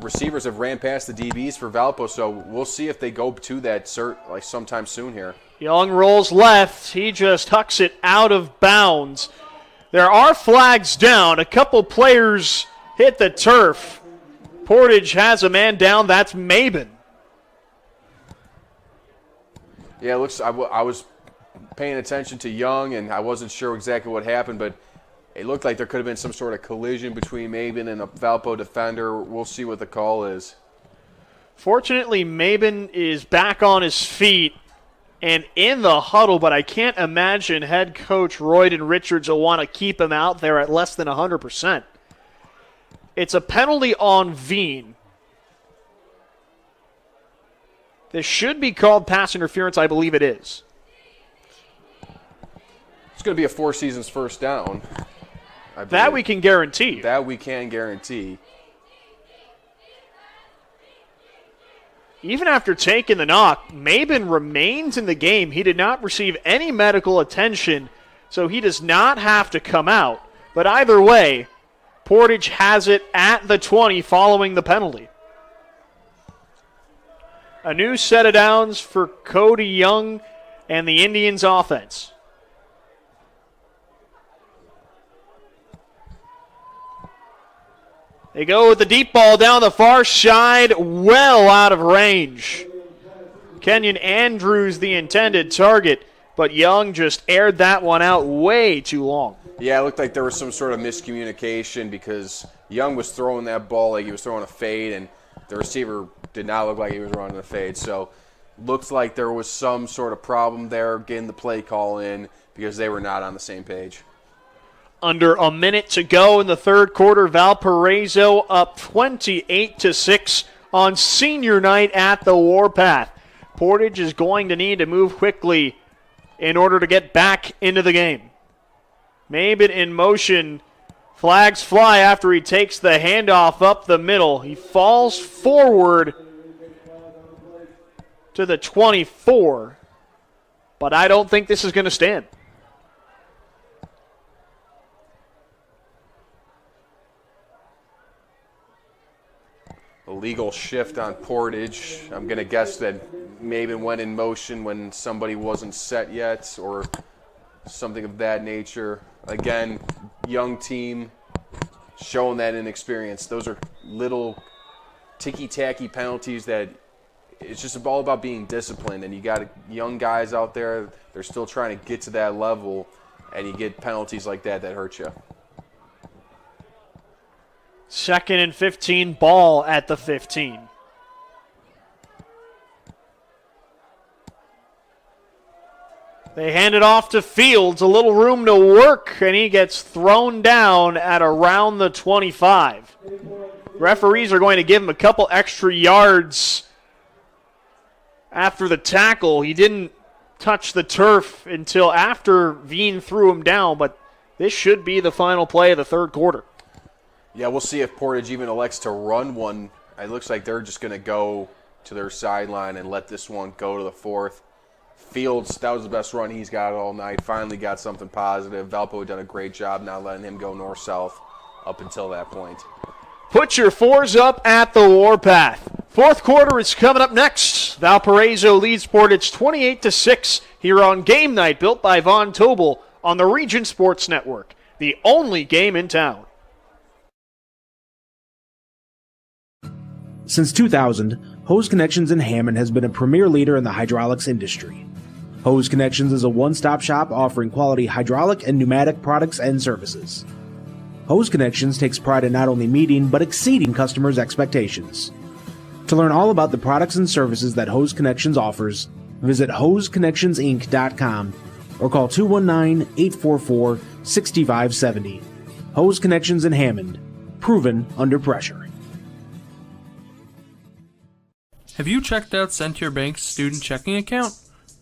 receivers have ran past the DBs for Valpo, so we'll see if they go to that sometime soon here.
Young rolls left. He just hucks it out of bounds. There are flags down. A couple players hit the turf. Portage has a man down. That's Maben.
Yeah, it looks. I was paying attention to Young, and I wasn't sure exactly what happened, but it looked like there could have been some sort of collision between Maben and a Valpo defender. We'll see what the call is.
Fortunately, Maben is back on his feet and in the huddle, but I can't imagine head coach Royden Richards will want to keep him out there at less than 100%. It's a penalty on Veen. This should be called pass interference. I believe it is.
It's going to be a Four Seasons first down.
That we can guarantee.
That we can guarantee.
Even after taking the knock, Maben remains in the game. He did not receive any medical attention, so he does not have to come out. But either way, Portage has it at the 20 following the penalty. A new set of downs for Cody Young and the Indians offense. They go with the deep ball down the far side, well out of range. Kenyon Andrews the intended target, but Young just aired that one out way too long.
Yeah, it looked like there was some sort of miscommunication because Young was throwing that ball like he was throwing a fade, and the receiver did not look like he was running a fade. So looks like there was some sort of problem there getting the play call in because they were not on the same page.
Under a minute to go in the third quarter, Valparaiso up 28-6 on senior night at the Warpath. Portage is going to need to move quickly in order to get back into the game. Maben in motion. Flags fly after he takes the handoff up the middle. He falls forward to the 24, but I don't think this is going to stand.
Illegal shift on Portage. I'm going to guess that Maben went in motion when somebody wasn't set yet or something of that nature. Again, young team showing that inexperience. Those are little ticky-tacky penalties that it's just all about being disciplined. And you got young guys out there, they're still trying to get to that level, and you get penalties like that hurt you.
2nd and 15, ball at the 15. They hand it off to Fields, a little room to work, and he gets thrown down at around the 25. Referees are going to give him a couple extra yards after the tackle. He didn't touch the turf until after Veen threw him down, but this should be the final play of the third quarter.
Yeah, we'll see if Portage even elects to run one. It looks like they're just going to go to their sideline and let this one go to the fourth. Fields, that was the best run he's got all night. Finally got something positive. Valpo done a great job not letting him go north-south up until that point.
Put your fours up at the Warpath. Fourth quarter is coming up next. Valparaiso leads Portage 28-6 here on Game Night, built by Von Tobel on the Region Sports Network, the only game in town.
Since 2000, Hose Connections in Hammond has been a premier leader in the hydraulics industry. Hose Connections is a one-stop shop offering quality hydraulic and pneumatic products and services. Hose Connections takes pride in not only meeting but exceeding customers' expectations. To learn all about the products and services that Hose Connections offers, visit hoseconnectionsinc.com or call 219-844-6570. Hose Connections in Hammond, proven under pressure.
Have you checked out Send Your Bank's student checking account?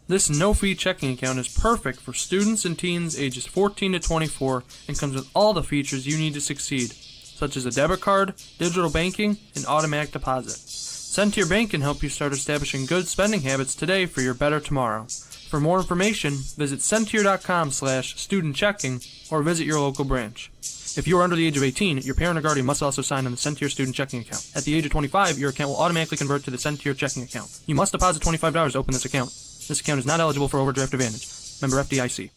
This no-fee checking account is perfect for students and teens ages 14 to 24 and comes with all the features you need to succeed, such as a debit card, digital banking, and automatic deposit. Send Your Bank can help you start establishing good spending habits today for your better tomorrow. For more information, visit sentier.com/student-checking or visit your local branch. If you are under the age of 18, your parent or guardian must also sign on the Sentier student checking account. At the age of 25, your account will automatically convert to the Sentier checking account. You must deposit $25 to open this account. This account is not eligible for overdraft advantage. Member FDIC.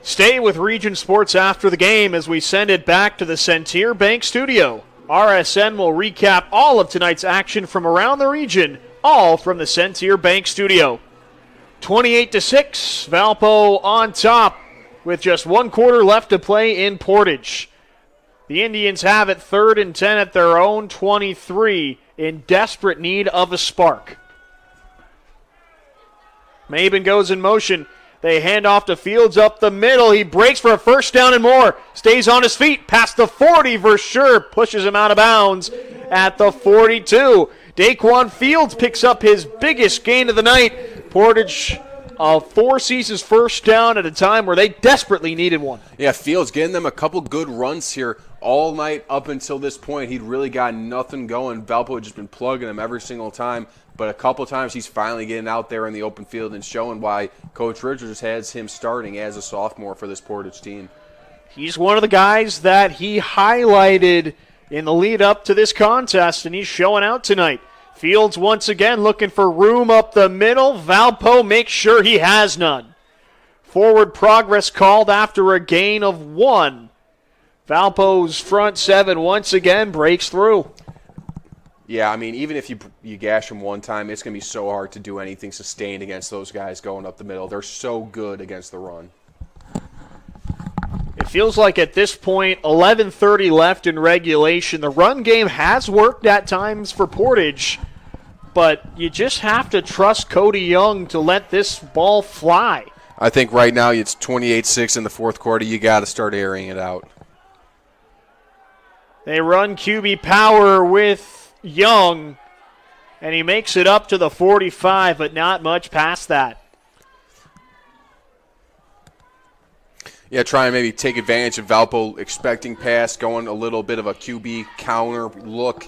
Stay with Region Sports after the game as we send it back to the Sentier Bank studio. RSN will recap all of tonight's action from around the region, all from the Sentier Bank studio. 28-6, Valpo on top with just 1 quarter left to play in Portage. The Indians have it 3rd and 10 at their own 23 in desperate need of a spark. Maben goes in motion. They hand off to Fields up the middle. He breaks for a first down and more. Stays on his feet past the 40 for sure. Pushes him out of bounds at the 42. Daquan Fields picks up his biggest gain of the night. Portage forces his first down at a time where they desperately needed one.
Yeah, Fields getting them a couple good runs here all night up until this point. He'd really got nothing going. Valpo had just been plugging him every single time. But a couple times he's finally getting out there in the open field and showing why Coach Richards has him starting as a sophomore for this Portage team.
He's one of the guys that he highlighted in the lead up to this contest, and he's showing out tonight. Fields once again looking for room up the middle. Valpo makes sure he has none. Forward progress called after a gain of 1. Valpo's front 7 once again breaks through.
Yeah, I mean, even if you gash them one time, it's going to be so hard to do anything sustained against those guys going up the middle. They're so good against the run.
It feels like at this point, 11:30 left in regulation. The run game has worked at times for Portage, but you just have to trust Cody Young to let this ball fly.
I think right now it's 28-6 in the fourth quarter. You got to start airing it out.
They run QB power with Young, and he makes it up to the 45, but not much past that.
Yeah, try and maybe take advantage of Valpo expecting pass, going a little bit of a QB counter look.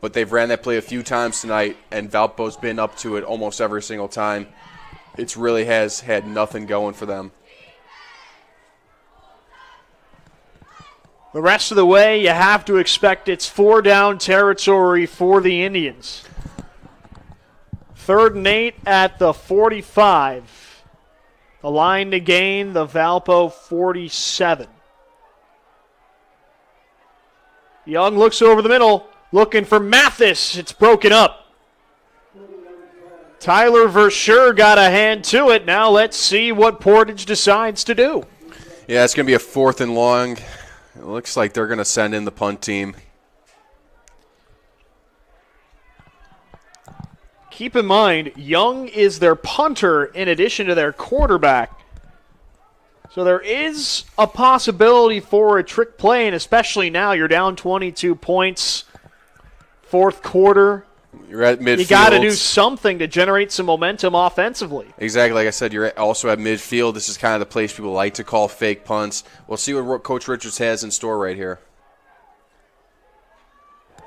But they've ran that play a few times tonight, and Valpo's been up to it almost every single time. It really has had nothing going for them.
The rest of the way, you have to expect it's 4-down territory for the Indians. 3rd and 8 at the 45. The line to gain, the Valpo 47. Young looks over the middle, looking for Mathis. It's broken up. Tyler Verschure got a hand to it. Now let's see what Portage decides to do.
Yeah, it's going to be a 4th and long. It looks like they're going to send in the punt team.
Keep in mind, Young is their punter in addition to their quarterback. So there is a possibility for a trick play, and especially now you're down 22 points, 4th quarter.
You're at midfield.
You got to do something to generate some momentum offensively.
Exactly. Like I said, you're also at midfield. This is kind of the place people like to call fake punts. We'll see what Coach Richards has in store right here.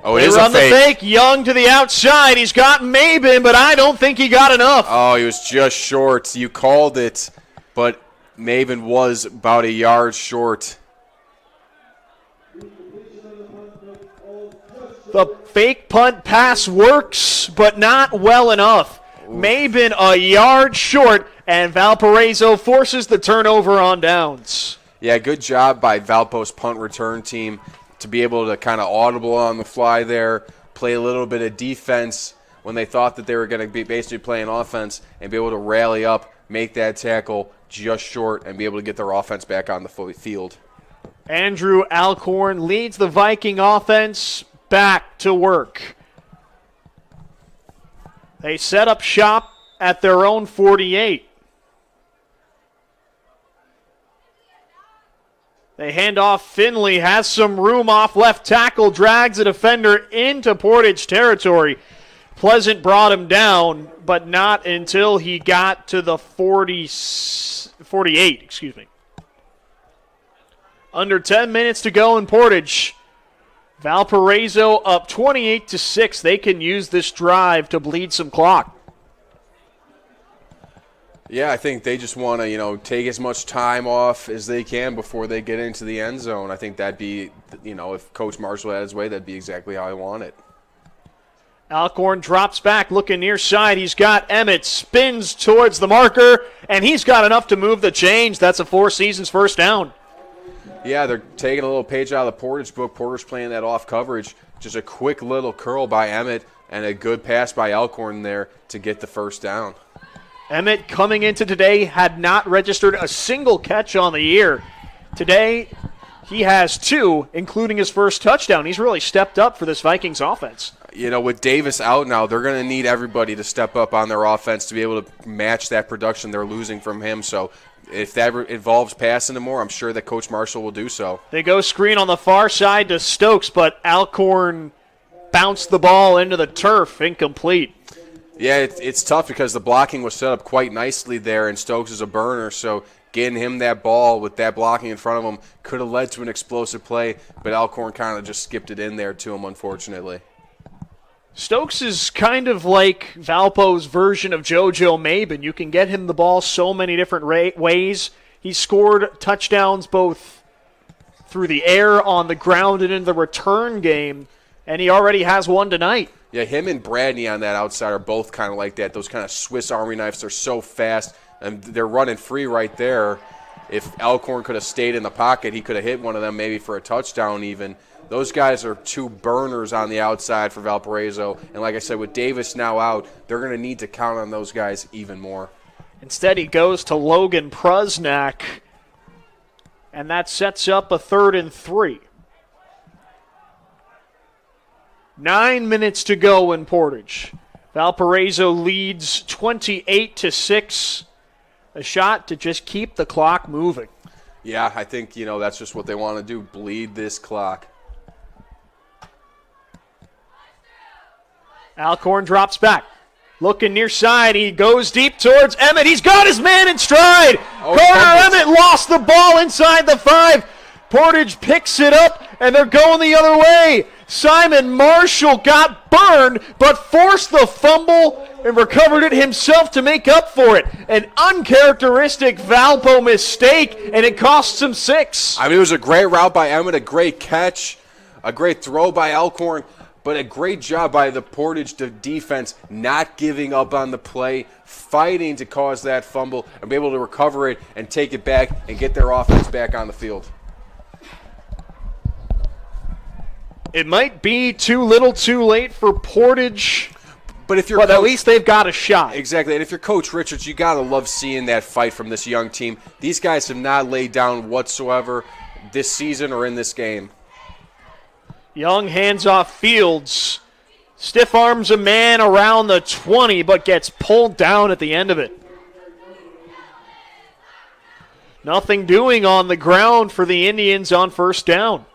Oh, it is a fake.
They run the fake. Young to the outside. He's got Mabin, but I don't think he got enough.
Oh, he was just short. You called it, but Mabin was about a yard short.
The fake punt pass works, but not well enough. Mabin a yard short, and Valparaiso forces the turnover on downs.
Yeah, good job by Valpo's punt return team to be able to kind of audible on the fly there, play a little bit of defense when they thought that they were going to be basically playing offense, and be able to rally up, make that tackle just short, and be able to get their offense back on the field.
Andrew Alcorn leads the Viking offense back to work. They set up shop at their own 48. They hand off. Finley has some room off left tackle, drags a defender into Portage territory. Pleasant brought him down, but not until he got to the 48. Under 10 minutes to go in Portage. Valparaiso up 28-6. They can use this drive to bleed some clock.
Yeah, I think they just want to, take as much time off as they can before they get into the end zone. I think that'd be, if Coach Marshall had his way, that'd be exactly how I want it.
Alcorn drops back, looking near side. He's got Emmett, spins towards the marker, and he's got enough to move the chains. That's a Four Seasons first down.
Yeah, they're taking a little page out of the Portage book. Portage playing that off coverage. Just a quick little curl by Emmett and a good pass by Alcorn there to get the first down.
Emmett coming into today had not registered a single catch on the year. Today, he has 2, including his first touchdown. He's really stepped up for this Vikings offense.
With Davis out now, they're going to need everybody to step up on their offense to be able to match that production they're losing from him. So if that involves passing him more, I'm sure that Coach Marshall will do so.
They go screen on the far side to Stokes, but Alcorn bounced the ball into the turf, incomplete.
Yeah, it's tough because the blocking was set up quite nicely there, and Stokes is a burner, so getting him that ball with that blocking in front of him could have led to an explosive play, but Alcorn kind of just skipped it in there to him, unfortunately.
Stokes is kind of like Valpo's version of JoJo Mabin. You can get him the ball so many different ways. He scored touchdowns both through the air, on the ground, and in the return game, and he already has one tonight.
Yeah, him and Bradney on that outside are both kind of like that. Those kind of Swiss Army knives. They're so fast, and they're running free right there. If Alcorn could have stayed in the pocket, he could have hit one of them maybe for a touchdown even. Those guys are two burners on the outside for Valparaiso. And like I said, with Davis now out, they're going to need to count on those guys even more.
Instead, he goes to Logan Prusnak, and that sets up a 3rd and 3. 9 minutes to go in Portage. Valparaiso leads 28-6. A shot to just keep the clock moving.
Yeah, I think, that's just what they want to do, bleed this clock.
Alcorn drops back. Looking near side, he goes deep towards Emmett. He's got his man in stride. Carter Emmett lost the ball inside the 5. Portage picks it up, and they're going the other way. Simon Marshall got burned, but forced the fumble and recovered it himself to make up for it. An uncharacteristic Valpo mistake, and it costs him 6.
I mean, it was a great route by Emmett, a great catch, a great throw by Alcorn, but a great job by the Portage defense not giving up on the play, fighting to cause that fumble, and be able to recover it and take it back and get their offense back on the field.
It might be too little too late for Portage,
but
at least they've got a shot.
Exactly, and if you're Coach Richards, you got to love seeing that fight from this young team. These guys have not laid down whatsoever this season or in this game.
Young hands off Fields. Stiff arms a man around the 20, but gets pulled down at the end of it. Nothing doing on the ground for the Indians on 1st down.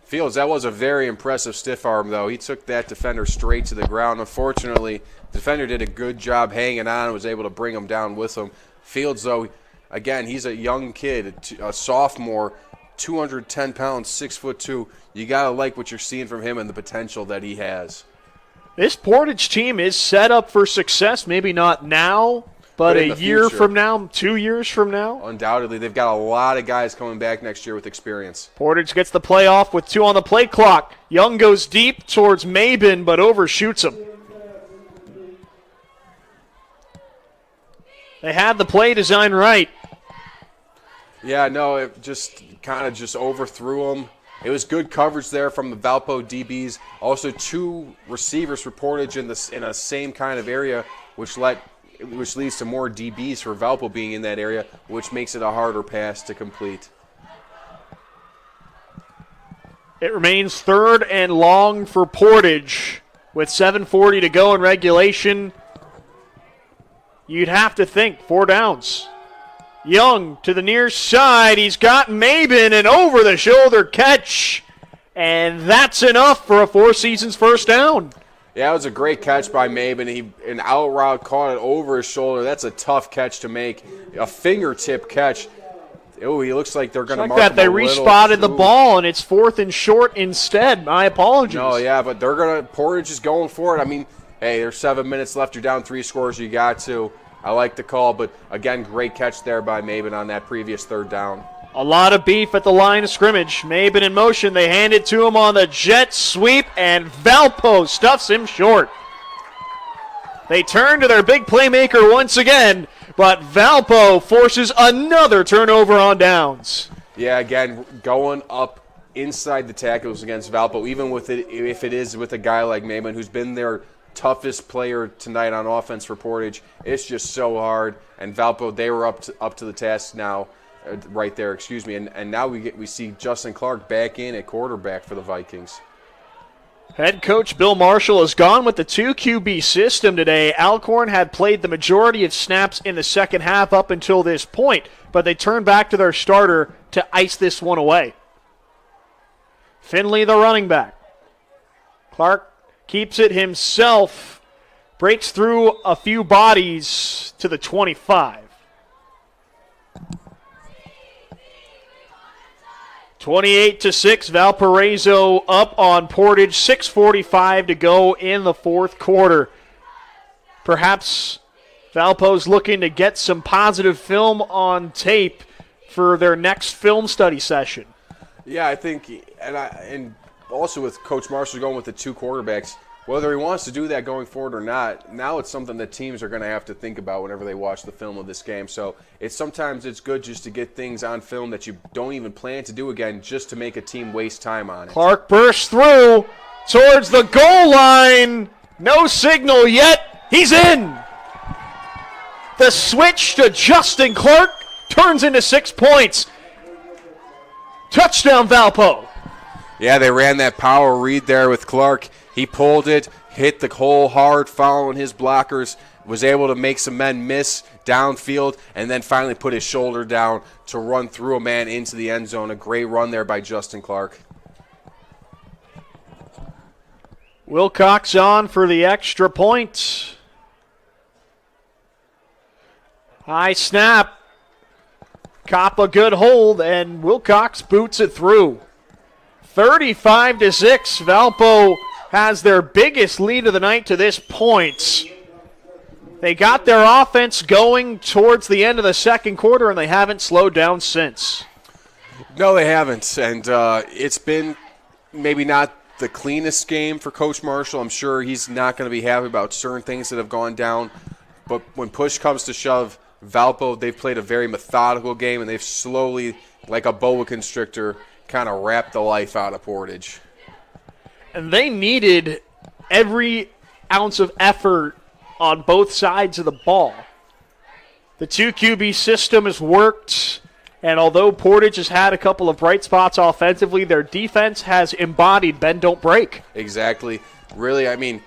Fields, that was a very impressive stiff arm, though. He took that defender straight to the ground. Unfortunately, the defender did a good job hanging on and was able to bring him down with him. Fields, though, again, he's a young kid, a sophomore, 210 pounds, 6'2". You got to like what you're seeing from him and the potential that he has.
This Portage team is set up for success, maybe not now, but a year from now, 2 years from now.
Undoubtedly, they've got a lot of guys coming back next year with experience.
Portage gets the play off with 2 on the play clock. Young goes deep towards Mabin, but overshoots him. They had the play design right.
Yeah, no, it just kind of just overthrew him. It was good coverage there from the Valpo DBs. Also, 2 receivers for Portage in a same kind of area, which leads to more DBs for Valpo being in that area, which makes it a harder pass to complete.
It remains 3rd and long for Portage with 7:40 to go in regulation. You'd have to think 4 downs. Young to the near side. He's got Mabin, an over-the-shoulder catch. And that's enough for a Four Seasons 1st down.
Yeah, it was a great catch by Mabin. An out route, caught it over his shoulder. That's a tough catch to make. A fingertip catch. Oh, he looks like they're going to mark him
they respotted the ball, and it's 4th and short instead. My apologies.
No, yeah, but Portage is going for it. I mean, hey, there's 7 minutes left. You're down 3 scores. You got to. I like the call, but again, great catch there by Mabin on that previous 3rd down.
A lot of beef at the line of scrimmage. Mabin in motion. They hand it to him on the jet sweep, and Valpo stuffs him short. They turn to their big playmaker once again, but Valpo forces another turnover on downs.
Yeah, again, going up inside the tackles against Valpo, even if it is with a guy like Mabin, who's been their toughest player tonight on offense for Portage. It's just so hard, and Valpo, they were up to the task now, right there, excuse me, and now we see Justin Clark back in at quarterback for the Vikings.
Head coach Bill Marshall has gone with the 2 QB system today. Alcorn had played the majority of snaps in the second half up until this point, but they turned back to their starter to ice this one away. Finley, the running back. Clark keeps it himself, breaks through a few bodies to the 25. 28-6, Valparaiso up on Portage. 6:45 to go in the 4th quarter. Perhaps Valpo's looking to get some positive film on tape for their next film study session.
Yeah, I think, and also with Coach Marshall going with the 2 quarterbacks, Whether he wants to do that going forward or not, now it's something that teams are going to have to think about whenever they watch the film of this game. So sometimes it's good just to get things on film that you don't even plan to do again, just to make a team waste time on it.
Clark bursts through towards the goal line. No signal yet. He's in. The switch to Justin Clark turns into 6 points. Touchdown, Valpo.
Yeah, they ran that power read there with Clark. He pulled it, hit the hole hard following his blockers, was able to make some men miss downfield, and then finally put his shoulder down to run through a man into the end zone. A great run there by Justin Clark.
Wilcox on for the extra point. High snap. Cop a good hold, and Wilcox boots it through. 35-6. Valpo has their biggest lead of the night to this point. They got their offense going towards the end of the second quarter, and they haven't slowed down since.
No, they haven't, and it's been maybe not the cleanest game for Coach Marshall. I'm sure he's not going to be happy about certain things that have gone down, but when push comes to shove, Valpo, they've played a very methodical game, and they've slowly, like a boa constrictor, kind of wrapped the life out of Portage.
And they needed every ounce of effort on both sides of the ball. The 2 QB system has worked, and although Portage has had a couple of bright spots offensively, their defense has embodied bend, don't break.
Exactly. Really, I mean,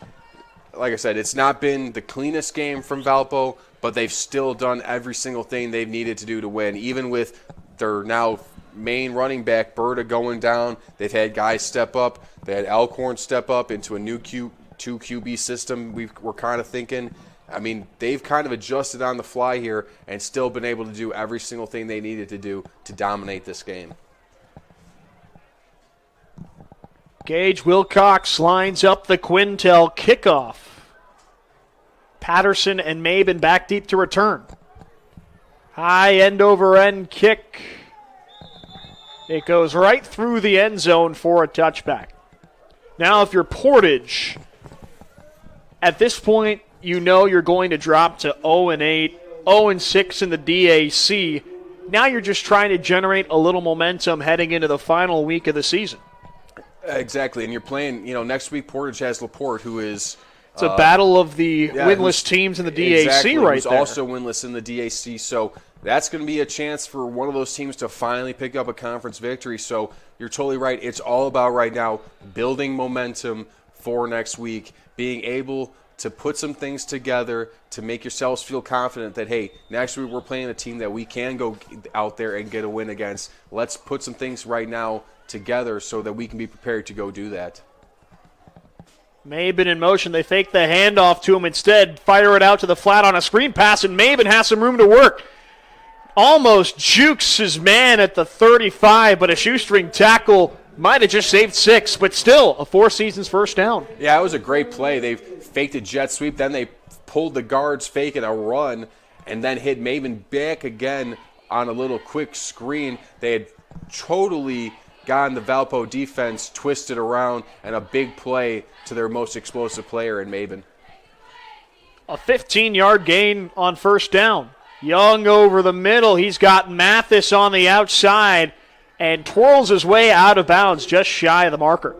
like I said, it's not been the cleanest game from Valpo, but they've still done every single thing they've needed to do to win, even with their now main running back, Berta, going down. They've had guys step up. They had Alcorn step up into a new 2 QB system. We're kind of thinking. I mean, they've kind of adjusted on the fly here and still been able to do every single thing they needed to do to dominate this game.
Gage Wilcox lines up the Quintel kickoff. Patterson and Maben back deep to return. High end-over-end kick. It goes right through the end zone for a touchback. Now, if you're Portage, at this point, you know you're going to drop to 0-8, 0-6 in the DAC. Now you're just trying to generate a little momentum heading into the final week of the season.
Exactly, and you're playing, next week Portage has LaPorte, who is...
It's a battle of the winless teams in the DAC
exactly,
right
who's
there.
Also winless in the DAC, so that's going to be a chance for one of those teams to finally pick up a conference victory. So you're totally right. It's all about right now building momentum for next week, being able to put some things together to make yourselves feel confident that, hey, next week we're playing a team that we can go out there and get a win against. Let's put some things right now together so that we can be prepared to go do that.
Maben in motion. They fake the handoff to him instead. Fire it out to the flat on a screen pass, and Maben has some room to work. Almost jukes his man at the 35, but a shoestring tackle might have just saved 6, but still a Four Seasons first down.
Yeah, it was a great play. They faked a jet sweep, then they pulled the guards fake it a run, and then hit Maben back again on a little quick screen. They had totally gotten the Valpo defense twisted around, and a big play to their most explosive player in Maben.
A 15-yard gain on first down. Young over the middle. He's got Mathis on the outside and twirls his way out of bounds just shy of the marker.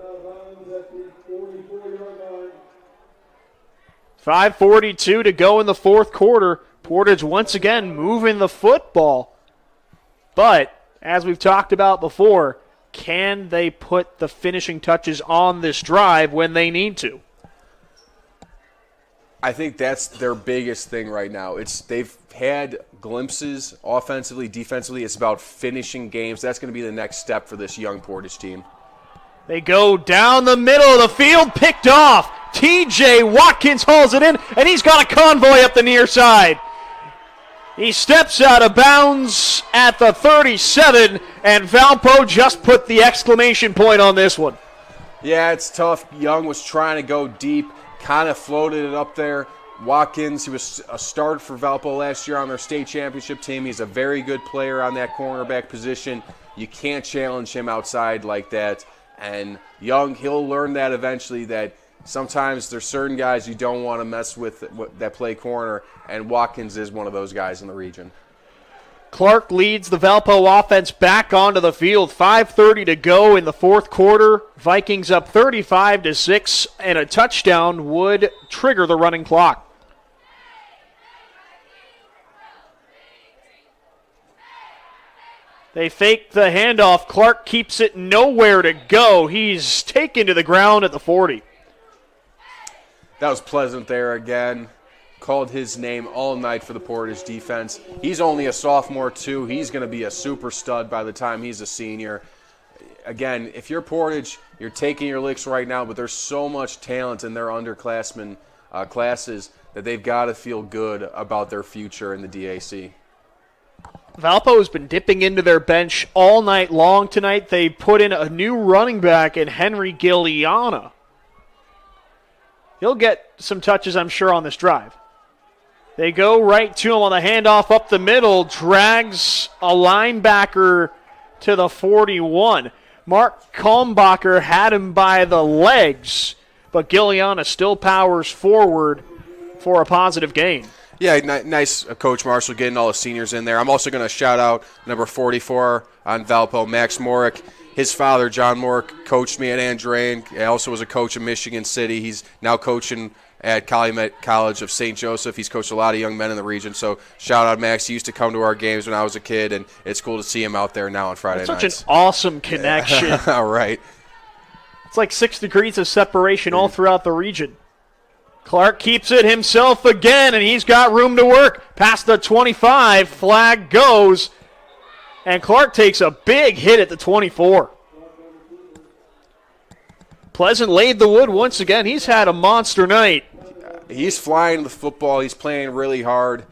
5:42 to go in the fourth quarter. Portage once again moving the football. But, as we've talked about before, can they put the finishing touches on this drive when they need to?
I think that's their biggest thing right now. They've had glimpses offensively, defensively. It's about finishing games. That's going to be the next step for this young Portage team.
They go down the middle of the field, picked off. TJ Watkins hauls it in, and he's got a convoy up the near side. He steps out of bounds at the 37, and Valpo just put the exclamation point on this one.
Yeah, it's tough. Young was trying to go deep, kind of floated it up there. Watkins, he was a starter for Valpo last year on their state championship team. He's a very good player on that cornerback position. You can't challenge him outside like that. And Young, he'll learn that eventually, that sometimes there's certain guys you don't want to mess with that play corner, and Watkins is one of those guys in the region.
Clark leads the Valpo offense back onto the field. 5:30 to go in the fourth quarter. Vikings up 35-6, and a touchdown would trigger the running clock. They fake the handoff. Clark keeps it nowhere to go. He's taken to the ground at the 40.
That was Pleasant there again. Called his name all night for the Portage defense. He's only a sophomore, too. He's going to be a super stud by the time he's a senior. Again, if you're Portage, you're taking your licks right now, but there's so much talent in their underclassmen classes that they've got to feel good about their future in the DAC.
Valpo has been dipping into their bench all night long tonight. They put in a new running back in Henry Gilliana. He'll get some touches, I'm sure, on this drive. They go right to him on the handoff up the middle, drags a linebacker to the 41. Mark Kalmbacher had him by the legs, but Gilliana still powers forward for a positive gain.
Yeah, nice Coach Marshall getting all the seniors in there. I'm also going to shout out number 44 on Valpo, Max Morick. His father, John Morick, coached me at Andrean. He also was a coach in Michigan City. He's now coaching at Calumet College of St. Joseph. He's coached a lot of young men in the region. So shout out Max. He used to come to our games when I was a kid, and it's cool to see him out there now on Friday nights.
Such an awesome connection.
All right.
It's like 6 degrees of separation all throughout the region. Clark keeps it himself again, and he's got room to work. Past the 25, flag goes, and Clark takes a big hit at the 24. Pleasant laid the wood once again. He's had a monster night.
He's flying the football. He's playing really hard.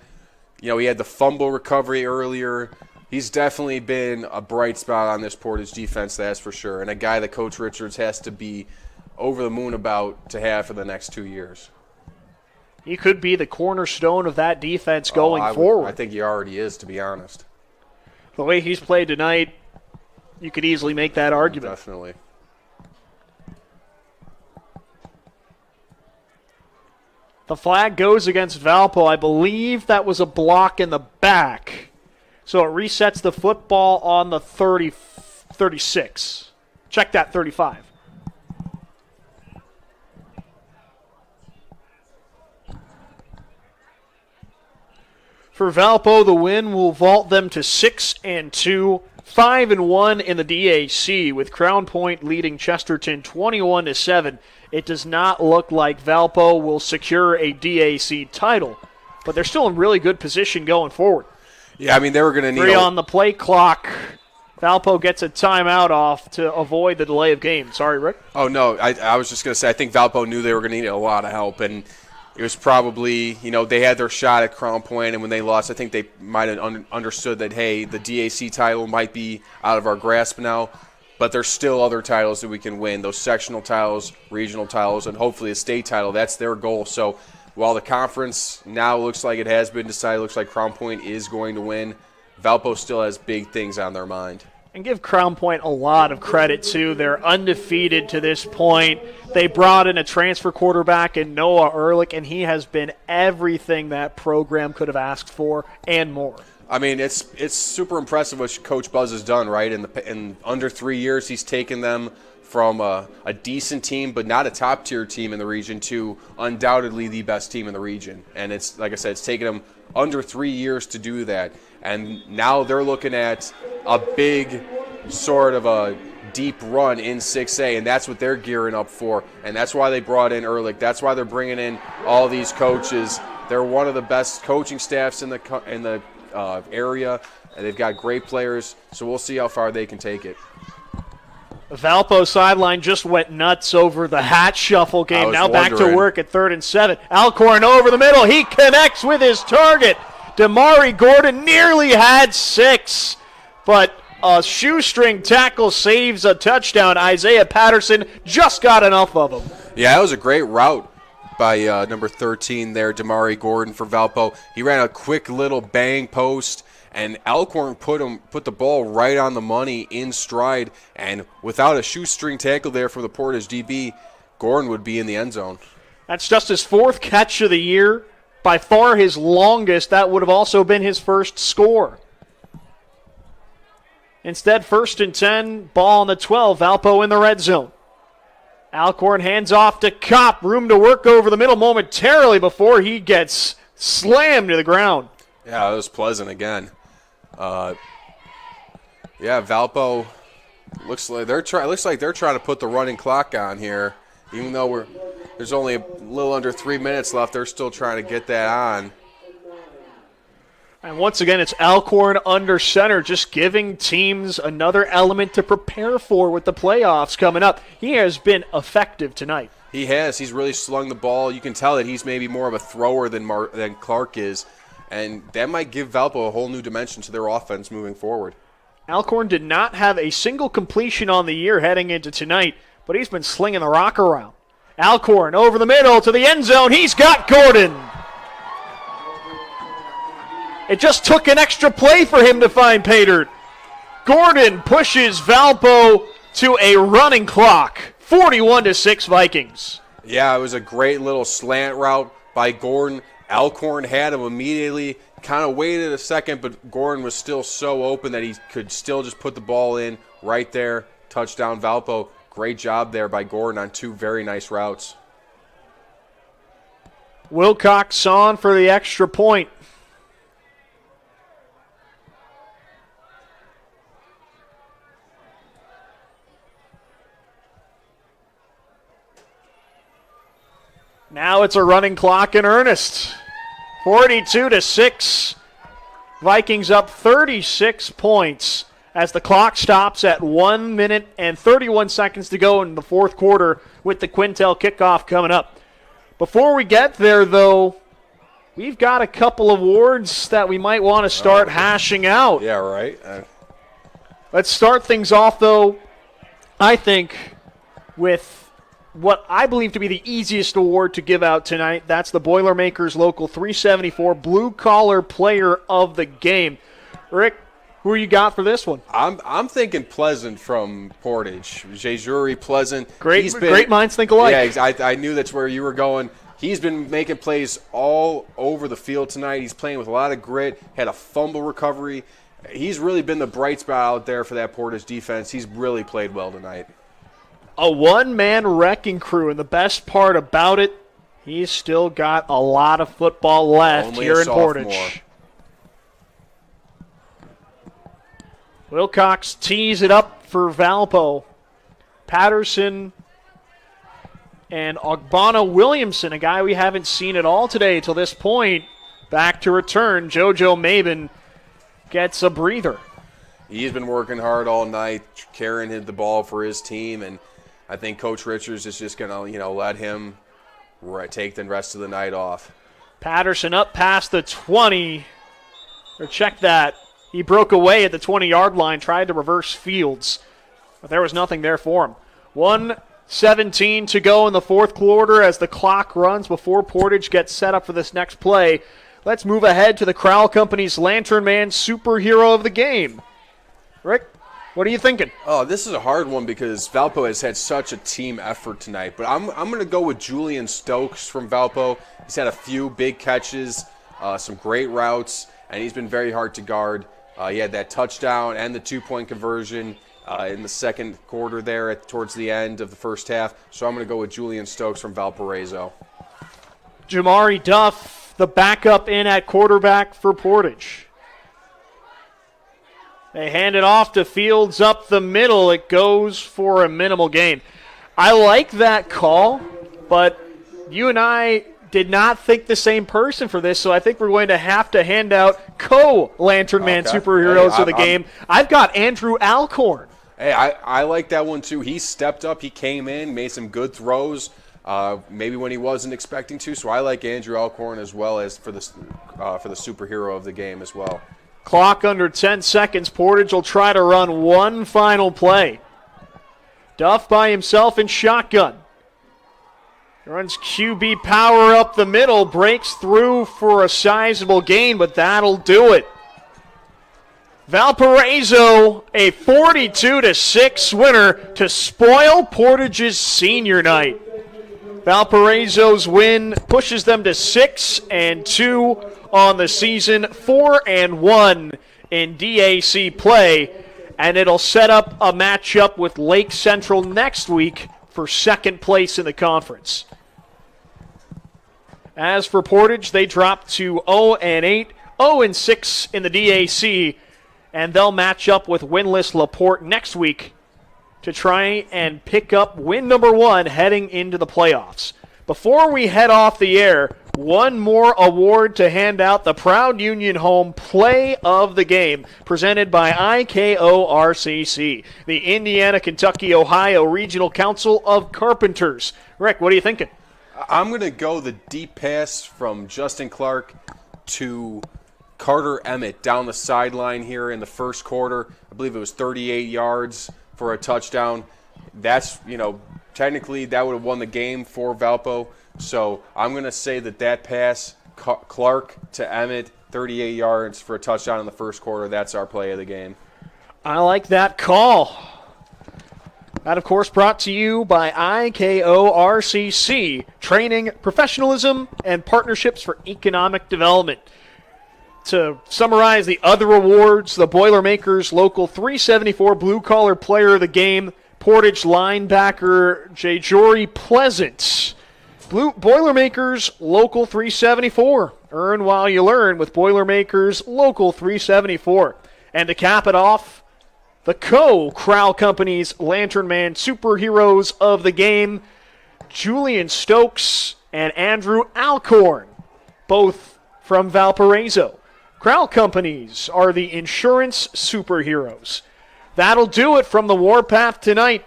You know, he had the fumble recovery earlier. He's definitely been a bright spot on this Portage defense, that's for sure, and a guy that Coach Richards has to be over the moon about to have for the next 2 years.
He could be the cornerstone of that defense going forward.
I think he already is, to be honest.
The way he's played tonight, you could easily make that argument.
Definitely.
The flag goes against Valpo. I believe that was a block in the back. So it resets the football on the 36. Check that 35. For Valpo, the win will vault them to 6-2, 5-1 in the DAC, with Crown Point leading Chesterton 21-7. It does not look like Valpo will secure a DAC title, but they're still in really good position going forward.
Yeah, I mean, they were going to need
3 on the play clock. Valpo gets a timeout off to avoid the delay of game. Sorry, Rick?
Oh, no, I was just going to say I think Valpo knew they were going to need a lot of help, and it was probably, you know, they had their shot at Crown Point, and when they lost, I think they might have understood that, hey, the DAC title might be out of our grasp now, but there's still other titles that we can win, those sectional titles, regional titles, and hopefully a state title. That's their goal. So while the conference now looks like it has been decided, looks like Crown Point is going to win, Valpo still has big things on their mind.
And give Crown Point a lot of credit, too. They're undefeated to this point. They brought in a transfer quarterback in Noah Ehrlich, and he has been everything that program could have asked for and more.
I mean, it's super impressive what Coach Buzz has done, right? In under 3 years, he's taken them from a decent team, but not a top-tier team in the region, to undoubtedly the best team in the region. And it's, like I said, it's taken them under 3 years to do that. And now they're looking at a big sort of a deep run in 6A, and that's what they're gearing up for. And that's why they brought in Ehrlich. That's why they're bringing in all these coaches. They're one of the best coaching staffs in the area, and they've got great players, so we'll see how far they can take it.
The Valpo sideline just went nuts over the hat shuffle game. Now back to work at 3rd and 7. Alcorn over the middle. He connects with his target. Damari Gordon nearly had 6, but a shoestring tackle saves a touchdown. Isaiah Patterson just got enough of him.
Yeah, that was a great route by number 13 there, Damari Gordon for Valpo. He ran a quick little bang post, and Alcorn put the ball right on the money in stride, and without a shoestring tackle there for the Portage DB, Gordon would be in the end zone.
That's just his 4th catch of the year. By far his longest. That would have also been his first score. Instead, 1st and 10, ball on the 12. Valpo in the red zone. Alcorn hands off to Kopp. Room to work over the middle momentarily before he gets slammed to the ground.
Yeah, it was Pleasant again. Valpo looks like they're trying to put the running clock on here. Even though there's only a little under 3 minutes left, they're still trying to get that on.
And once again, it's Alcorn under center, just giving teams another element to prepare for with the playoffs coming up. He has been effective tonight.
He has. He's really slung the ball. You can tell that he's maybe more of a thrower than Clark is, and that might give Valpo a whole new dimension to their offense moving forward.
Alcorn did not have a single completion on the year heading into tonight, but he's been slinging the rock around. Alcorn over the middle to the end zone. He's got Gordon. It just took an extra play for him to find Paydirt. Gordon pushes Valpo to a running clock. 41-6 Vikings.
Yeah, it was a great little slant route by Gordon. Alcorn had him immediately, kind of waited a second, but Gordon was still so open that he could still just put the ball in right there. Touchdown Valpo. Great job there by Gordon on 2 very nice routes.
Wilcox on for the extra point. Now it's a running clock in earnest. 42-6. Vikings up 36 points as the clock stops at 1 minute and 31 seconds to go in the 4th quarter with the Quintel kickoff coming up. Before we get there, though, we've got a couple of awards that we might want to start hashing out.
Yeah, right.
Let's start things off, though, I think, with what I believe to be the easiest award to give out tonight. That's the Boilermakers Local 374 Blue Collar Player of the Game. Rick, who you got for this one?
I'm thinking Pleasant from Portage. Jejuri Pleasant.
Great minds think alike.
Yeah, I knew that's where you were going. He's been making plays all over the field tonight. He's playing with a lot of grit, had a fumble recovery. He's really been the bright spot out there for that Portage defense. He's really played well tonight.
A one-man wrecking crew, and the best part about it, he's still got a lot of football left here in Portage. Wilcox tees it up for Valpo. Patterson and Ogbonna Williamson, a guy we haven't seen at all today till this point, back to return. JoJo Maben gets a breather.
He's been working hard all night, carrying the ball for his team, and I think Coach Richards is just going to, let him take the rest of the night off.
Patterson up past the 20. Or check that. He broke away at the 20-yard line, tried to reverse Fields, but there was nothing there for him. 1:17 to go in the 4th quarter as the clock runs before Portage gets set up for this next play. Let's move ahead to the Crowell Company's Lantern Man Superhero of the Game. Rick? What are you thinking?
Oh, this is a hard one because Valpo has had such a team effort tonight. But I'm going to go with Julian Stokes from Valpo. He's had a few big catches, some great routes, and he's been very hard to guard. He had that touchdown and the 2-point conversion in the 2nd quarter there towards the end of the first half. So I'm going to go with Julian Stokes from Valparaiso.
Jamari Duff, the backup in at quarterback for Portage. They hand it off to Fields up the middle. It goes for a minimal gain. I like that call, but you and I did not think the same person for this, so I think we're going to have to hand out co-Lantern Man superheroes of the game. I've got Andrew Alcorn.
Hey, I like that one too. He stepped up. He came in, made some good throws, maybe when he wasn't expecting to. So I like Andrew Alcorn as well as for the superhero of the game as well.
Clock under 10 seconds. Portage will try to run one final play. Duff by himself in shotgun. Runs QB power up the middle. Breaks through for a sizable gain, but that'll do it. Valparaiso, a 42-6 winner to spoil Portage's senior night. Valparaiso's win pushes them to 6-2 on the season, 4-1 in DAC play, and it'll set up a matchup with Lake Central next week for second place in the conference. As for Portage, they dropped to 0-8, 0-6 in the DAC, and they'll match up with winless LaPorte next week to try and pick up win number 1 heading into the playoffs. Before we head off the air, one more award to hand out, the Proud Union Home Play of the Game, presented by IKORCC, the Indiana, Kentucky, Ohio Regional Council of Carpenters. Rick, what are you thinking?
I'm going to go the deep pass from Justin Clark to Carter Emmett down the sideline here in the first quarter. I believe it was 38 yards for a touchdown. That's, technically that would have won the game for Valpo. So I'm going to say that pass, Clark to Emmett, 38 yards for a touchdown in the first quarter, that's our play of the game.
I like that call. That, of course, brought to you by IKORCC, training, professionalism, and partnerships for economic development. To summarize the other awards, the Boilermakers Local 374 Blue Collar Player of the Game, Portage linebacker Jajori Pleasant. Boilermakers Local 374. Earn while you learn with Boilermakers Local 374. And to cap it off, the Crowell Company's Lantern Man Superheroes of the Game, Julian Stokes and Andrew Alcorn, both from Valparaiso. Crowell Companies are the insurance superheroes. That'll do it from the Warpath tonight.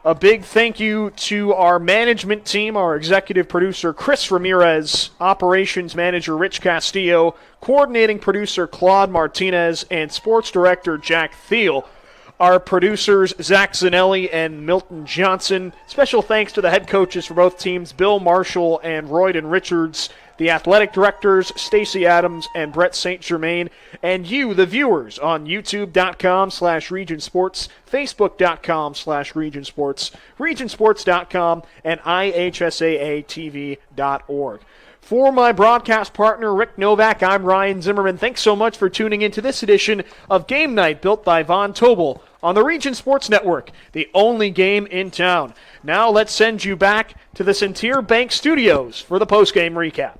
A big thank you to our management team, our executive producer Chris Ramirez, operations manager Rich Castillo, coordinating producer Claude Martinez, and sports director Jack Thiel. Our producers Zach Zanelli and Milton Johnson. Special thanks to the head coaches for both teams, Bill Marshall and Royden Richards, the athletic directors, Stacy Adams and Brett St. Germain, and you, the viewers, on youtube.com/regionsports, facebook.com/regionsports, regionsports.com, and ihsaatv.org. For my broadcast partner, Rick Novak, I'm Ryan Zimmerman. Thanks so much for tuning into this edition of Game Night, built by Von Tobel on the Region Sports Network, the only game in town. Now let's send you back to the Centier Bank Studios for the postgame recap.